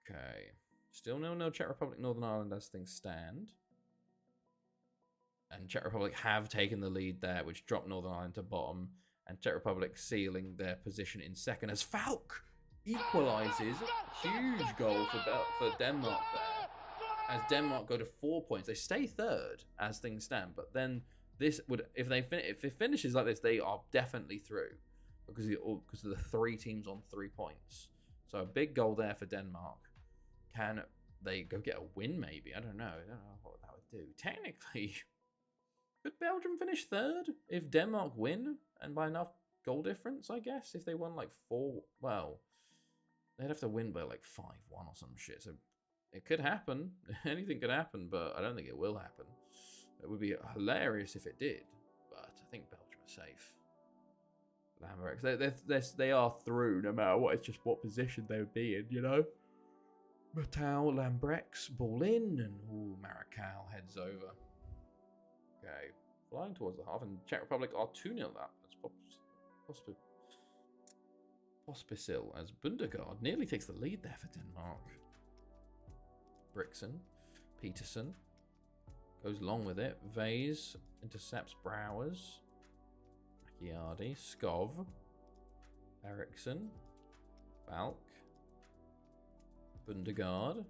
Okay. Still 0-0 Czech Republic, Northern Ireland as things stand. And Czech Republic have taken the lead there, which dropped Northern Ireland to bottom. And Czech Republic sealing their position in second as Falk equalises. Huge goal for Denmark there. As Denmark go to 4 points. They stay third as things stand. But then this would, if it finishes like this, they are definitely through. Because of the 3 teams on 3 points. So a big goal there for Denmark. Can they go get a win maybe? I don't know. I don't know what that would do. Technically, could Belgium finish third if Denmark win? And by enough goal difference, I guess. If they won like 4, well, they'd have to win by like 5-1 or some shit. So it could happen. Anything could happen, but I don't think it will happen. It would be hilarious if it did. But I think Belgium are safe. Lamberts, they are through no matter what. It's just what position they would be in, you know? Matau, Lambrex, ball in, and Maracau heads over. Okay, flying towards the half, and Czech Republic are 2-0 up. That's Pospisil as Bundegaard nearly takes the lead there for Denmark. Brixen, Peterson goes long with it. Vase intercepts Browers. Macchiardi, Skov, Eriksson, Falk, Bundegaard,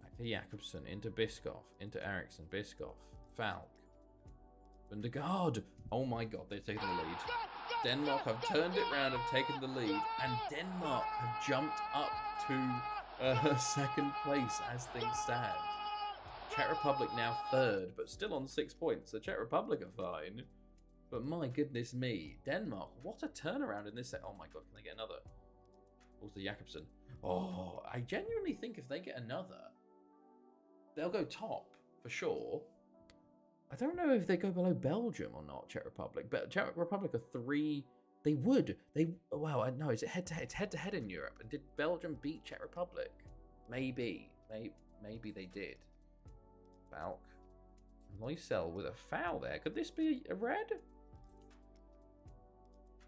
back to Jakobsen, into Biskov, into Eriksson, Biskov, Falk, Bundegaard. Oh my god, they've taken the lead. Denmark have turned it round, have taken the lead, and Denmark have jumped up to second place as things stand. Czech Republic now third, but still on 6 points. The Czech Republic are fine. But my goodness me, Denmark, what a turnaround in this set. Oh my god, can they get another? Also Jakobsen. Oh, I genuinely think if they get another, they'll go top for sure. I don't know if they go below Belgium or not, Czech Republic. But Czech Republic are 3. They would. Wow, I know. Is it head-to-head? It's head-to-head in Europe. And did Belgium beat Czech Republic? Maybe. Maybe they did. Falk. Loisel with a foul there. Could this be a red?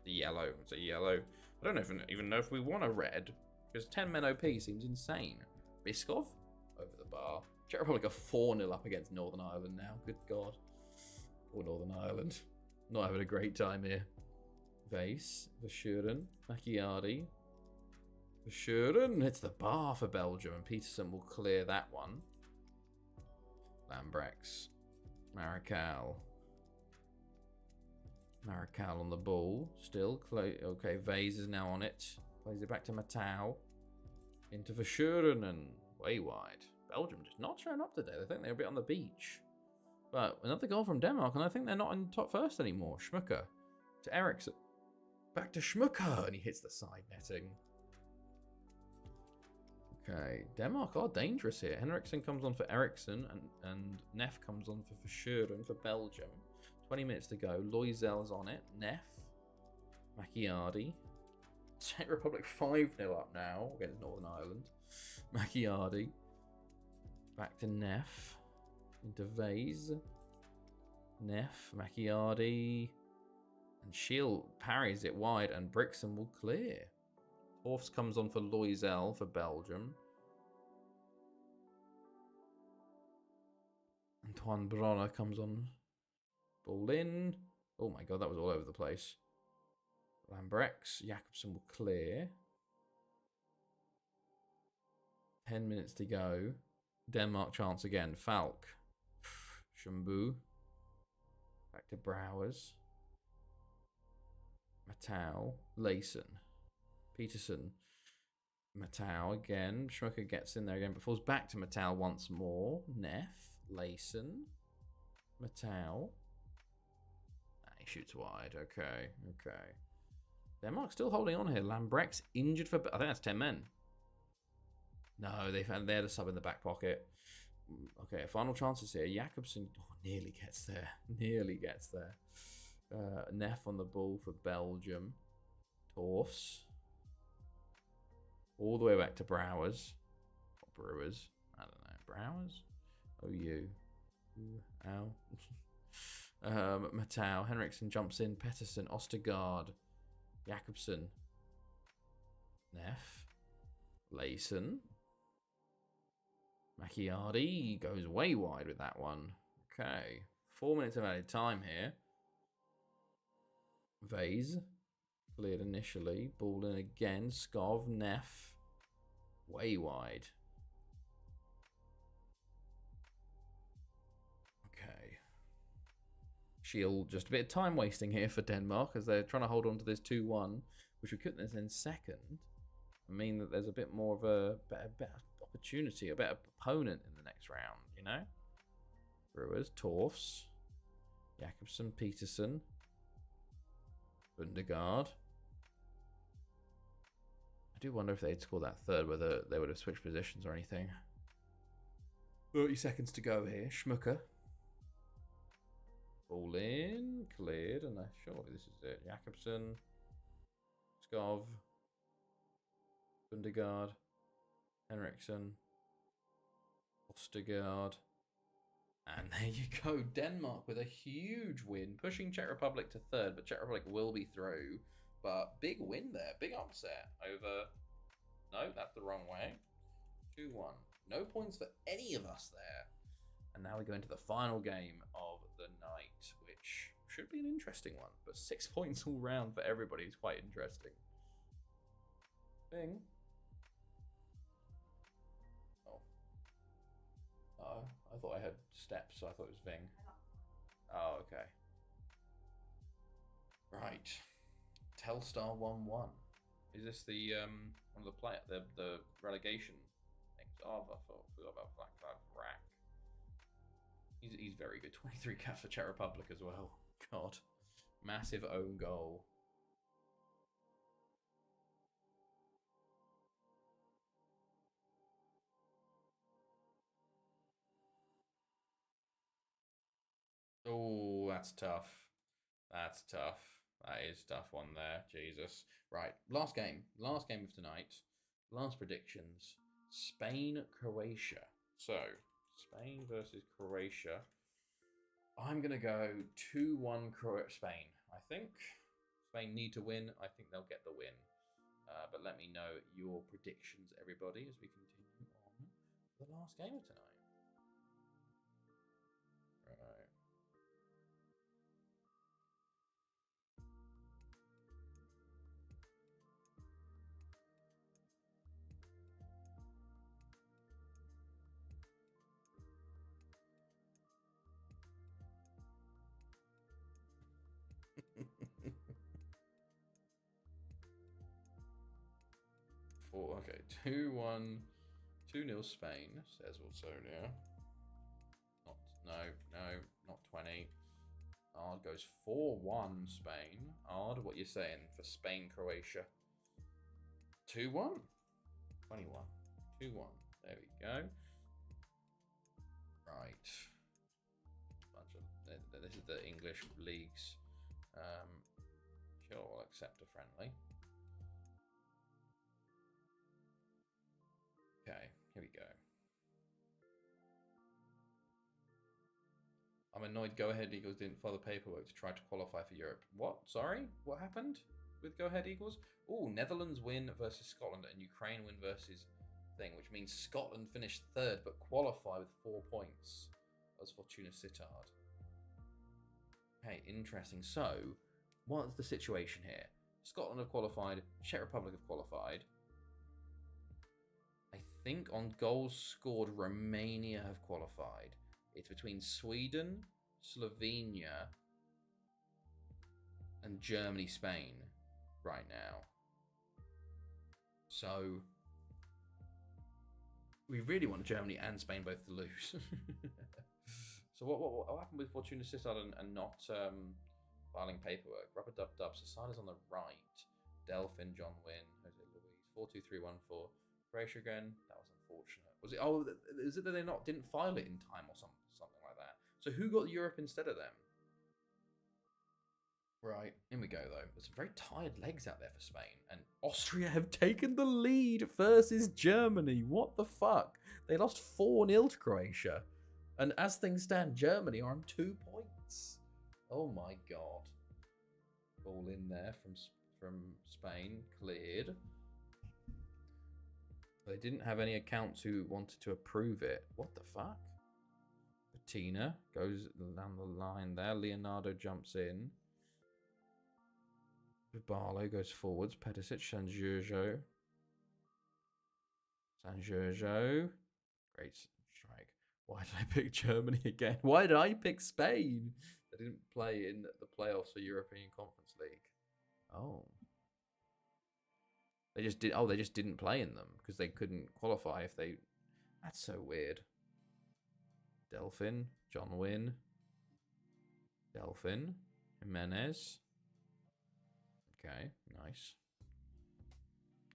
The yellow. It's a yellow. I don't even know if we want a red. Because 10 men OP seems insane. Biskov over the bar. Czech Republic are 4-0 up against Northern Ireland now. Good God. Or Northern Ireland. Not having a great time here. Vase. Verschuren. Macchiardi. Verschuren. It's the bar for Belgium. And Peterson will clear that one. Lambrex. Maracau. Maracau on the ball. Still. Okay, Vase is now on it. Plays it back to Matau. Into Verschuren and way wide. Belgium just not showing up today. They think they're a bit on the beach. But another goal from Denmark, and I think they're not in top first anymore. Schmucker to Eriksson. Back to Schmucker, and he hits the side netting. Okay, Denmark are dangerous here. Henriksen comes on for Eriksson, and Neff comes on for Verschuren for Belgium. 20 minutes to go. Loisel's on it. Neff. Macchiardi. Czech Republic 5-0 up now against Northern Ireland. Macchiardi. Back to Neff. Into Vase. Neff. Macchiardi. And Shield parries it wide, and Brixen will clear. Horfs comes on for Loisel for Belgium. Antoine Bronner comes on. Ball in. Oh my god, that was all over the place. Lambrex. Jakobsen will clear. 10 minutes to go. Denmark chance again. Falk. Shumbu. Back to Browers. Matau. Layson. Peterson. Matau again. Schmucker gets in there again, but falls back to Matau once more. Neff. Layson. Matau. He shoots wide. Okay. Denmark still holding on here. Lambrex injured for... I think that's 10 men. No, they had a sub in the back pocket. Okay, final chances here. Jakobsen nearly gets there. Neff on the ball for Belgium. Torfs. all the way back to Brewers. Or Brewers. I don't know. Brewers? OU. Ow. Matau. Henriksen jumps in. Pettersson. Ostergaard. Jakobsen. Neff. Layson. Macchiardi goes way wide with that one. Okay. 4 minutes of added time here. Vase. Cleared initially. Ball in again. Skov. Neff. Way wide. Okay. Shield, just a bit of time wasting here for Denmark as they're trying to hold on to this 2-1, which we couldn't then second. I mean that there's a bit more of a better opportunity, a better opponent in the next round, you know? Brewers, Torfs, Jakobsen, Peterson, Bundegaard. I do wonder if they'd scored that third, whether they would have switched positions or anything. 30 seconds to go here. Schmucker. Ball in, cleared, and surely this is it. Jakobsen, Skov, Bundegaard, Henriksen, Ostergaard. And there you go. Denmark with a huge win, pushing Czech Republic to third, but Czech Republic will be through. But big win there, big upset over... No, that's the wrong way. 2-1. No points for any of us there. And now we go into the final game of the night, which should be an interesting one. But 6 points all round for everybody is quite interesting. Thing. Oh, I thought I had steps, so I thought it was Ving. Oh, okay. Right. Telstar 1-1. Is this the one of the relegation things? Oh, I forgot about Black Cloud Rack. He's very good. 23 caps for Czech Republic as well. God. Massive own goal. Oh, that's tough. That's tough. That is tough one there. Jesus. Right. Last game. Last game of tonight. Last predictions. Spain, Croatia. So, Spain versus Croatia. I'm going to go 2-1 Spain, I think. Spain need to win. I think they'll get the win. But let me know your predictions, everybody, as we continue on the last game of tonight. Right. Okay, 2-1, 2-0 Spain, says Wilsonia. Not 20. Ard goes 4-1 Spain. Ard, what you saying for Spain, Croatia? 2-1. 21. 2-1. There we go. Right. This is the English leagues. Sure, we'll accept a friendly. Okay, here we go. I'm annoyed Go Ahead Eagles didn't file the paperwork to try to qualify for Europe. What? Sorry? What happened with Go Ahead Eagles? Oh, Netherlands win versus Scotland and Ukraine win versus thing, which means Scotland finished third but qualify with 4 points. That was Fortuna Sittard. Okay, interesting. So, what's the situation here? Scotland have qualified, Czech Republic have qualified. I think on goals scored, Romania have qualified. It's between Sweden, Slovenia, and Germany, Spain right now. So we really want Germany and Spain both to lose. So what happened with Fortuna Sittard and not filing paperwork? Rubber Dub Dub. Sasada's on the right. Delphin, John Wynn, Jose Luis. 4-2-3-1-4. Croatia again. That was unfortunate. Was it? Oh, is it that they didn't file it in time or something like that? So who got Europe instead of them? Right, in we go though. There's some very tired legs out there for Spain. And Austria have taken the lead versus Germany. What the fuck? They lost 4-0 to Croatia. And as things stand, Germany are on 2 points. Oh my god. Ball in there from Spain. Cleared. They didn't have any accounts who wanted to approve it. What the fuck? Bettina goes down the line there. Leonardo jumps in. Barlow goes forwards. Pedicic, San Giorgio. Great strike. Why did I pick Germany again? Why did I pick Spain? They didn't play in the playoffs for European Conference League. Oh. They just did. Oh, they just didn't play in them because they couldn't qualify if they. That's so weird. Delphin, John Wynn. Delphin, Jimenez. Okay, nice.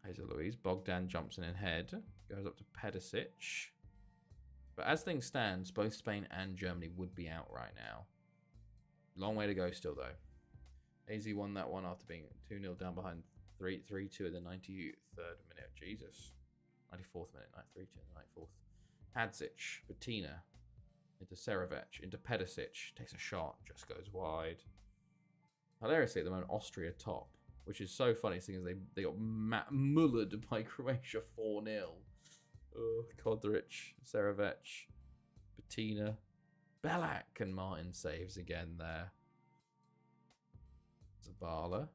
Hazel Louise. Bogdan jumps in ahead. Goes up to Pedicic. But as things stand, both Spain and Germany would be out right now. Long way to go still, though. AZ won that one after being 2-0 down behind 3-2 at the 93rd minute. Jesus. 94th minute. 3-2 in the 94th. Hadzic. Bettina. Into Serovic. Into Pedicic. Takes a shot. Just goes wide. Hilariously, at the moment, Austria top. Which is so funny, seeing as they got mullered by Croatia 4-0. Kodric, Serovic, Bettina, Belak, and Martin saves again there. Zabala.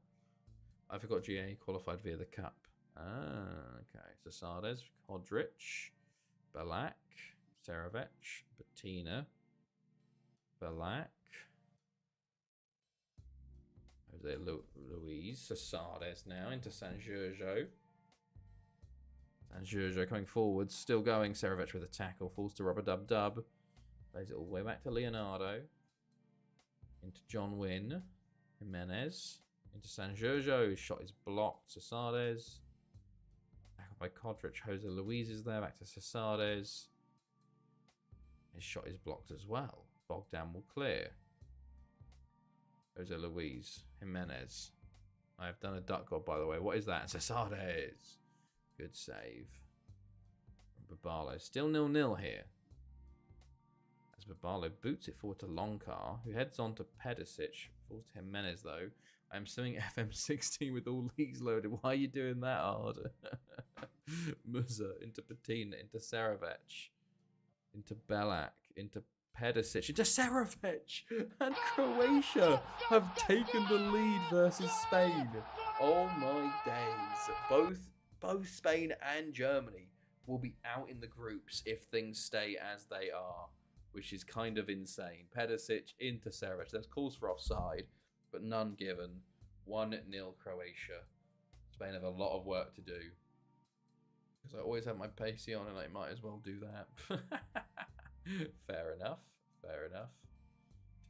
I forgot GA qualified via the cup. Okay. Zasades, Kodric, Belak, Serovic, Bettina, Belak. Jose Luis, Zasades now into San Giorgio. San Giorgio coming forward, still going. Serovic with a tackle, falls to Rubber Dub Dub. Plays it all the way back to Leonardo. Into John Wynn. Jimenez. Into San Giorgio. His shot is blocked. Zasades. Tackled by Kodric. Jose Luis is there. Back to Zasades. His shot is blocked as well. Bogdan will clear. Jose Luis. Jimenez. I have done a duck god, by the way. What is that? Zasades. Good save. Babalo. Still 0-0 here. As Babalo boots it forward to Longcar, who heads on to Pedicic. Falls to Jimenez, though. I'm suing FM15 with all leagues loaded. Why are you doing that hard? Musa into Patina, into Serovic, into Belak, into Pedicic, into Serovic, and Croatia have taken the lead versus Spain. Oh my days! Both Spain and Germany will be out in the groups if things stay as they are, which is kind of insane. Pedicic into Serovic. There's calls for offside, but none given. 1-0 Croatia. Spain have a lot of work to do. Because I always have my pacey on and I might as well do that. Fair enough.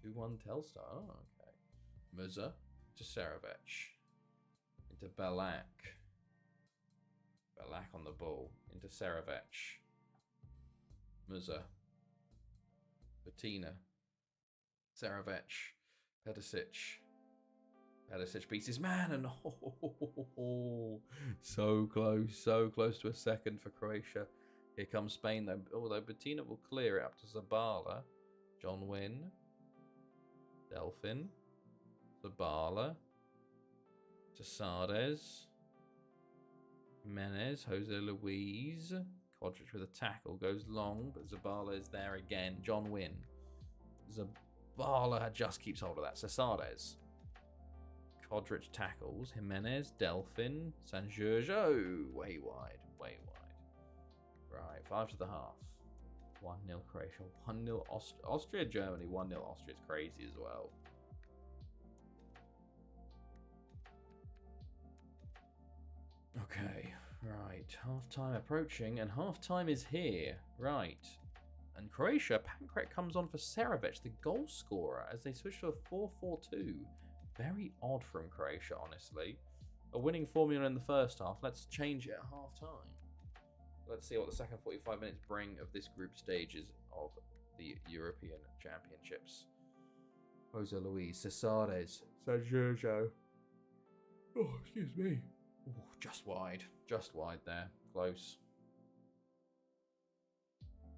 2-1 Telstar. Oh, okay. Musa to Serovic. Into Belak. Belak on the ball. Into Serovic. Musa. Bettina. Serovic. Pedicic. Pedicic beats his man and so close to a second for Croatia. Here comes Spain though, although Bettina will clear it up to Zabala. John Wynn. Delphin. Zabala. Zasades. Jimenez. Jose Luis. Kodric with a tackle. Goes long, but Zabala is there again. John Wynn. Zabala just keeps hold of that. Zasades. Kodric tackles. Jimenez. Delphin. San Giorgio. Way wide. Right, 5 to the half. 1-0 Croatia. 1-0 Austria. Germany. 1-0 Austria is crazy as well. Okay, right. Half-time approaching, and half-time is here. Right. And Croatia, Pankrat comes on for Serovic, the goal scorer, as they switch to a 4-4-2. Very odd from Croatia, honestly. A winning formula in the first half. Let's change it at half-time. Let's see what the second 45 minutes bring of this group stages of the European Championships. Jose Luis, Cesares, San Giorgio. Oh, excuse me. Ooh, just wide there, close.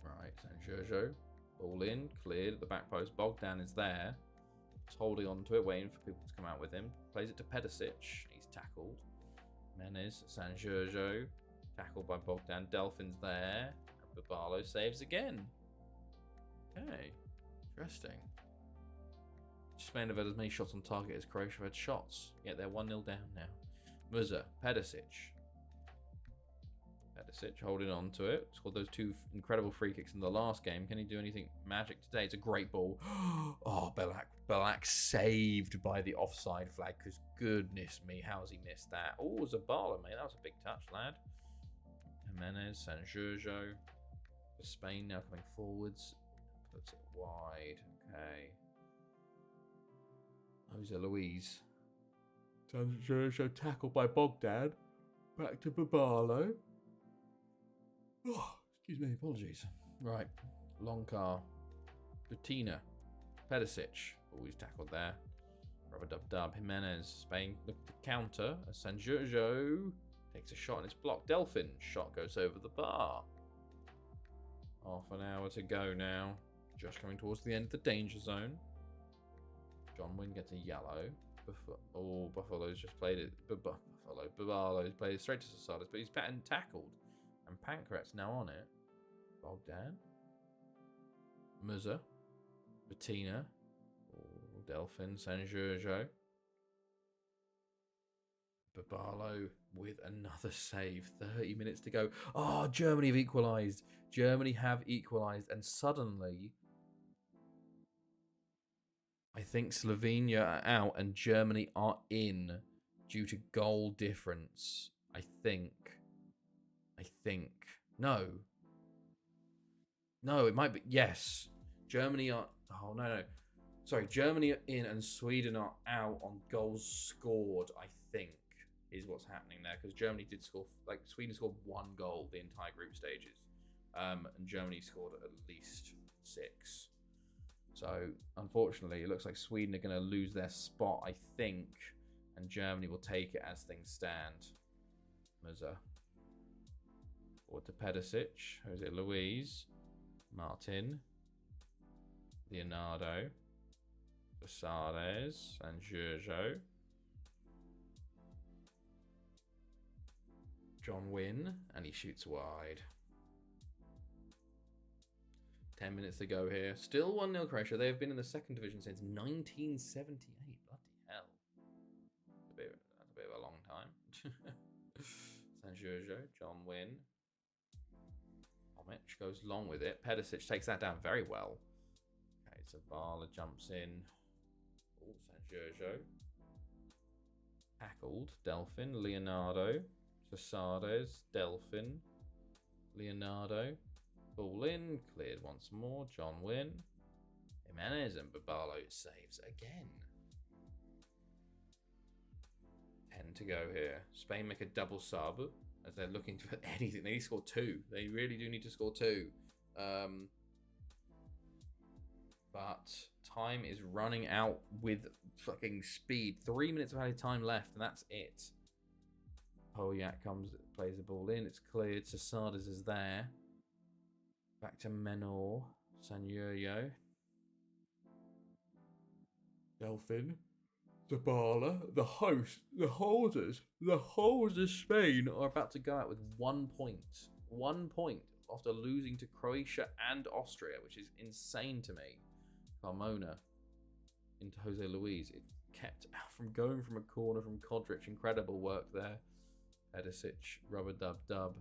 Right, San Giorgio, ball in, cleared at the back post. Bogdan is there, just holding on to it, waiting for people to come out with him. Plays it to Pedicic, he's tackled. Menes, San Giorgio, tackled by Bogdan. Delphin's there, and Babalo saves again. Okay, interesting. Spain have had as many shots on target as Croatia have had shots. Yet they're 1-0 down now. Musa, Pedicic. Pedicic holding on to it. Scored those two incredible free kicks in the last game. Can he do anything magic today? It's a great ball. Oh, Belak saved by the offside flag. Because goodness me, how has he missed that? Oh, Zabala, mate. That was a big touch, lad. Jimenez, San Giorgio. For Spain now coming forwards. Puts it wide. Okay. Jose Luis. San Giorgio tackled by Bogdan. Back to Babalo. Oh, excuse me, apologies. Right. Long car. Bettina. Pedicic. Always tackled there. Rubber dub. Jimenez. Spain look to counter. As San Giorgio takes a shot and it's blocked. Delphin. Shot goes over the bar. Half an hour to go now. Just coming towards the end of the danger zone. John Wynn gets a yellow. Buffalo's just played it. Babalo's played it straight to Cesares, but he's tackled. And Pankrat's now on it. Bogdan. Musa. Bettina. Delphin. San Giorgio. Babalo with another save. 30 minutes to go. Oh, Germany have equalised. Germany have equalised. And suddenly, I think Slovenia are out and Germany are in due to goal difference. I think. No, it might be. Yes. Germany are. Oh, no. Sorry. Germany are in and Sweden are out on goals scored, I think, is what's happening there. Because Germany did score. Sweden scored 1 goal the entire group stages. And Germany scored at least 6. So, unfortunately, it looks like Sweden are going to lose their spot, I think, and Germany will take it as things stand. Musa. Or to Pedicic. Jose Luis. Martin. Leonardo. Cesares. San Giorgio. John Wynn. And he shoots wide. 10 minutes to go here. Still 1-0 Croatia. They have been in the second division since 1978. Bloody hell. That's a bit of a long time. San Giorgio, John Wynn. Tomic goes long with it. Pedicic takes that down very well. Okay, Zabala jumps in. Oh, San Giorgio. Tackled. Delphin, Leonardo. Cesares, Delphin. Leonardo. Ball in, cleared once more. John Wynn. Jimenez and Babalo saves again. 10 to go here. Spain make a double sub as they're looking for anything. They need to score 2. They really do need to score 2. But time is running out with fucking speed. 3 minutes of added time left, and that's it. Polyak plays the ball in. It's cleared. Cesares is there. Back to Menor. San Giorgio. Delphin. Zabala. The holders Spain are about to go out with 1 point. 1 point after losing to Croatia and Austria, which is insane to me. Carmona into Jose Luis. It kept out from going from a corner from Kodric. Incredible work there. Pedicic. Rubber dub.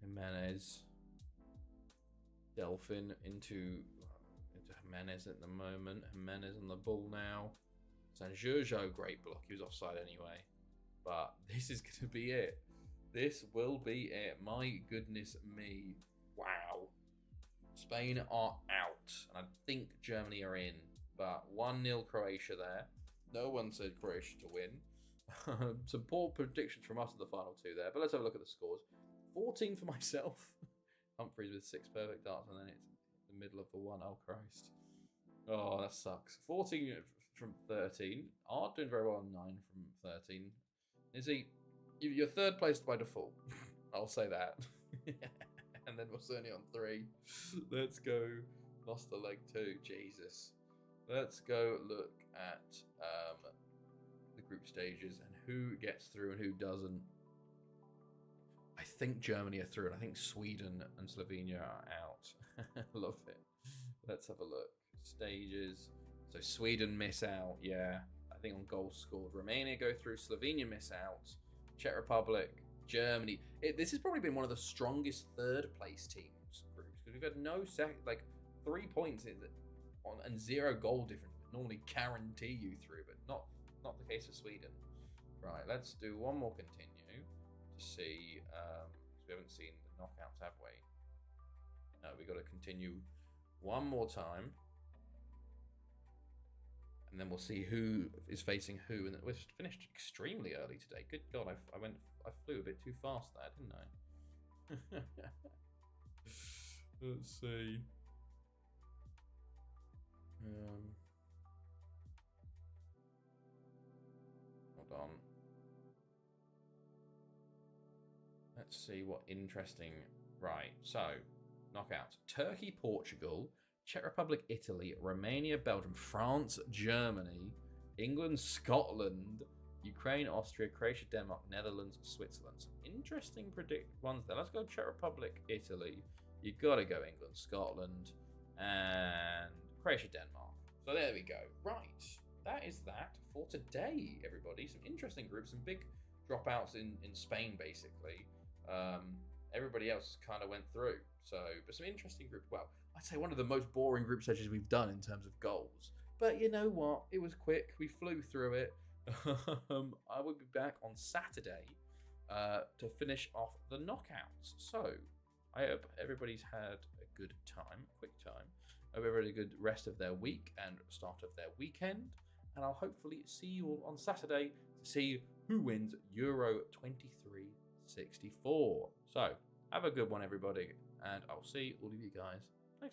Jimenez. Delphin into Jimenez at the moment. Jimenez on the ball now. San Giorgio, great block. He was offside anyway. But this is going to be it. This will be it. My goodness me. Wow. Spain are out. And I think Germany are in. But 1-0 Croatia there. No one said Croatia to win. Some poor predictions from us in the final 2 there. But let's have a look at the scores. 14 for myself. Humphreys with 6 perfect darts, and then it's the middle of the 1. Oh, Christ. Oh, that sucks. 14 from 13. Art doing very well on 9 from 13. Izzy, you're third place by default. I'll say that. And then we're certainly on 3. Let's go. Lost the leg too. Jesus. Let's go look at the group stages and who gets through and who doesn't. I think Germany are through, and I think Sweden and Slovenia are out. Love it. Let's have a look. Stages. So Sweden miss out, yeah. I think on goals scored. Romania go through. Slovenia miss out. Czech Republic, Germany. This has probably been one of the strongest third place teams groups because we've had no 3 points and 0 goal difference that normally guarantee you through, but not the case of Sweden. Right, let's do one more continue to see. We haven't seen the knockouts, have we? No, we got to continue one more time. And then we'll see who is facing who. And we've finished extremely early today. Good God, I flew a bit too fast there, didn't I? Let's see. Hold on. Let's see what interesting. Right, so knockouts: Turkey, Portugal, Czech Republic, Italy, Romania, Belgium, France, Germany, England, Scotland, Ukraine, Austria, Croatia, Denmark, Netherlands, Switzerland. Some interesting ones there. Let's go Czech Republic, Italy. You gotta go England, Scotland, and Croatia, Denmark. So there we go. Right, that is that for today, everybody. Some interesting groups, some big dropouts in Spain, basically. Everybody else kind of went through. So, but some interesting groups. Well, I'd say one of the most boring group stages we've done in terms of goals. But you know what? It was quick. We flew through it. I will be back on Saturday to finish off the knockouts. So, I hope everybody's had a good time, quick time. I hope everybody had a good rest of their week and start of their weekend. And I'll hopefully see you all on Saturday to see who wins Euro 2364. So, have a good one, everybody. And I'll see all of you guys next time.